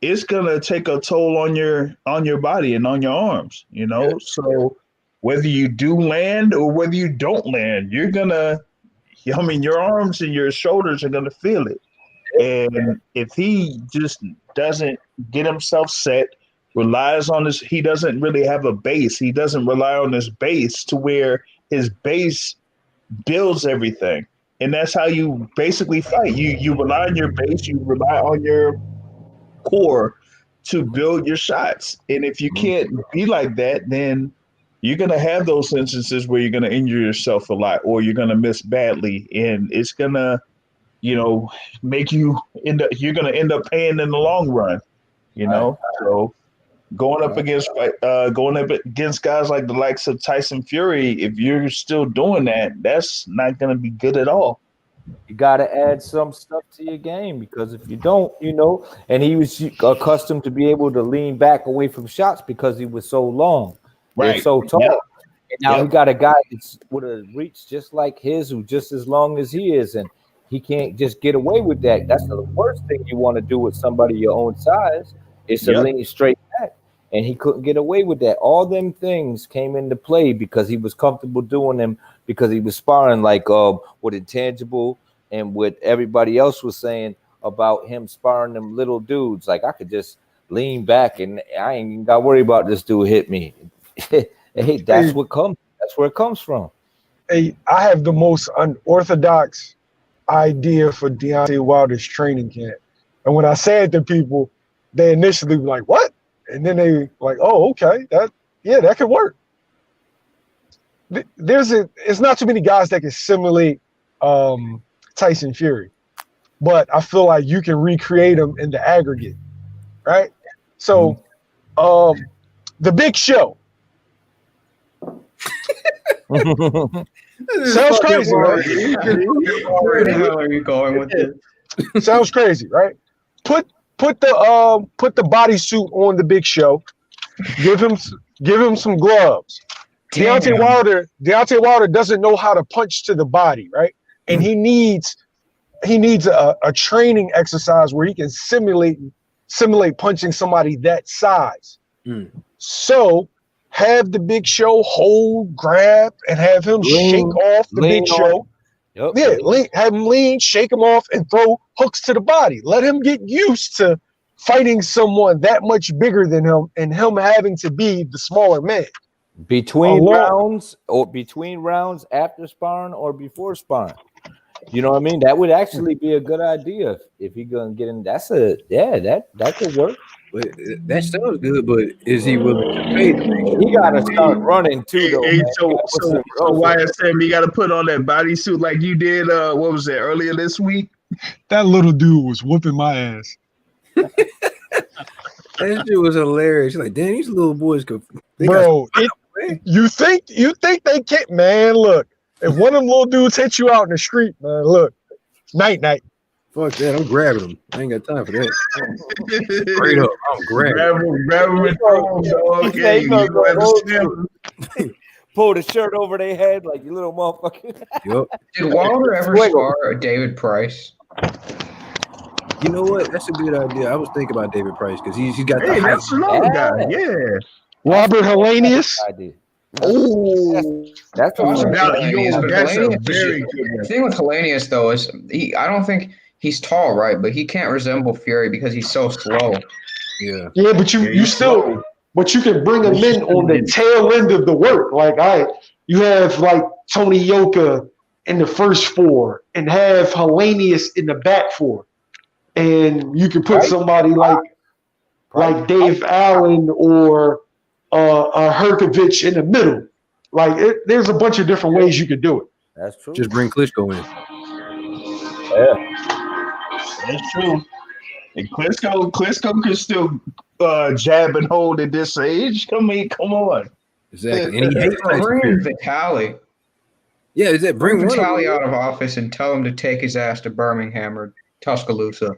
it's going to take a toll on your body and on your arms, So whether you do land or whether you don't land, you're going to I mean, your arms and your shoulders are going to feel it. And if he just doesn't get himself set, relies on his, he doesn't really have a base. He doesn't rely on his base to where his base builds everything. And that's how you basically fight. You rely on your base, you rely on your core to build your shots. And if you can't be like that, then you're going to have those instances where you're going to injure yourself a lot or you're going to miss badly. And it's going to, make you you're going to end up paying in the long run, So going up against guys like the likes of Tyson Fury, if you're still doing that, that's not going to be good at all. You got to add some stuff to your game because if you don't, and he was accustomed to be able to lean back away from shots because he was so long, right? So tall. Yep. And now he got a guy that's with a reach just like his, who just as long as he is, and he can't just get away with that. That's the worst thing you want to do with somebody your own size is to lean straight back. And he couldn't get away with that. All them things came into play because he was comfortable doing them because he was sparring like with Intangible and what everybody else was saying about him sparring them little dudes. Like I could just lean back and I ain't even got to worry about this dude hit me. Hey, that's where it comes from. Hey, I have the most unorthodox idea for Deontay Wilder's training camp. And when I say it to people, they initially be like, what? And then they like, oh, okay, that could work. It's not too many guys that can simulate Tyson Fury, but I feel like you can recreate him in the aggregate, right? So, the Big Show. Sounds crazy, right? Where the hell are you going with this? Sounds crazy, right? Put the bodysuit on the Big Show. Give him some gloves. Deontay Wilder doesn't know how to punch to the body, right? And he needs a training exercise where he can simulate punching somebody that size. So have the Big Show hold, grab, and have him shake off the Big Show. Yep. Yeah, have him lean, shake him off, and throw hooks to the body. Let him get used to fighting someone that much bigger than him and him having to be the smaller man. Between rounds after sparring or before sparring. You know what I mean? That would actually be a good idea if he gonna get in. That could work. But that sounds good, but is he willing to pay? He gotta start running too, though. Hey, so YSM, you gotta put on that bodysuit like you did. What was it earlier this week? That little dude was whooping my ass. That shit was hilarious. She's like, damn, these little boys could. Bro, you think they can't? Man, look, if one of them little dudes hit you out in the street, man, look, night. Fuck that, I'm grabbing him. I ain't got time for that. Straight up, I'm grabbing him. Grab him and throw him, dog. Pull the shirt over their head like you little motherfucker. Yep. Did Wilder ever spar David Price? You know what? That's a good idea. I was thinking about David Price because he's got the height. That's another guy. Yeah. Robert Hellenius. Oh, that's a very good one. The thing with Hellenius though is I don't think he's tall, right? But he can't resemble Fury because he's so slow. Yeah. Yeah, but but you can bring him in on the tail end of the work. Like you have like Tony Yoka in the first four and have Hellenius in the back four. And you can put somebody like Dave Allen or Herkovich in the middle. Like there's a bunch of different ways you could do it. That's true. Just bring Klitschko in. Yeah, that's true. And Klitschko can still jab and hold at this age. Come on. Exactly. And he hates bring Vitaly. Yeah, is that bring Vitaly out of office and tell him to take his ass to Birmingham or Tuscaloosa.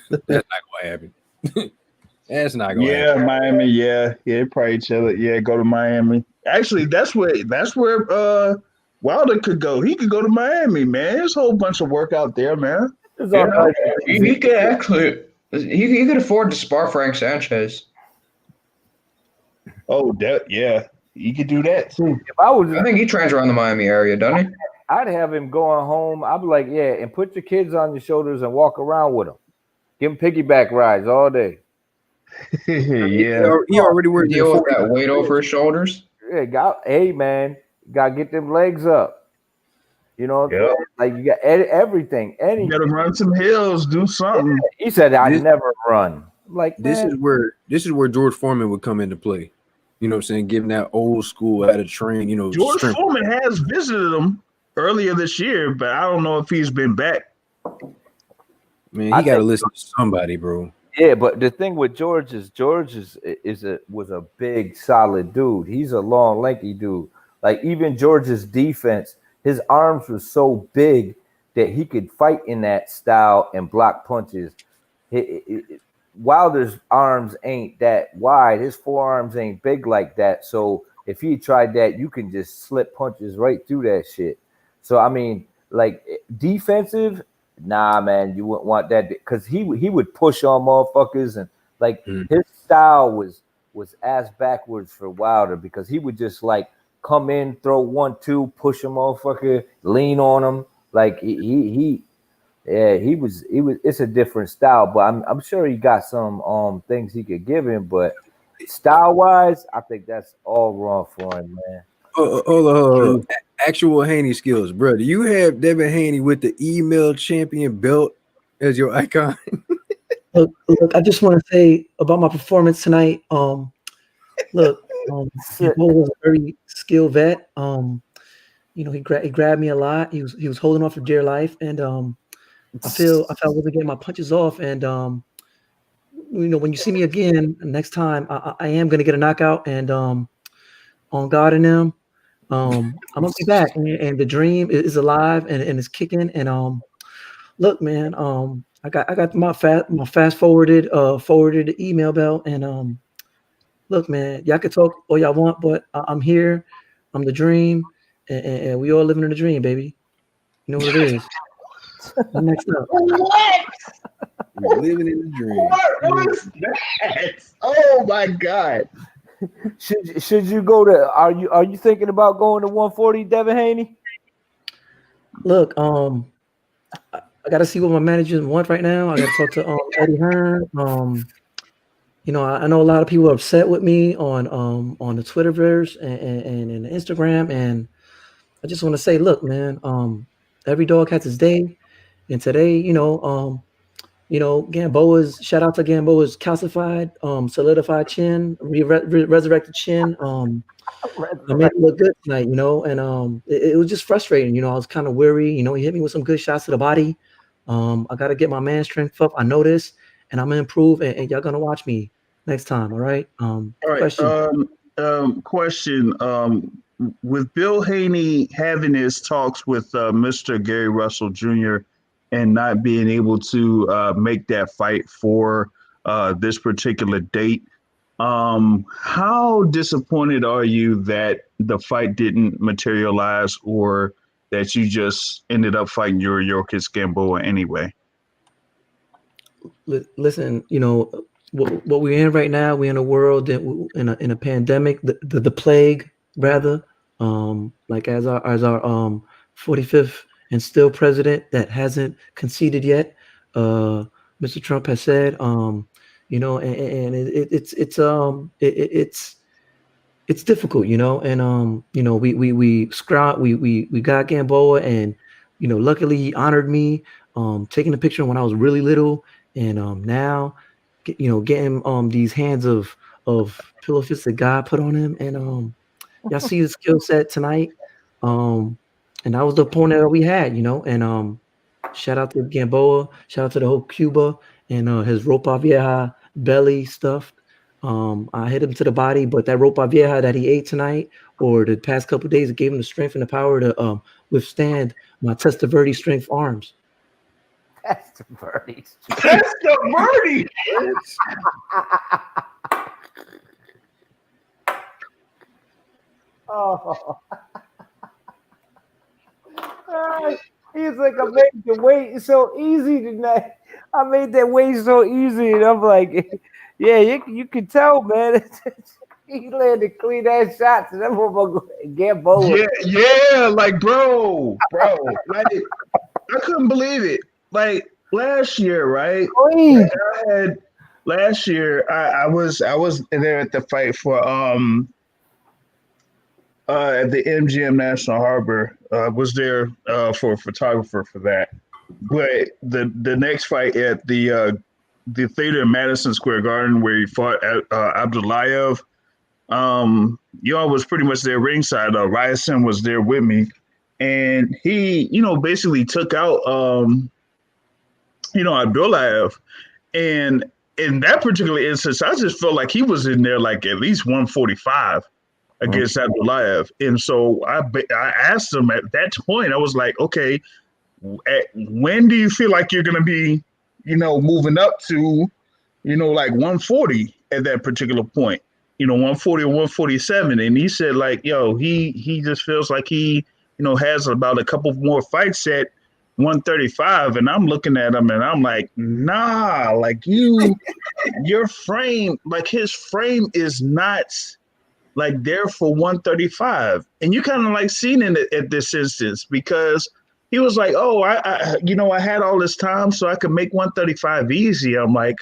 That's not gonna happen. That's not gonna happen. Miami. Yeah, probably chill it. Yeah, go to Miami. Actually, that's where Wilder could go. He could go to Miami, man. There's a whole bunch of work out there, man. He could actually. He could afford to spar Frank Sanchez. Oh, he could do that too. I think he trains around the Miami area, doesn't he? I'd have him going home. I'd be like, yeah, and put your kids on your shoulders and walk around with them. Give them piggyback rides all day. Yeah. He already worked Deal with that weight over his shoulders. Yeah, hey man, you gotta get them legs up. You know, Yep. like you got everything. You Anything. gotta run some hills, do something. He said, "I This- never run." I'm like, This man, is where George Foreman would come into play. You know what I'm saying? Giving that old school how to train, you know, George strength. Foreman has visited him earlier this year, but I don't know if he's been back. Man, I he got to think- listen to somebody, bro. yeah, but the thing with George was a big, solid dude. He's a long, lanky dude. Like even George's defense, his arms were so big that he could fight in that style and block punches. Wilder's arms ain't that wide. His forearms ain't big like that. So if he tried that, you can just slip punches right through that shit. So I mean, like defensive, nah, man, you wouldn't want that because he would push on motherfuckers and like his style was ass backwards for Wilder because he would just like come in, throw 1-2, push a motherfucker, lean on him. Like he was. It's a different style, but I'm sure he got some things he could give him, but style wise, I think that's all wrong for him, man. Oh, actual Haney skills, bro. Do you have Devin Haney with the email champion belt as your icon? Look, I just want to say about my performance tonight. Look, Bo was a very skilled vet. You know, he grabbed me a lot. He was holding on for dear life, and I felt I wasn't getting my punches off. And you know, when you see me again next time, I am gonna get a knockout, and on God and them, I'm gonna be back. And the dream is alive and it's kicking. And look, man, I got my fast forwarded email belt, and look, man, y'all can talk all y'all want, but I'm here. I'm the dream, and we all living in the dream, baby. You know what it is. Next up. You're living in the dream. What was that? Oh my God! Should you go to? Are you thinking about going to 140, Devin Haney? Look, I got to see what my managers want right now. I got to talk to Eddie Hearn. You know, I know a lot of people are upset with me on the Twitterverse and the Instagram, and I just want to say, look, man, every dog has its day, and today, Gamboa's shout out to Gamboa's calcified, solidified chin, resurrected chin. I made it look good tonight, and it was just frustrating. You know, I was kind of weary. You know, he hit me with some good shots to the body. I got to get my man strength up. I know this, and I'm gonna improve. And y'all gonna watch me next time, all right? All right. Question. With Bill Haney having his talks with Mr. Gary Russell Jr. and not being able to make that fight for this particular date, how disappointed are you that the fight didn't materialize or that you just ended up fighting Yorkis Gamboa anyway? Listen, you know, what we're in right now, we're in a world that in a pandemic, the plague rather, like as our 45th and still president that hasn't conceded yet, Mr. Trump has said, you know, and it's difficult, you know, and you know, we got Gamboa, and you know, luckily he honored me, taking a picture when I was really little, and now, you know, getting these hands of pillow fists that God put on him, and y'all see the skill set tonight, and that was the opponent that we had, you know, and shout out to Gamboa, shout out to the whole Cuba and his Ropa Vieja belly stuff. I hit him to the body, but that Ropa Vieja that he ate tonight or the past couple of days, it gave him the strength and the power to withstand my Testaverde strength arms. Testaverde. Testaverde. Oh. He's like, I made the weight so easy tonight. I made that weight so easy, and I'm like, yeah, you can tell, man. He landed clean ass shots, and that motherfucker Gamboa. Yeah, like bro, like I couldn't believe it. Like last year, right? Clean. Last year I was there at the fight for at the MGM National Harbor. Was there for a photographer for that. But the next fight at the theater in Madison Square Garden where he fought Abdulayev, y'all was pretty much there ringside. Ryerson was there with me, and he, basically took out Abdulayev, and in that particular instance, I just felt like he was in there like at least 145 against Abdulayev, and so I asked him at that point. I was like, okay, when do you feel like you're going to be, moving up to, like 140 at that particular point, 140 or 147. And he said like, yo, he just feels like he, has about a couple more fights at 135. And I'm looking at him and I'm like, nah, like your frame, like his frame is not like there for 135. And you kind of like seen it at this instance because he was like, oh, I had all this time so I could make 135 easy. I'm like,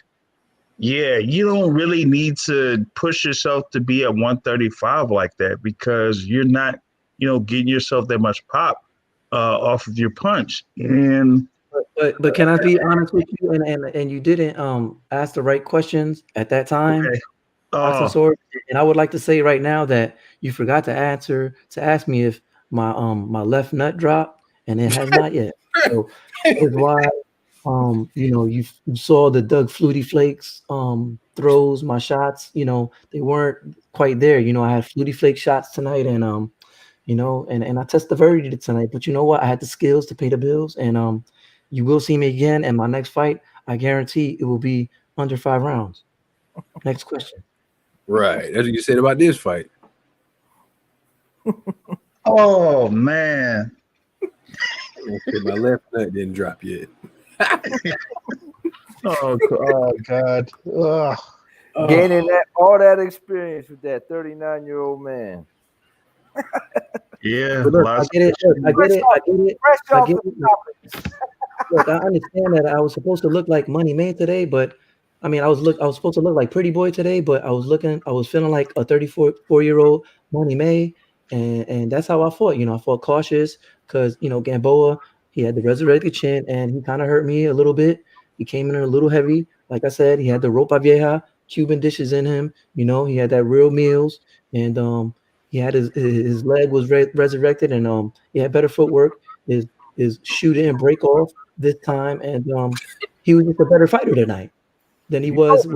yeah, you don't really need to push yourself to be at 135 like that because you're not, getting yourself that much pop off of your punch. And but can I be honest with you? And you didn't ask the right questions at that time. Okay. Boxing sword. And I would like to say right now that you forgot to ask me if my my left nut dropped. And it has not yet. So that is why, you saw the Doug Flutie Flakes throws, my shots. They weren't quite there. I had Flutie Flake shots tonight, and and I tested the verdict tonight. But you know what? I had the skills to pay the bills, and you will see me again in my next fight. I guarantee it will be under 5 rounds. Next question. Right, that's what you said about this fight. Oh man. Okay, my left nut didn't drop yet. Oh God. Ugh. Gaining all that experience with that 39-year-old man. Yeah, Look, I get it. Fresh off the topic. Look, I understand that I was supposed to look like Money Man today, but I mean, I was supposed to look like Pretty Boy today, but I was feeling like a 34-year-old Money May, and that's how I fought. I fought cautious because Gamboa, he had the resurrected chin, and he kind of hurt me a little bit. He came in a little heavy, like I said. He had the ropa vieja Cuban dishes in him. He had that real meals, and he had his leg was resurrected, and he had better footwork. His shoot and break off this time, and he was just a better fighter tonight than he was.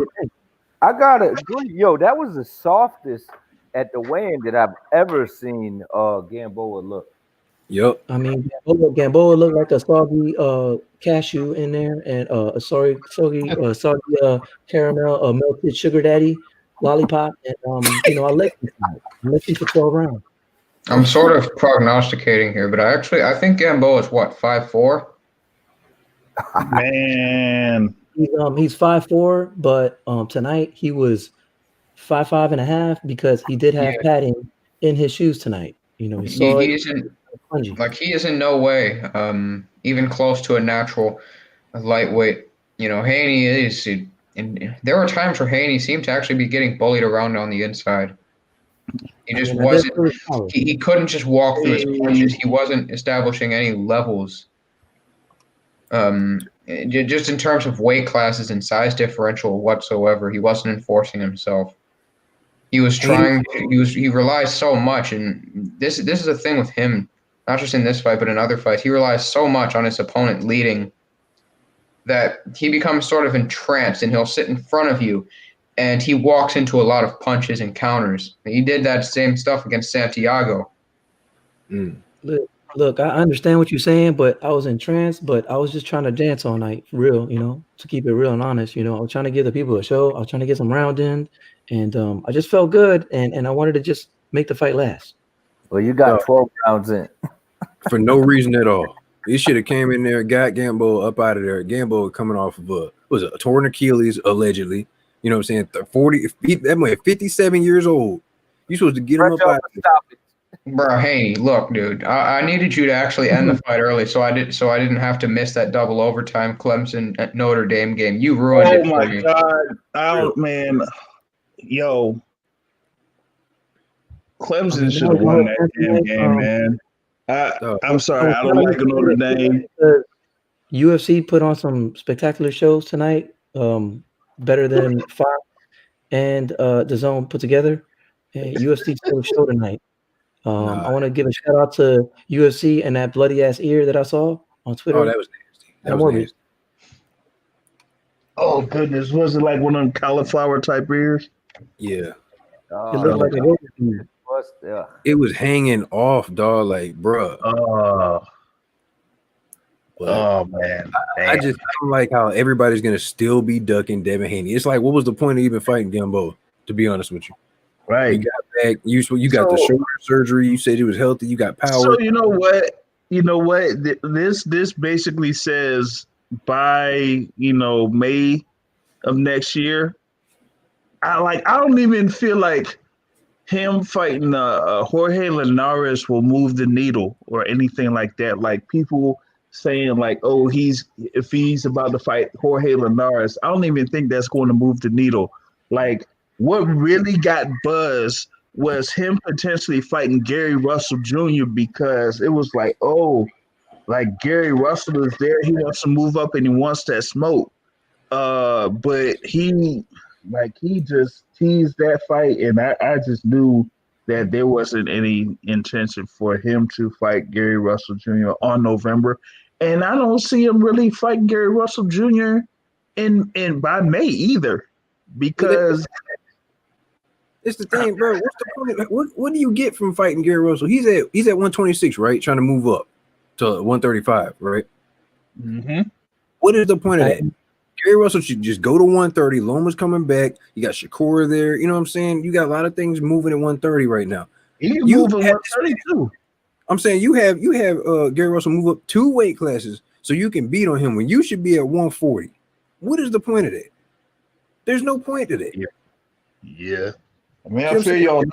I gotta agree, that was the softest at the weigh-in that I've ever seen Gamboa look. Yep. I mean, Gamboa looked like a soggy cashew in there, and a soggy caramel melted sugar daddy lollipop, and I let him for 12 rounds. I'm sort of prognosticating here, but I think Gamboa is what, 5'4"? Man. He's 5'4", but tonight he was 5'5" and a half because he did have padding in his shoes tonight. He is in no way even close to a natural lightweight. Haney is, and there were times where Haney seemed to actually be getting bullied around on the inside. He just wasn't. He couldn't just walk through his punches. He wasn't establishing any levels. Just in terms of weight classes and size differential whatsoever, he wasn't enforcing himself. He was trying. He relies so much, and this is the thing with him. Not just in this fight, but in other fights, he relies so much on his opponent leading that he becomes sort of entranced, and he'll sit in front of you, and he walks into a lot of punches and counters. He did that same stuff against Santiago. Look, I understand what you're saying, but I was entranced, but I was just trying to dance all night, for real, to keep it real and honest. I was trying to give the people a show. I was trying to get some round in, and I just felt good, and I wanted to just make the fight last. Well, you got 12 rounds in. For no reason at all. He should have came in there, got Gamboa up out of there. Gamboa coming off of a torn Achilles, allegedly. You know what I'm saying? 40, that man, 57 years old. You supposed to get him up out. Stop it. Bro, hey, look, dude. I needed you to actually end the fight early, so I didn't have to miss that double overtime Clemson at Notre Dame game. You ruined it for me. God, man, yo, Clemson should have won that damn game, man. I'm sorry, I don't like Notre Dame. UFC put on some spectacular shows tonight, better than Fox and the Zone put together. UFC still a show tonight. I want to give a shout out to UFC and that bloody ass ear that I saw on Twitter. Oh, that was nasty. That was nasty. Oh goodness, was it like one of them cauliflower type ears? Yeah. It looked like a goat ear. It was hanging off, dog. Like, bro. Oh man. I just don't like how everybody's gonna still be ducking Devin Haney. It's like, what was the point of even fighting Gamboa? To be honest with you, right? You got back. You got the shoulder surgery. You said he was healthy. You got power. So you know what? This basically says by May of next year. I don't even feel like him fighting Jorge Linares will move the needle or anything like that. Like people saying like, oh, if he's about to fight Jorge Linares, I don't even think that's going to move the needle. Like what really got buzz was him potentially fighting Gary Russell Jr. because it was like, oh, like Gary Russell is there. He wants to move up and he wants that smoke. But he just teased that fight, and I just knew that there wasn't any intention for him to fight Gary Russell Jr. on November. And I don't see him really fighting Gary Russell Jr. in by May either, because it's the thing, bro. What's the point? What do you get from fighting Gary Russell? He's at 126, right? Trying to move up to 135, right? Mm-hmm. What is the point of that? Gary Russell should just go to 130. Loma's coming back. You got Shakur there. You know what I'm saying? You got a lot of things moving at 130 right now. He's moving 130 too. I'm saying you have Gary Russell move up 2 weight classes so you can beat on him when you should be at 140. What is the point of that? There's no point to that. Yeah. I mean, I feel you on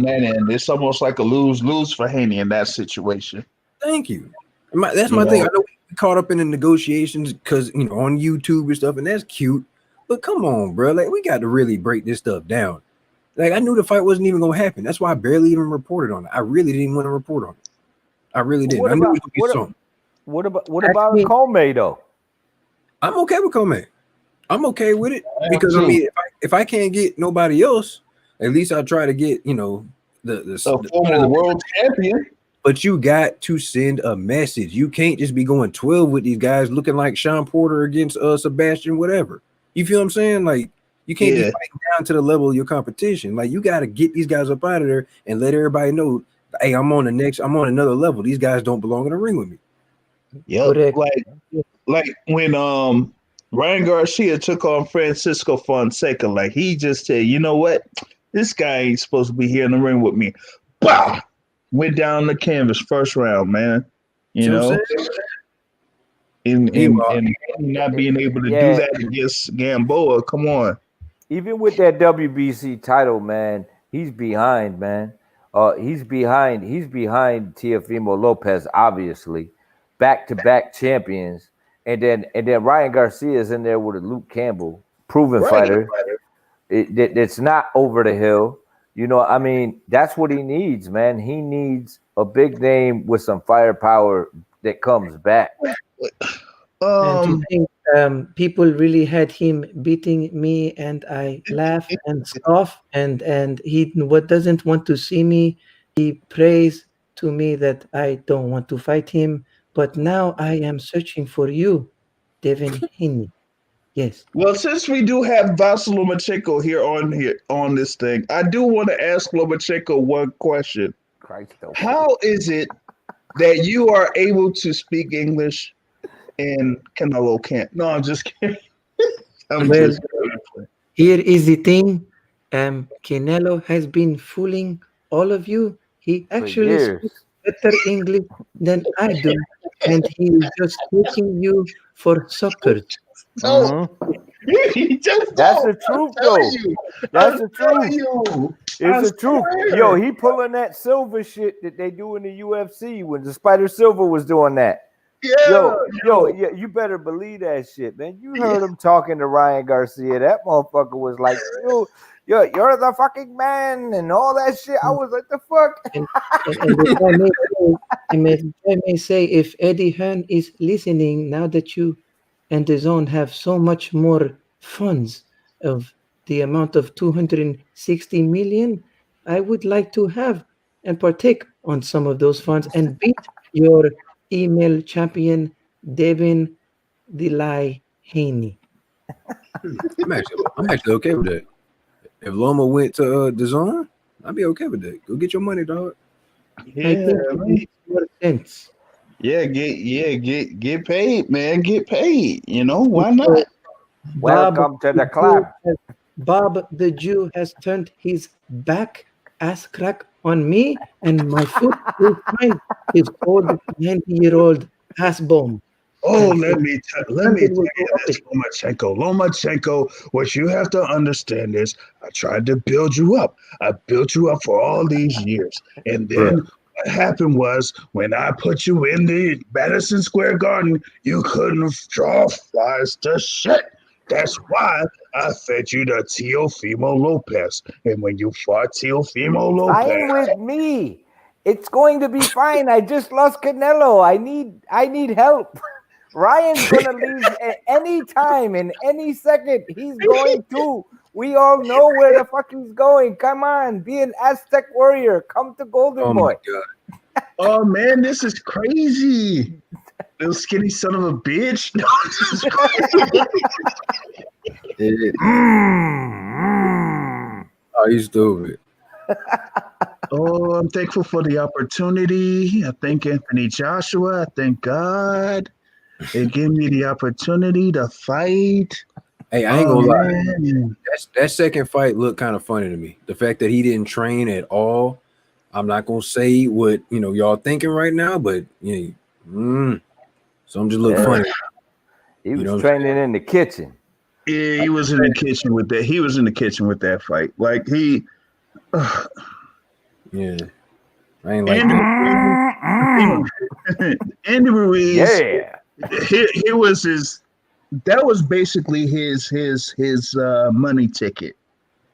that end. It's almost like a lose-lose for Haney in that situation. Thank you. That's my thing. I know we caught up in the negotiations because on YouTube and stuff, and that's cute. But come on, bro. Like we got to really break this stuff down. Like I knew the fight wasn't even gonna happen. That's why I barely even reported on it. I really didn't want to report on it. I really didn't. What about Comey though? I'm okay with Comey. I'm okay with it because I mean, if I can't get nobody else, at least I'll try to get the former world champion. But you got to send a message. You can't just be going 12 with these guys looking like Sean Porter against Sebastian, whatever. You feel what I'm saying? Like you can't be fighting down to the level of your competition. Like you got to get these guys up out of there and let everybody know, hey, I'm on another level. These guys don't belong in the ring with me. Yeah, like when Ryan Garcia took on Francisco Fonseca, like he just said, you know what? This guy ain't supposed to be here in the ring with me. Wow. Went down the canvas first round, man. You know, and not being able to do that against Gamboa. Come on. Even with that WBC title, man, he's behind, man. He's behind Teofimo Lopez, obviously, back-to-back champions, and then Ryan Garcia is in there with a Luke Campbell, proven fighter. It's not over the hill. I mean, that's what he needs, man. He needs a big name with some firepower that comes back. And to think, people really had him beating me, and I laugh and scoff, and he doesn't want to see me. He prays to me that I don't want to fight him, but now I am searching for you, Devin Haney. Yes. Well, since we do have Vasyl Lomachenko here on this thing, I do want to ask Lomachenko one question. How is it that you are able to speak English and Canelo can't? No, I'm just kidding. Here is the thing. Canelo has been fooling all of you. He actually speaks better English than I do, and he is just taking you for suckers. So That's the truth, though. That's the truth. It's the truth. Yo, he pulling that silver shit that they do in the UFC when the Spider Silver was doing that. Yo, you better believe that shit, man. You heard him talking to Ryan Garcia. That motherfucker was like, you're the fucking man and all that shit. I was like, the fuck? And if I may say, if Eddie Hearn is listening, now that you and the Zone have so much more funds of the amount of 260 million, I would like to have and partake on some of those funds and beat your email champion, Devin Delay Haney. I'm actually okay with that. If Loma went to the Zone, I'd be okay with that. Go get your money, dog. Yeah, I think it makes more sense. Yeah, get paid, man. Get paid. You know, why not? Welcome to the club. Bob the Jew has turned his back ass crack on me, and my foot will find his old 90-year-old ass bomb. Oh, let me tell you this, Lomachenko, what you have to understand is I tried to build you up. I built you up for all these years. And then what happened was when I put you in the Madison Square Garden, you couldn't draw flies to shit. That's why I fed you the Teofimo Lopez. And when you fought Teofimo Lopez... Fine with me. It's going to be fine. I just lost Canelo. I need help. Ryan's gonna leave at any time, in any second. He's going to. We all know where the fuck he's going. Come on, be an Aztec warrior. Come to Golden Boy. My God. Oh man, this is crazy. Little skinny son of a bitch. Oh, you stupid. Oh, I'm thankful for the opportunity. I thank Anthony Joshua. I thank God. It gave me the opportunity to fight. Hey, I ain't gonna lie. That second fight looked kind of funny to me. The fact that he didn't train at all. I'm not gonna say what y'all thinking right now, but some just look funny. He was training in the kitchen. Yeah, he was in the kitchen with that. He was in the kitchen with that fight. Like he. Yeah, I ain't like that. Andy Ruiz. Yeah. Here was his. That was basically his money ticket,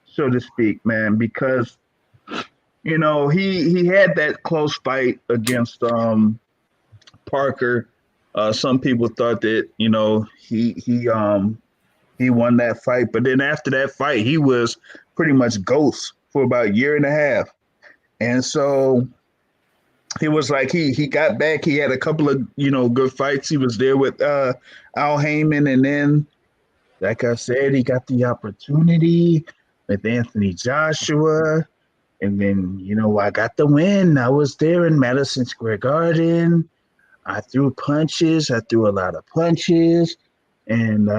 so to speak, man. Because he had that close fight against Parker. Some people thought that he won that fight, but then after that fight, he was pretty much ghost for about a year and a half, and so. He was like he got back. He had a couple of good fights. He was there with Al Heyman, and then, like I said, he got the opportunity with Anthony Joshua, and then I got the win. I was there in Madison Square Garden. I threw punches. I threw a lot of punches, and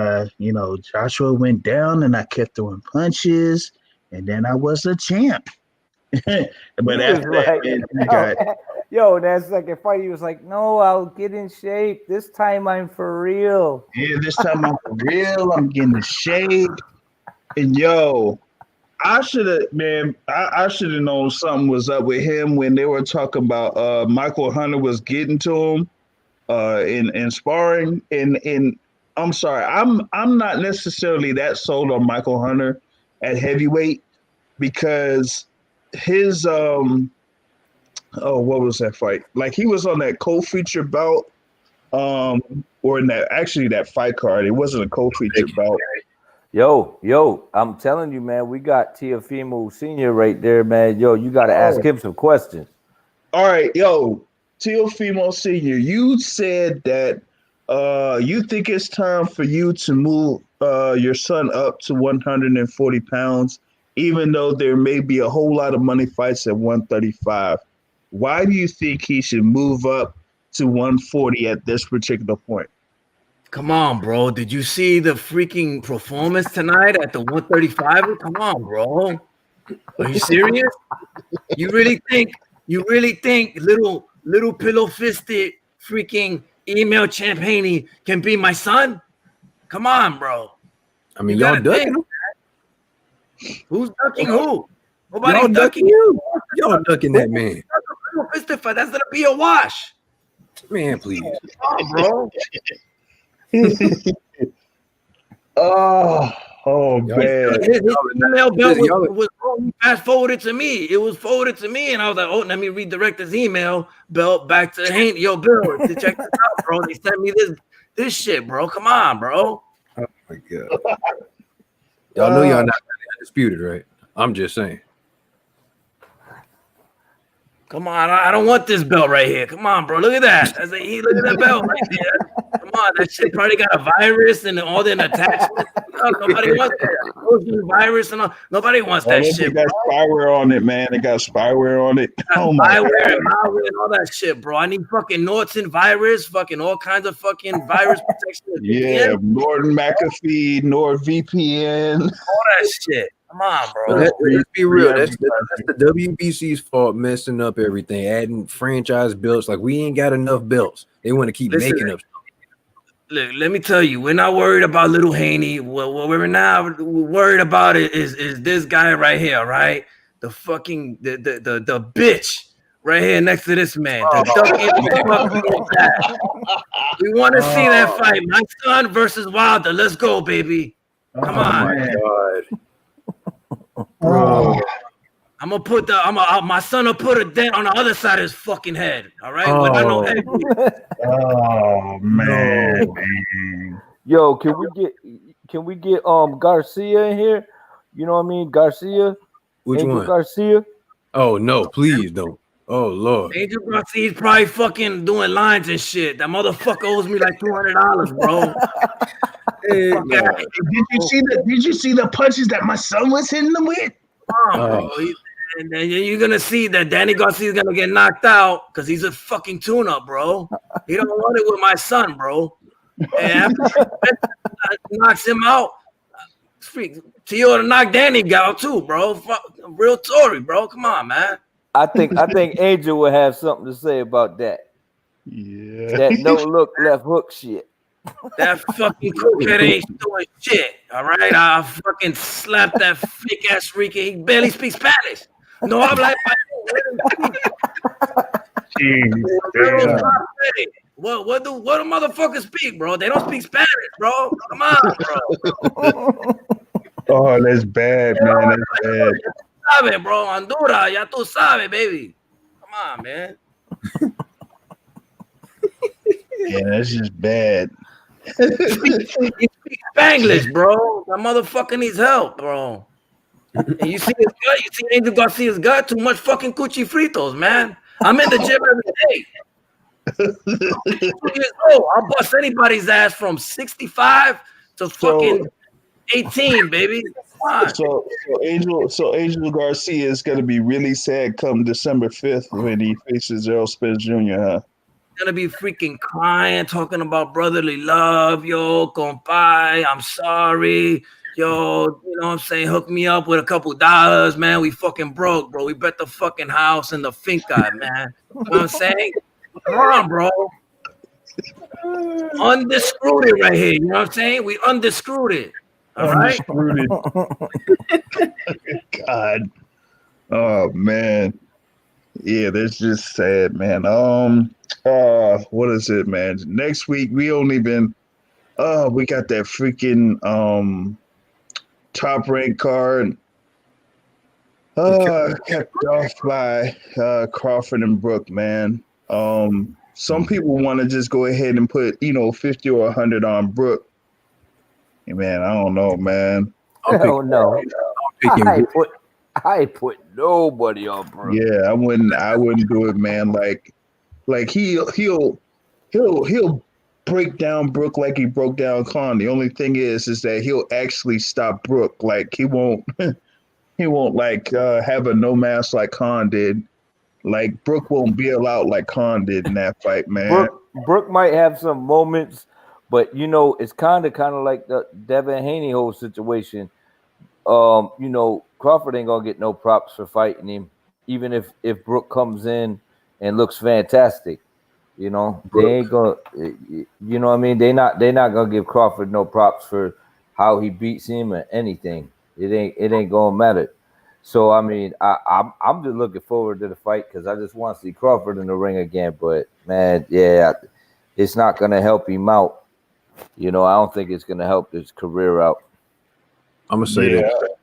Joshua went down, and I kept throwing punches, and then I was a champ. But after that, that second fight, he was like, "No, I'll get in shape. This time I'm for real." Yeah, this time I'm for real. I'm getting in shape. And I should have, man. I should have known something was up with him when they were talking about Michael Hunter was getting to him in sparring. And I'm sorry, I'm not necessarily that sold on Michael Hunter at heavyweight because. His what was that fight? Like he was on that co-feature bout, or in that fight card. It wasn't a co-feature bout. Yo, I'm telling you, man, we got Teofimo Senior right there, man. Yo, you got to ask him some questions. All right, Teofimo Senior, you said that you think it's time for you to move your son up to 140 pounds. Even though there may be a whole lot of money fights at 135, why do you think he should move up to 140 at this particular point? Come on, bro. Did you see the freaking performance tonight at the 135? Come on, bro. Are you serious? You really think little pillow-fisted freaking email champ Haney can be my son? Come on, bro. I mean, y'all ducking him. Who's ducking who? Nobody's Y'all ducking you. Y'all ducking that man. Christopher, that's gonna be a wash. Man, please. Come on, bro. Oh Y'all- man. His email belt Y'all- was fast forwarded to me. It was forwarded to me, and I was like, "Oh, let me redirect his email belt back to Haney. Yo, Bill, to check this out, bro. They sent me this shit, bro. Come on, bro. Oh my god. Y'all know y'all not undisputed, right? I'm just saying. Come on, I don't want this belt right here. Come on, bro. Look at that. Look at that belt right there. Come on, that shit probably got a virus and all the attachments. Nobody wants that virus and all. Nobody wants that shit. It got spyware on it, man. It got spyware on it. Oh my Spyware god. and malware and all that shit, bro. I need fucking Norton virus, fucking all kinds of fucking virus protection. Yeah, Norton McAfee, NordVPN. All that shit. Come on, bro. Let's be real. That's the WBC's fault messing up everything, adding franchise belts. Like, we ain't got enough belts. They want to keep making up. Look, let me tell you, we're not worried about little Haney. What we're now worried about is this guy right here, right? The fucking the bitch right here next to this man. We want to see that fight. My son versus Wilder. Let's go, baby. Come on. My God. Bro. I'm gonna put my son will put a dent on the other side of his fucking head. All right. Oh man. Yo, can we get Garcia in here? You know what I mean? Garcia. Which Angel one? Garcia. Oh no, please don't. Oh Lord. Angel Garcia's probably fucking doing lines and shit. That motherfucker owes me like $200, bro. Did you see the punches that my son was hitting them with? Bro. And then you're gonna see that Danny Garcia's gonna get knocked out because he's a fucking tune-up, bro. He don't want it with my son, bro. And after knocks him out, Tio to knock Danny out too, bro. Real story, bro. Come on, man. I think Angel will have something to say about that. Yeah. That no look left hook shit. That fucking cokehead ain't doing shit. All right, I fucking slapped that fake ass Rican. He barely speaks Spanish. No, I'm like, what do motherfuckers speak, bro? They don't speak Spanish, bro. Come on, bro. Oh, that's bad, man. That's bad. Ya tú sabes, bro. Honduras, ya tú sabes, baby. Come on, man. Yeah, that's just bad. You speak Spanglish, bro. That motherfucker needs help, bro. And you see his gut, you see Angel Garcia's gut, too much fucking cuchi fritos, man. I'm in the gym every day. 2 years old. I'll bust anybody's ass from 65 to fucking 18, baby. So Angel Garcia is gonna be really sad come December 5th when he faces Errol Spence Jr., huh? Gonna be freaking crying, talking about brotherly love, yo, compadre, I'm sorry, yo, you know what I'm saying? Hook me up with a couple dollars, man. We fucking broke, bro. We bet the fucking house in the finca, man. You know what I'm saying? Come on, bro. Undiscrewed it right here. You know what I'm saying? We undiscrewed it. All right. God. Oh man. Yeah, that's just sad, man. What is it, man? Next week we only been we got that freaking top rank card. Kept off by Crawford and Brook, man. Some people want to just go ahead and put 50 or 100 on Brook. Hey, man, I don't know, man. Hell no. I put nobody on Brook. Yeah, I wouldn't do it, man. Like he'll break down Brook like he broke down Khan. The only thing is that he'll actually stop Brook. Like he won't like have a no mask like Khan did. Like Brook won't bail out like Khan did in that fight, man. Brook might have some moments, but it's kind of like the Devin Haney whole situation. Crawford ain't gonna get no props for fighting him, even if Brook comes in and looks fantastic. They ain't gonna, what I mean? They're not gonna give Crawford no props for how he beats him or anything. It ain't gonna matter. So I mean, I'm just looking forward to the fight because I just want to see Crawford in the ring again. But man, yeah, it's not gonna help him out. You know, I don't think it's gonna help his career out. I'm gonna say that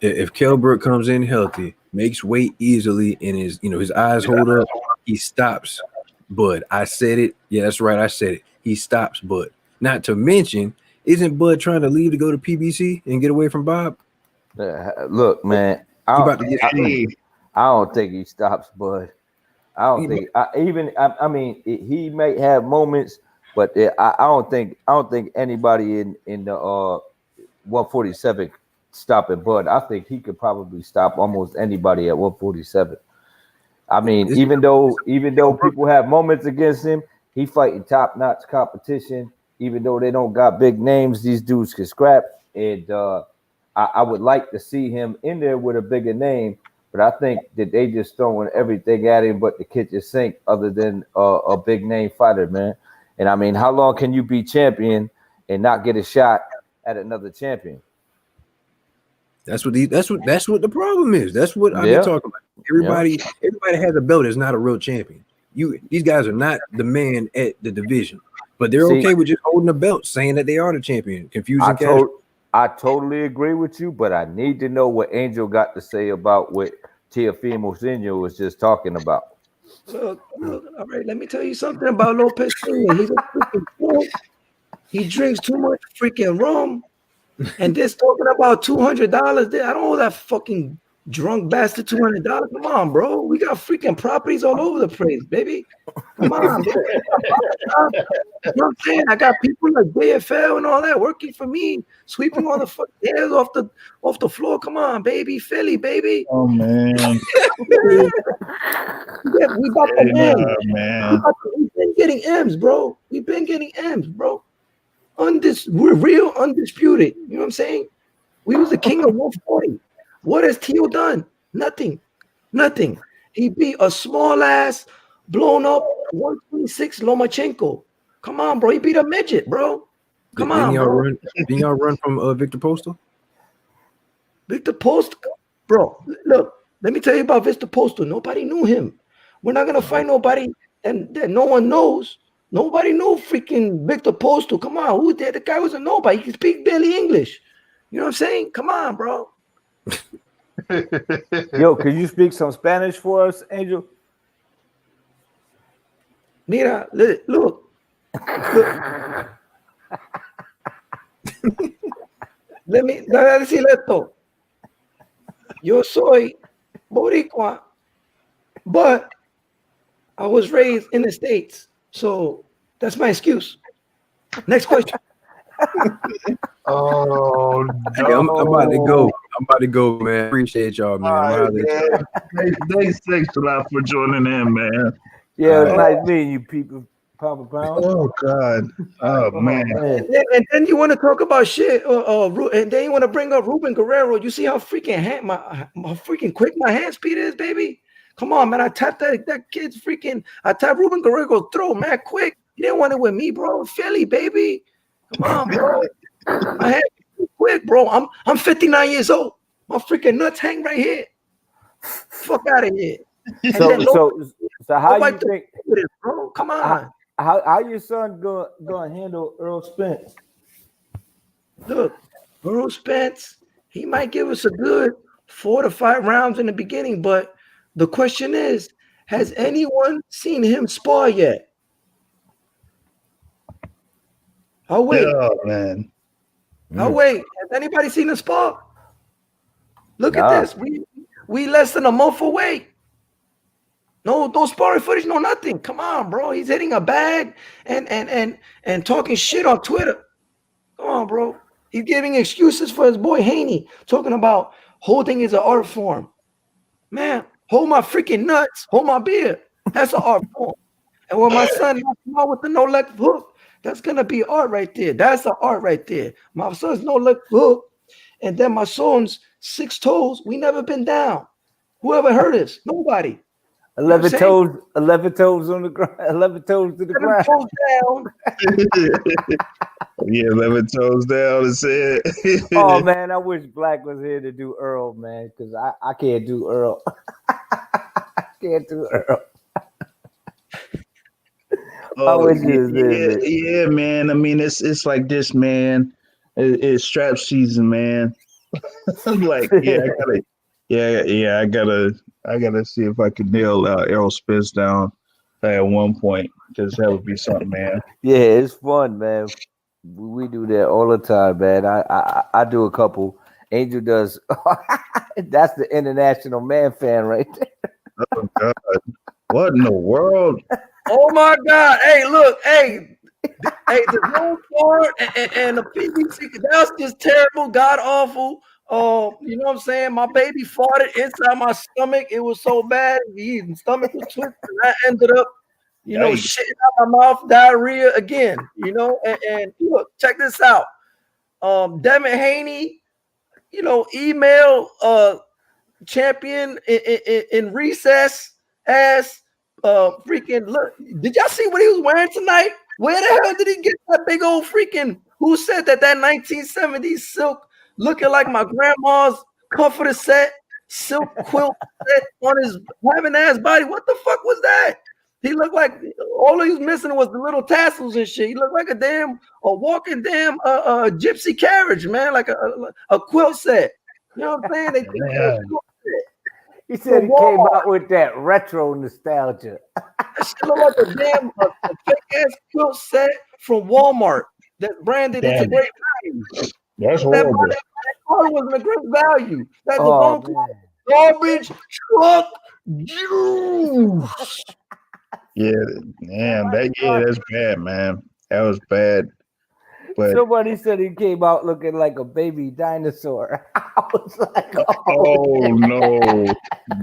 if Kelbrook comes in healthy, makes weight easily, and his eyes hold up, he stops Bud. I said it. Yeah, that's right. I said it. He stops Bud. Not to mention, isn't Bud trying to leave to go to PBC and get away from Bob? Look, man, I don't think he stops Bud. I don't think. I mean, he may have moments, but I don't think anybody in the 147 stopping Bud. I think he could probably stop almost anybody at 147. I mean, even though people have moments against him, he fighting top-notch competition. Even though they don't got big names, these dudes can scrap. And I would like to see him in there with a bigger name, but I think that they just throwing everything at him but the kitchen sink other than a big name fighter, man. And I mean, how long can you be champion and not get a shot at another champion? That's what the problem is. That's what I've been talking about. Everybody has a belt that's not a real champion. These guys are not the man at the division, but they're okay with just holding a belt, saying that they are the champion. Confusing I totally agree with you, but I need to know what Angel got to say about what Teofimo Senior was just talking about. Look, all right, let me tell you something about Lopez Senior. He's a freaking fool. He drinks too much freaking rum. And this talking about $200. I don't owe that fucking drunk bastard $200. Come on, bro. We got freaking properties all over the place, baby. Come on, bro. You know what I'm saying? I got people like JFL and all that working for me, sweeping all the fucking hairs off the floor. Come on, baby. Philly, baby. Oh, man. Yeah, we got the man. We've been getting M's, bro. We've been getting M's, bro. We're real undisputed. You know what I'm saying? We was the king of 140. What has Tio done? Nothing. He beat a small ass, blown up 126 Lomachenko. Come on, bro. He beat a midget, bro. Come on, bro. Didn't y'all run from Victor Postal? Victor Postal, bro. Look, let me tell you about Victor Postal. Nobody knew him. We're not gonna find nobody that no one knows. Nobody knew freaking Victor Postal. Come on, who did? The guy was a nobody. He could speak barely English. You know what I'm saying? Come on, bro. Yo, can you speak some Spanish for us, Angel? Mira, look. Let me decir esto. Yo soy Boricua, but I was raised in the States. So that's my excuse. Next question. Oh, no. Hey, I'm about to go, man. Appreciate y'all, man. Thanks a lot for joining in, man. Yeah, it's nice meeting you, people. Pound. Oh, God. Oh, man. And then you want to talk about shit, and then you want to bring up Ruben Guerrero. You see how freaking my freaking quick my hand speed is, baby? Come on, man. I tapped that kid's freaking. I tapped Ruben Guerrero's throat, man, quick. He didn't want it with me, bro. Philly, baby. Come on, bro. My hand quick, bro. I'm 59 years old. My freaking nuts hang right here. Fuck out of here. So how you think, bro? Come on. How your son gonna handle Earl Spence? Look, Earl Spence, he might give us a good 4 to 5 rounds in the beginning, but the question is, has anyone seen him spar yet? I'll wait. Oh, man. I'll wait. Has anybody seen him spar? Look at this. We less than a month away. No sparring footage, no nothing. Come on, bro. He's hitting a bag and talking shit on Twitter. Come on, bro. He's giving excuses for his boy Haney, talking about holding is an art form. Man, hold my freaking nuts, hold my beer. That's an art form. And when my son knocks him out with the no leg hook, that's gonna be art right there. That's the art right there. My son's no leg hook, and then my son's 6 toes. We never been down. Whoever heard us? Nobody. 11 toes on the ground. 11 toes to the ground. Toes down. Yeah, 11 toes down and said. Oh man, I wish Black was here to do Earl, man, because I can't do Earl. I can't do Earl. I wish he was there, man. Yeah, man. I mean, it's like this, man. It's strap season, man. I'm like, I gotta see if I can nail Errol Spence down at one point, because that would be something, man. Yeah, it's fun, man. We do that all the time, man. I do a couple. Angel does. That's the international man fan right there. Oh God, what in the world? Oh my God! Hey, look, hey, the room part and the PBC. That's just terrible, god awful. You know what I'm saying? My baby farted inside my stomach. It was so bad. His stomach was twisted. I ended up, shitting out my mouth, diarrhea again. And look, check this out. Devin Haney, email champion in recess as freaking look. Did y'all see what he was wearing tonight? Where the hell did he get that big old freaking? Who said that 1970s silk looking like my grandma's comforter set, silk quilt set on his having ass body? What the fuck was that? He looked like all he was missing was the little tassels and shit. He looked like a walking gypsy carriage, man, like a quilt set. You know what I'm saying? He said he came out with that retro nostalgia. That shit look like a damn fake ass quilt set from Walmart that's branded as a great value. That's horrible. That wasn't a great value. That's a garbage truck juice. Yeah, damn, that's bad, man. That was bad. But somebody said he came out looking like a baby dinosaur. I was like, oh no,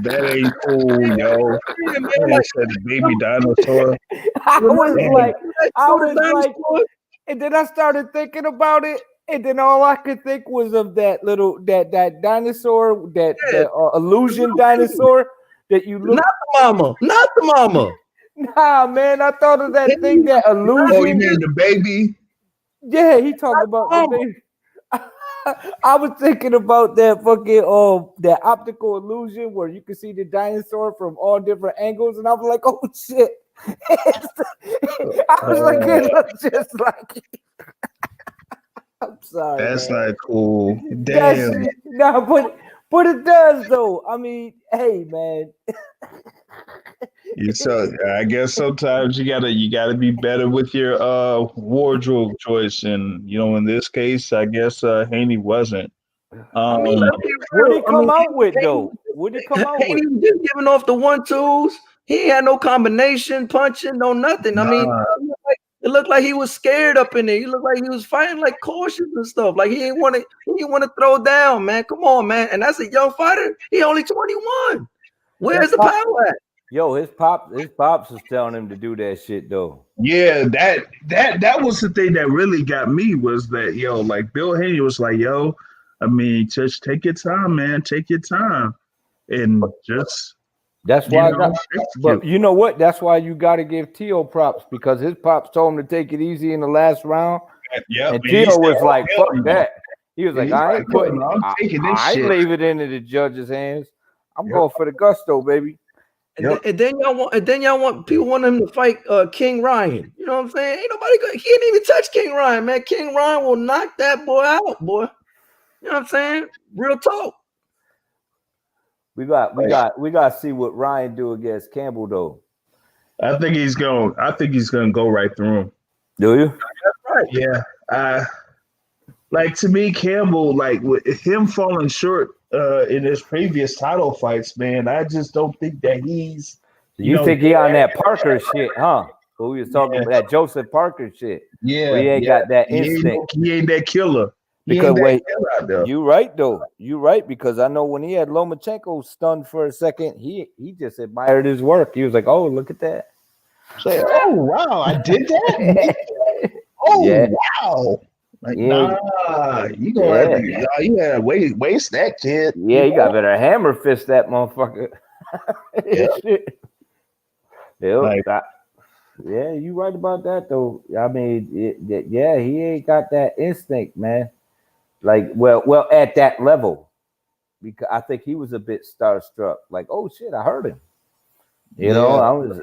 that ain't cool, yo. They said baby dinosaur. I was like, and then I started thinking about it, and then all I could think was of that dinosaur, that illusion dinosaur that you look. Not the mama. Nah, man, I thought of that thing, that illusion. Oh, you mean the baby? Yeah, he talked about the baby. I was thinking about that fucking that optical illusion where you can see the dinosaur from all different angles, and I was like, oh shit. I was like, it looks just like it. I'm sorry. That's not cool. Damn. But it does though. I mean, hey man. So I guess sometimes you gotta be better with your wardrobe choice, and in this case, I guess Haney wasn't. What did he come out with though? What did he come out with? Haney was just giving off the 1-2s. He had no combination punching, no nothing. I mean, it looked like he was scared up in there. He looked like he was fighting like cautious and stuff. Like he didn't want to throw down, man. Come on, man. And that's a young fighter. He only 21. Where's the power at? Yo, his pops was telling him to do that shit though. Yeah, that was the thing that really got me, was that like Bill Haney was like, I mean, just take your time, man. Take your time, and just. That's why. But you know what? That's why you got to give Tio props, because his pops told him to take it easy in the last round. Yeah, and Tio was like, "Fuck that." He was like, "I ain't leave it into the judge's hands. I'm going for the gusto, baby." And then y'all want people want him to fight King Ryan. You know what I'm saying? Ain't nobody good. He didn't even touch King Ryan, man. King Ryan will knock that boy out, boy. You know what I'm saying? Real talk. We got to see what Ryan do against Campbell though. I think he's gonna go right through him. Do you? That's right. Yeah. Like, to me, Campbell, like with him falling short in his previous title fights, man, I just don't think that he's. You think he on that Parker shit, huh? Who we was talking about, that Joseph Parker shit? Yeah, he ain't got that instinct. He ain't that killer. Because wait, you right though. You right, because I know when he had Lomachenko stunned for a second, he just admired his work. He was like, "Oh, look at that!" Like, oh wow, I did that. Oh wow. Like, nah, you gotta waste that, kid. Yeah, you got better hammer fist that motherfucker. Yeah, you right about that though. I mean, yeah, he ain't got that instinct, man. Like, well, at that level, because I think he was a bit starstruck. Like, oh shit, I heard him. You know, Yeah. I was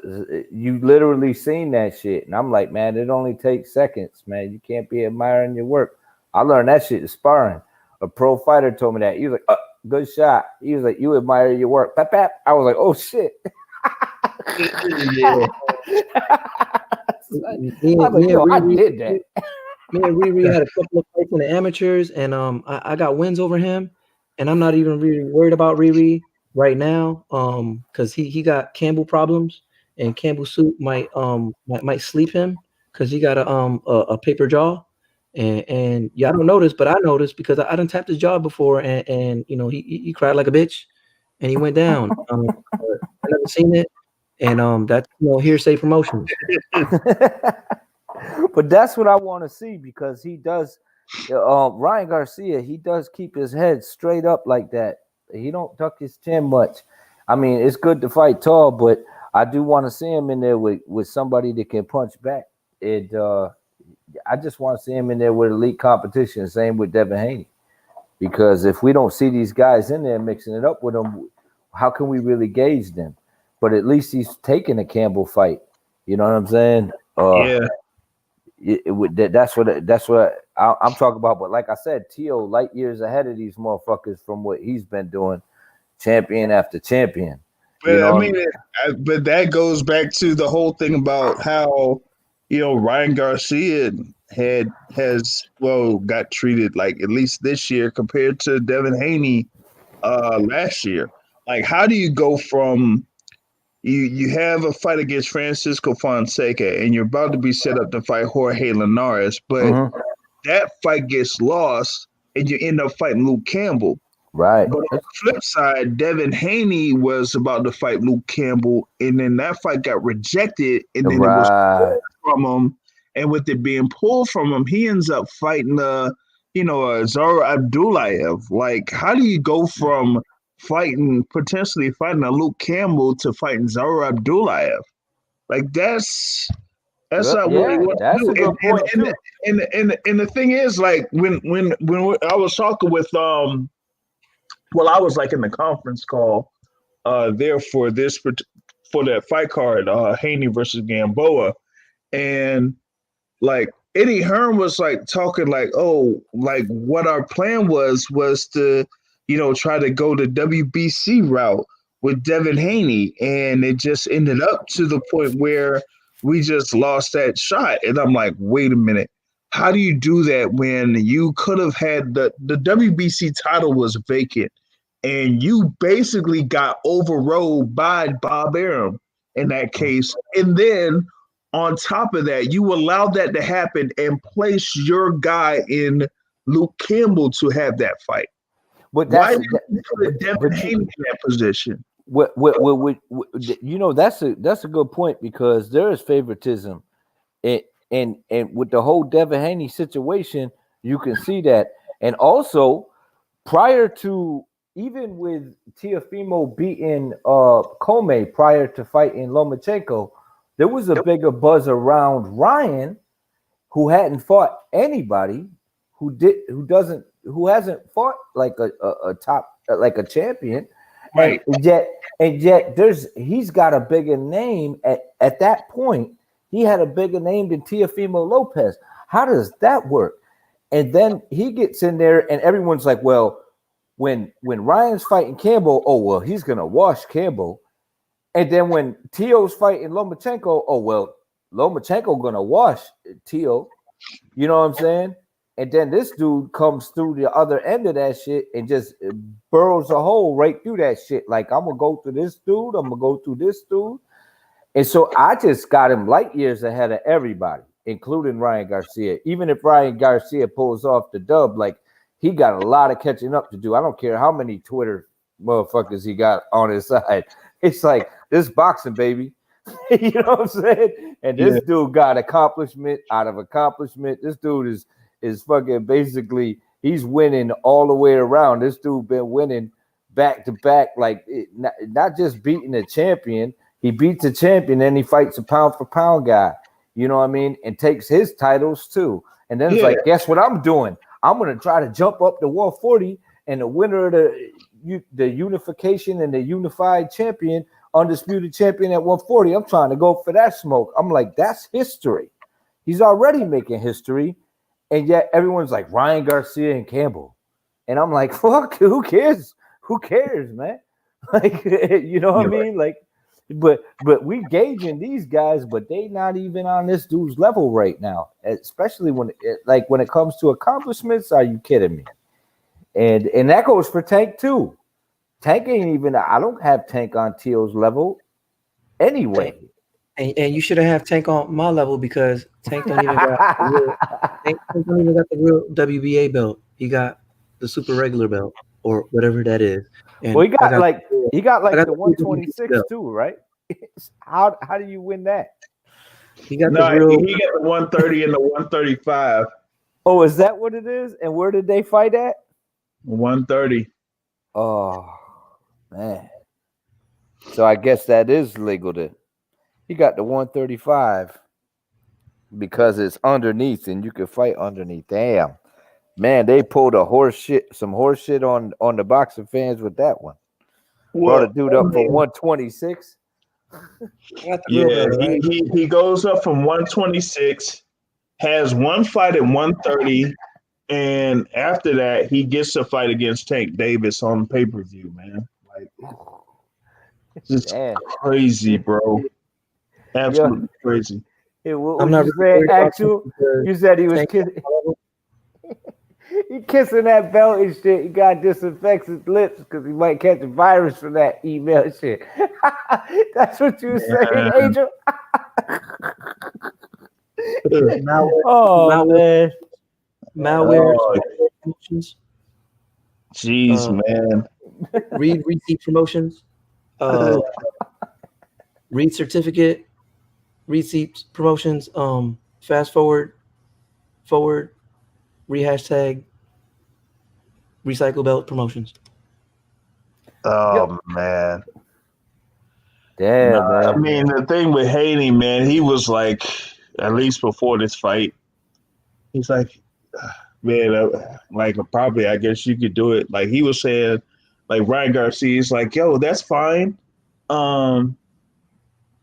you literally seen that shit, and I'm like, man, it only takes seconds, man. You can't be admiring your work. I learned that shit in sparring. A pro fighter told me that. He was like, good shot. He was like, you admire your work. Pap, pap. I was like, oh shit. Yeah. I did that. Me and Riri had a couple of fights in the amateurs, and I got wins over him, and I'm not even really worried about Riri right now, because he got Campbell problems, and Campbell suit might sleep him because he got a paper jaw, and yeah, I don't notice, but I noticed because I done tapped his jaw before, and you know he cried like a bitch, and he went down. I never seen it, and that's hearsay promotions. But that's what I want to see because he does. Ryan Garcia, he does keep his head straight up like that. He don't tuck his chin much. I mean, it's good to fight tall, but I do want to see him in there with somebody that can punch back. I just want to see him in there with elite competition. Same with Devin Haney, because if we don't see these guys in there mixing it up with them, how can we really gauge them? But at least he's taking a Campbell fight. You know what I'm saying? Yeah. That's what I'm talking about. But like I said, Tio light years ahead of these motherfuckers from what he's been doing, champion after champion. But I mean, but that goes back to the whole thing about how Ryan Garcia got treated like at least this year compared to Devin Haney last year. Like, how do you go from you have a fight against Francisco Fonseca and you're about to be set up to fight Jorge Linares, but that fight gets lost and you end up fighting Luke Campbell. Right. But on the flip side, Devin Haney was about to fight Luke Campbell, and then that fight got rejected, and then it was pulled from him. And with it being pulled from him, he ends up fighting Zara Abdullayev. Like, how do you go from potentially fighting a Luke Campbell to fighting Zara Abdullayev? Like, that's not what he wants to do. A good point too. And the thing is, like, when I was talking with I was like in the conference call there for that fight card, Haney versus Gamboa, and like Eddie Hearn was like talking like, oh, like what our plan was to try to go the WBC route with Devin Haney, and it just ended up to the point where we just lost that shot. And I'm like, wait a minute. How do you do that when you could have had the WBC title was vacant and you basically got overrode by Bob Arum in that case? And then on top of that, you allowed that to happen and place your guy in Luke Campbell to have that fight. But why did you put Devin Haney in that position? That's a good point because there is favoritism, and with the whole Devin Haney situation, you can see that. And also, prior to even with Teofimo beating Comey prior to fighting Lomachenko, there was a bigger buzz around Ryan, who hadn't fought anybody, who hasn't fought like a top like a champion. Right. And yet he's got a bigger name at that point. He had a bigger name than Teofimo Lopez. How does that work? And then he gets in there and everyone's like, well, when Ryan's fighting Campbell, oh well, he's gonna wash Campbell. And then when Tio's fighting Lomachenko, oh well, Lomachenko gonna wash Tio. You know what I'm saying? And then this dude comes through the other end of that shit and just burrows a hole right through that shit. Like, I'm gonna go through this dude, I'm gonna go through this dude. And so I just got him light years ahead of everybody, including Ryan Garcia. Even if Ryan Garcia pulls off the dub, like, he got a lot of catching up to do. I don't care how many Twitter motherfuckers he got on his side. It's like, this boxing, baby. You know what I'm saying? And this dude got accomplishment out of accomplishment. This dude is fucking basically, he's winning all the way around. This dude been winning back to back, like not just beating a champion. He beats a champion, then he fights a pound for pound guy. You know what I mean? And takes his titles too. And then it's like, guess what I'm doing? I'm gonna try to jump up to 140, and the winner of the unification and the unified champion, undisputed champion at 140. I'm trying to go for that smoke. I'm like, that's history. He's already making history, and yet everyone's like Ryan Garcia and Campbell, and I'm like, fuck, who cares? Who cares, man? Like, you know what I mean? Like, but we gauging these guys, but they not even on this dude's level right now. Especially when it comes to accomplishments. Are you kidding me? And that goes for Tank too. Tank ain't even. I don't have Tank on Teal's level anyway. And you should have Tank on my level because Tank don't even got the real WBA belt. He got the super regular belt or whatever that is. And well, he got the 126 too, right? How do you win that? He got the 130 and the 135. Oh, is that what it is? And where did they fight at? 130. Oh man. So I guess that is legal to. He got the 135 because it's underneath and you can fight underneath. Damn. Man, they pulled some horse shit on the boxing fans with that one. Brought a dude up from 126. Yeah, he goes up from 126, has one fight at 130, and after that, he gets a fight against Tank Davis on pay-per-view, man. Like, it's crazy, bro. Absolutely crazy. I'm not you said he was kidding. He kissing that belt and shit. He got disinfects his lips because he might catch a virus from that email shit. That's what you were saying, Angel. Malware. Jeez, man. Read receipt promotions. Read certificate. Receipts promotions. Fast forward. Rehashtag recycle belt promotions. Oh man. Damn, man. I mean, the thing with Haney, man, he was like, at least before this fight, he's like, man, like probably I guess you could do it. Like he was saying, like Ryan Garcia is like, yo, that's fine.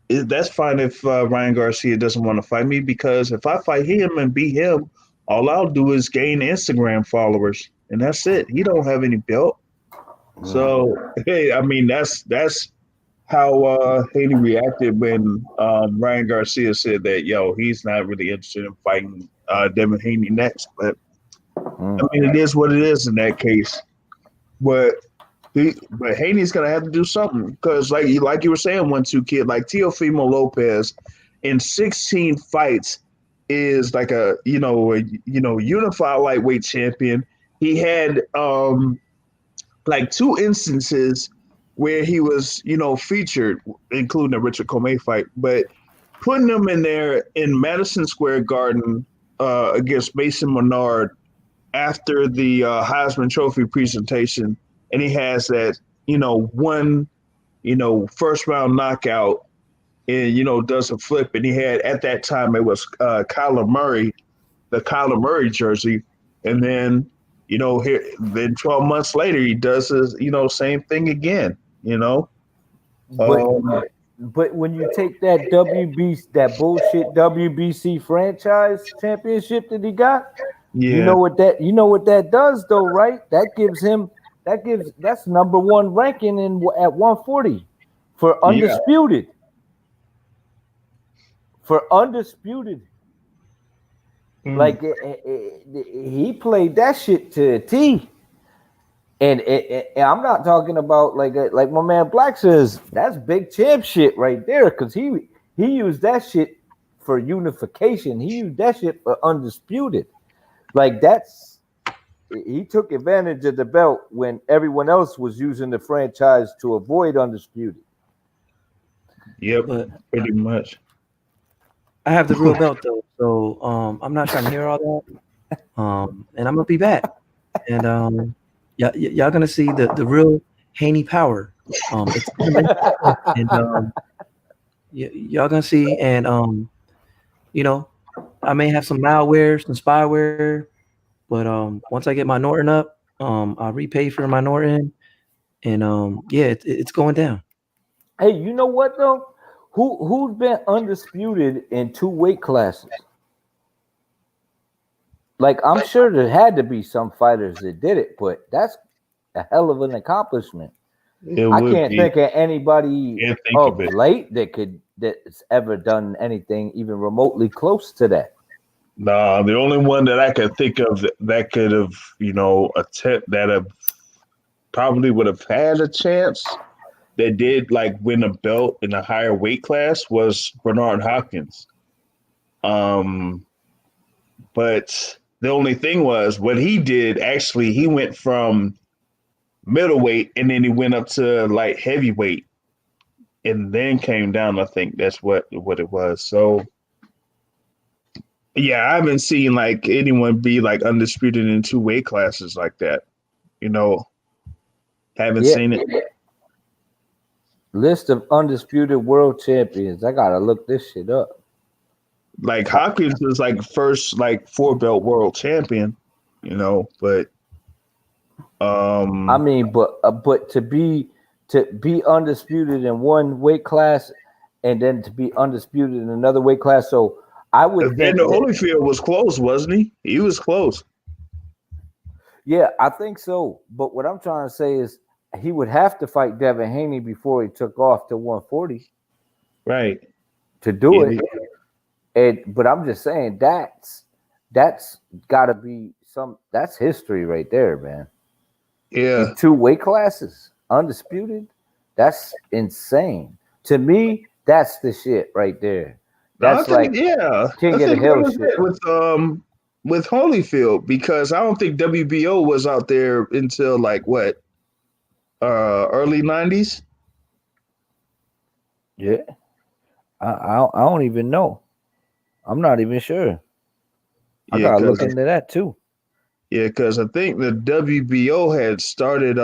That's fine if Ryan Garcia doesn't want to fight me because if I fight him and beat him, all I'll do is gain Instagram followers, and that's it. He don't have any belt. So, hey, I mean, that's how Haney reacted when Ryan Garcia said that, yo, he's not really interested in fighting Devin Haney next. But, I mean, it is what it is in that case. But Haney's going to have to do something because, like you were saying, 1-2 kid, like Teofimo Lopez in 16 fights is like a unified lightweight champion. He had like 2 instances where he was featured, including the Richard Comey fight, but putting him in there in Madison Square Garden against Mason Menard after the Heisman Trophy presentation, and he has that one first round knockout. And, does a flip. And he had, at that time, it was Kyler Murray, the Kyler Murray jersey. And then, then 12 months later, he does his, same thing again, But when you take that bullshit WBC franchise championship that he got, you know what that does, though, right? That's number 1 ranking at 140 for undisputed. For undisputed, like he played that shit to a T, and I'm not talking about like my man Black says, that's big champ shit right there, because he used that shit for unification. He used that shit for undisputed. Like he took advantage of the belt when everyone else was using the franchise to avoid undisputed. Yep, pretty much. I have the real belt though, so I'm not trying to hear all that. And I'm gonna be back, and y'all gonna see the real Haney power. It's coming. And Y'all gonna see, and you know, I may have some malware, some spyware, but once I get my Norton up, I'll repay for my Norton, and yeah, it's going down. Hey, you know what though? Who's been undisputed in 2 weight classes? Like, I'm sure there had to be some fighters that did it, but that's a hell of an accomplishment. I can't think of anybody of late that's ever done anything even remotely close to that. Nah, the only one that I could think of that could have, probably would have had a chance that did like win a belt in a higher weight class was Bernard Hopkins. But the only thing was what he did, actually, he went from middleweight and then he went up to light heavyweight and then came down. I think that's what it was. So yeah, I haven't seen like anyone be like undisputed in 2 weight classes like that. Haven't seen it. List of undisputed world champions. I gotta look this shit up. Like Hopkins is like first like 4-belt world champion, but I mean, but to be undisputed in 1 weight class and then to be undisputed in another weight class. So I would think Holyfield was close, wasn't he? He was close. Yeah, I think so. But what I'm trying to say is he would have to fight Devin Haney before he took off to 140. Right. To do it. But I'm just saying that's gotta be that's history right there, man. Yeah. In 2 weight classes, undisputed. That's insane. To me, that's the shit right there. That's King of the Hill shit. With Holyfield, because I don't think WBO was out there until like what? Early 90s? Yeah. I don't even know. I'm not even sure. I gotta look into that too. Yeah, because I think the WBO had started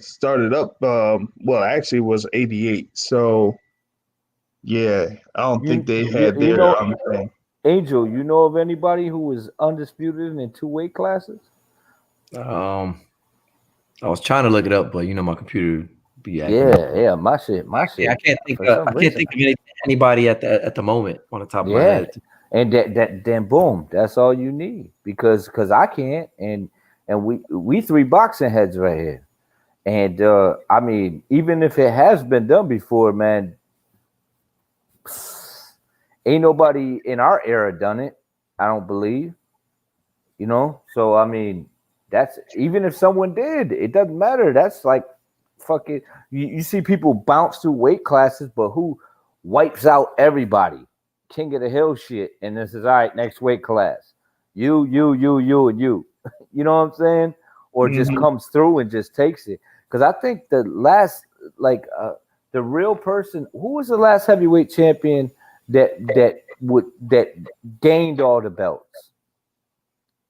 started up actually it was 88. So yeah, I don't think they had their Angel, you know of anybody who was undisputed in 2 weight classes? I was trying to look it up, but my computer be acting up. my shit. Yeah, I can't think of anybody at the moment on the top of my head. And then boom, that's all you need because I can't and we 3 boxing heads right here. And I mean, even if it has been done before, man, ain't nobody in our era done it, I don't believe. So I mean, that's even if someone did, it doesn't matter. That's like fucking you see people bounce through weight classes, but who wipes out everybody? King of the Hill shit, and this is all right, next weight class. You, and you. You know what I'm saying? Or just comes through and just takes it. Because I think the last, the real person, who was the last heavyweight champion that gained all the belts?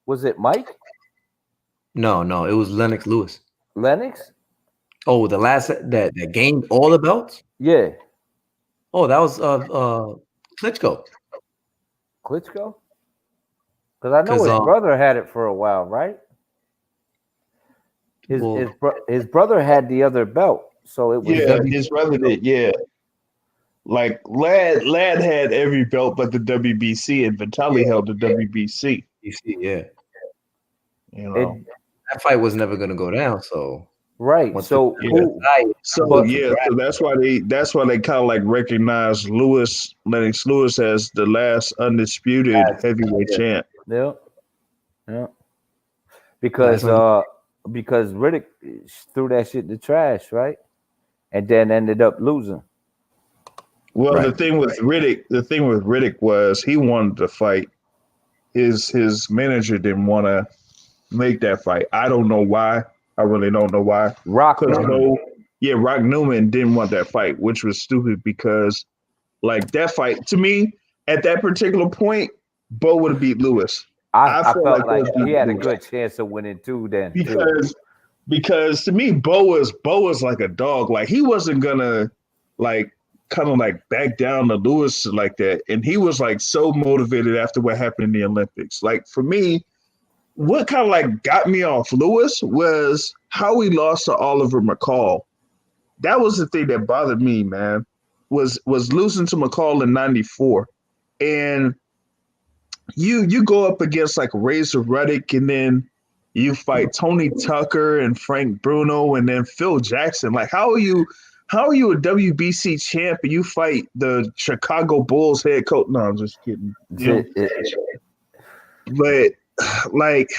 Was it Mike? No, it was Lennox Lewis. Lennox? Oh, the last that gained all the belts? Yeah. Oh, that was Klitschko. Klitschko? Because I know his brother had it for a while, right? His brother had the other belt, so it was his brother did. Yeah, like Lad had every belt but the WBC, and Vitali held the WBC. Yeah, that fight was never going to go down. So right, so that's why they kind of like recognize Lennox Lewis as the last undisputed heavyweight champ. Yeah. Because Riddick threw that shit in the trash, right? And then ended up losing. Well, the thing with Riddick was he wanted to fight. His manager didn't want to make that fight. I don't know why. I really don't know why. Rock Newman didn't want that fight, which was stupid because like that fight to me at that particular point, Bo would have beat Lewis. I felt like he had a good chance of winning too then. Because because to me, Bo was like a dog. Like he wasn't gonna like kind of like back down to Lewis like that. And he was like so motivated after what happened in the Olympics. Like for me, what kind of like got me off Lewis was how he lost to Oliver McCall. That was the thing that bothered me, man. Was losing to McCall in '94, and you go up against like Razor Ruddock, and then you fight Tony Tucker and Frank Bruno, and then Phil Jackson. Like, how are you a WBC champ and you fight the Chicago Bulls head coach? No, I'm just kidding. But like,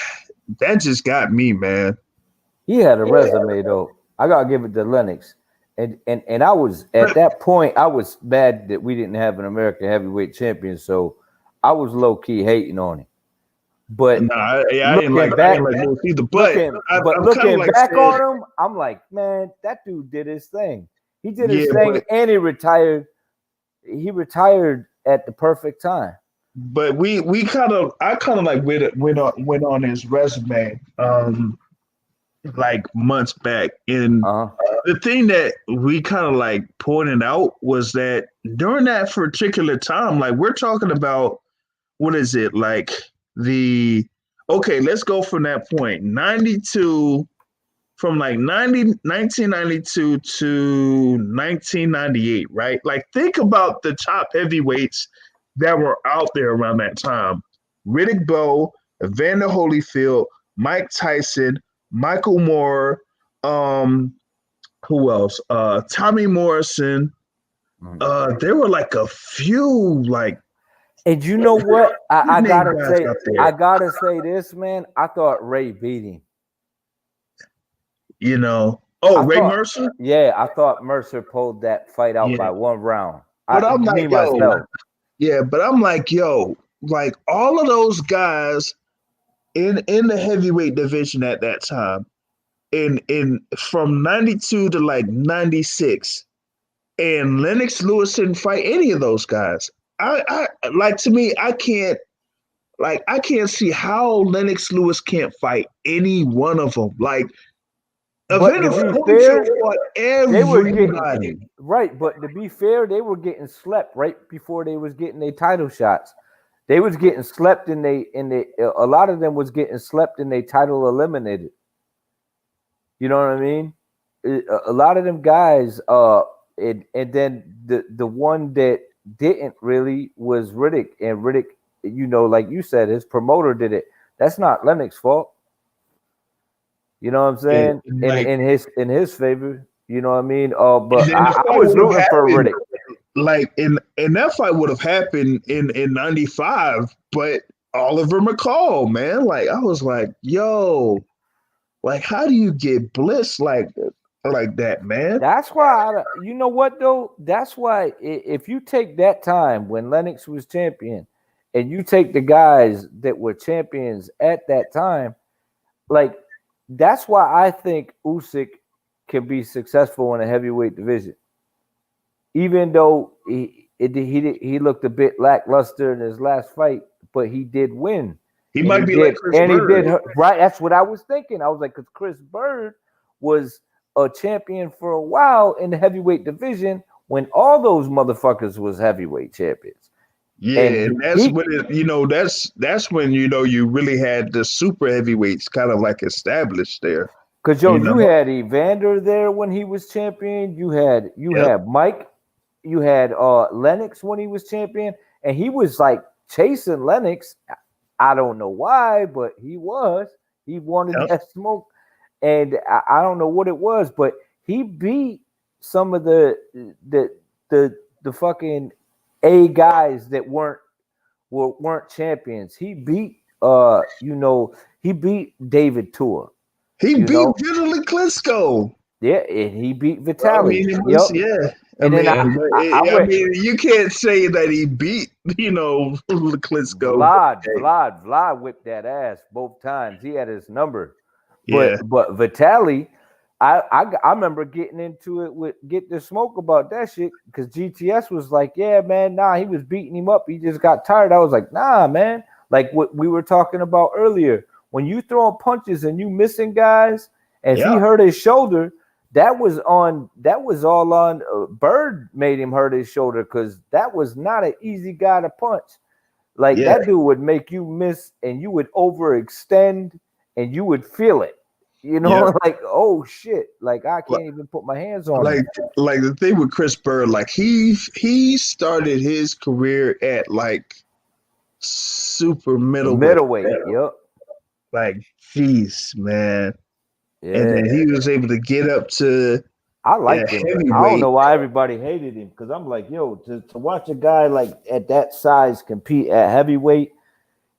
that just got me, man. He had a resume though. I gotta give it to Lennox. And I was at that point, I was mad that we didn't have an American heavyweight champion, so I was low key hating on him. But I didn't like Lewis either. But looking back on him, I'm like, man, that dude did his thing. He did his thing, and he retired. He retired at the perfect time. But I kind of like went on his resume. Like months back, and the thing that we kind of like pointed out was that during that particular time, like we're talking about, what is it, like let's go from that point, 92, from like 1992 to 1998, right? Like think about the top heavyweights that were out there around that time: Riddick Bowe, Evander Holyfield, Mike Tyson, Michael Moore, who else? Tommy Morrison. There were like a few, like. And you know what? I gotta say this, man. I thought Ray beat him. You know, Ray Mercer. Yeah, I thought Mercer pulled that fight out by one round. But I'm like, like all of those guys in the heavyweight division at that time, in from 92 to like 96, and Lennox Lewis didn't fight any of those guys. I like, to me, I can't see how Lennox Lewis can't fight any one of them. Like, Evander Holyfield fought everybody. Right, but to be fair, they were getting slept right before they was getting their title shots. They was getting slept a lot of them was getting slept and they title eliminated. You know what I mean? A lot of them guys, and then the one that didn't really was Riddick. And Riddick, you know, like you said, his promoter did it. That's not Lennox's fault. You know what I'm saying? In his favor, you know what I mean? But I was rooting for Riddick. Like, and that fight would have happened in 95, but Oliver McCall, man, like I was like, yo, like how do you get bliss like that, man? That's why, you know what though? That's why if you take that time when Lennox was champion, and you take the guys that were champions at that time, like that's why I think Usyk can be successful in a heavyweight division. Even though he looked a bit lackluster in his last fight, but he did win. He might be like Chris Bird. And he did, right? That's what I was thinking. I was like, because Chris Bird was a champion for a while in the heavyweight division when all those motherfuckers was heavyweight champions. Yeah, and that's that's when you really had the super heavyweights kind of like established there. Because you had Evander there when he was champion. You had Mike. You had Lennox when he was champion, and he was like chasing Lennox. I don't know why, but he was. He wanted that smoke, and I don't know what it was, but he beat some of the fucking A guys that weren't champions. He beat he beat David Tua. He beat Vitaly Klitschko. Yeah, and he beat Vitaly. I mean, you can't say that he beat, Klitschko. Vlad whipped that ass both times. He had his number. But Vitaly, I remember getting into it with Get the Smoke about that shit because GTS was like, yeah, man, he was beating him up. He just got tired. I was like, nah, man. Like what we were talking about earlier. When you throwing punches and you missing guys And if he hurt his shoulder, that was all on Bird made him hurt his shoulder because that was not an easy guy to punch. Like that dude would make you miss and you would overextend and you would feel it. You know, like, oh shit, like I can't even put my hands on him. Like the thing with Chris Bird, like he started his career at like super middleweight. Yep. Like, jeez, man. Yeah. And then he was able to get up to I liked him. I don't know why everybody hated him because I'm like, yo, to watch a guy like at that size compete at heavyweight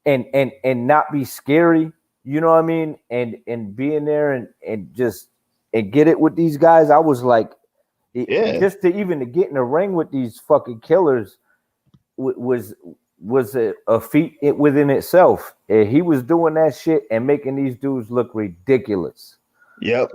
and not be scary, you know what I mean? And being there and just get it with these guys, I was like, just to get in the ring with these fucking killers was a feat within itself. And he was doing that shit and making these dudes look ridiculous. Yep.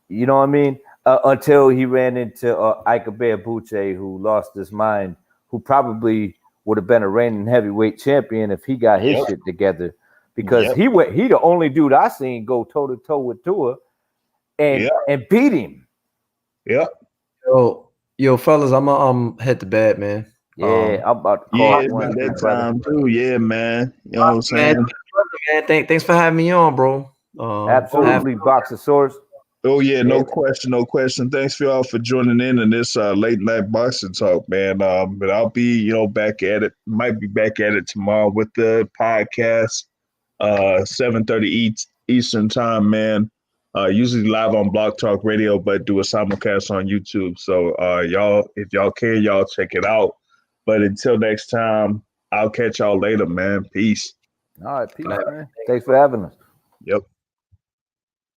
You know what I mean? Until he ran into Ike Buche, who lost his mind, who probably would have been a reigning heavyweight champion if he got his shit together. Because he the only dude I seen go toe to toe with Tua and beat him. Yep. Yo, fellas, I'm head to bed, man. Yeah, I'm about to call one that time too. Yeah, man. You know what I'm saying? Man, thanks for having me on, bro. Absolutely, Boxosaurus. Oh yeah, no question. Thanks for y'all for joining in this late night boxing talk, man. But I'll be, back at it. Might be back at it tomorrow with the podcast, 7:30 Eastern time, man. Usually live on Blog Talk Radio, but do a simulcast on YouTube. So y'all, if y'all can, y'all check it out. But until next time, I'll catch y'all later, man. Peace. All right, peace, man. Thanks for having us. Yep.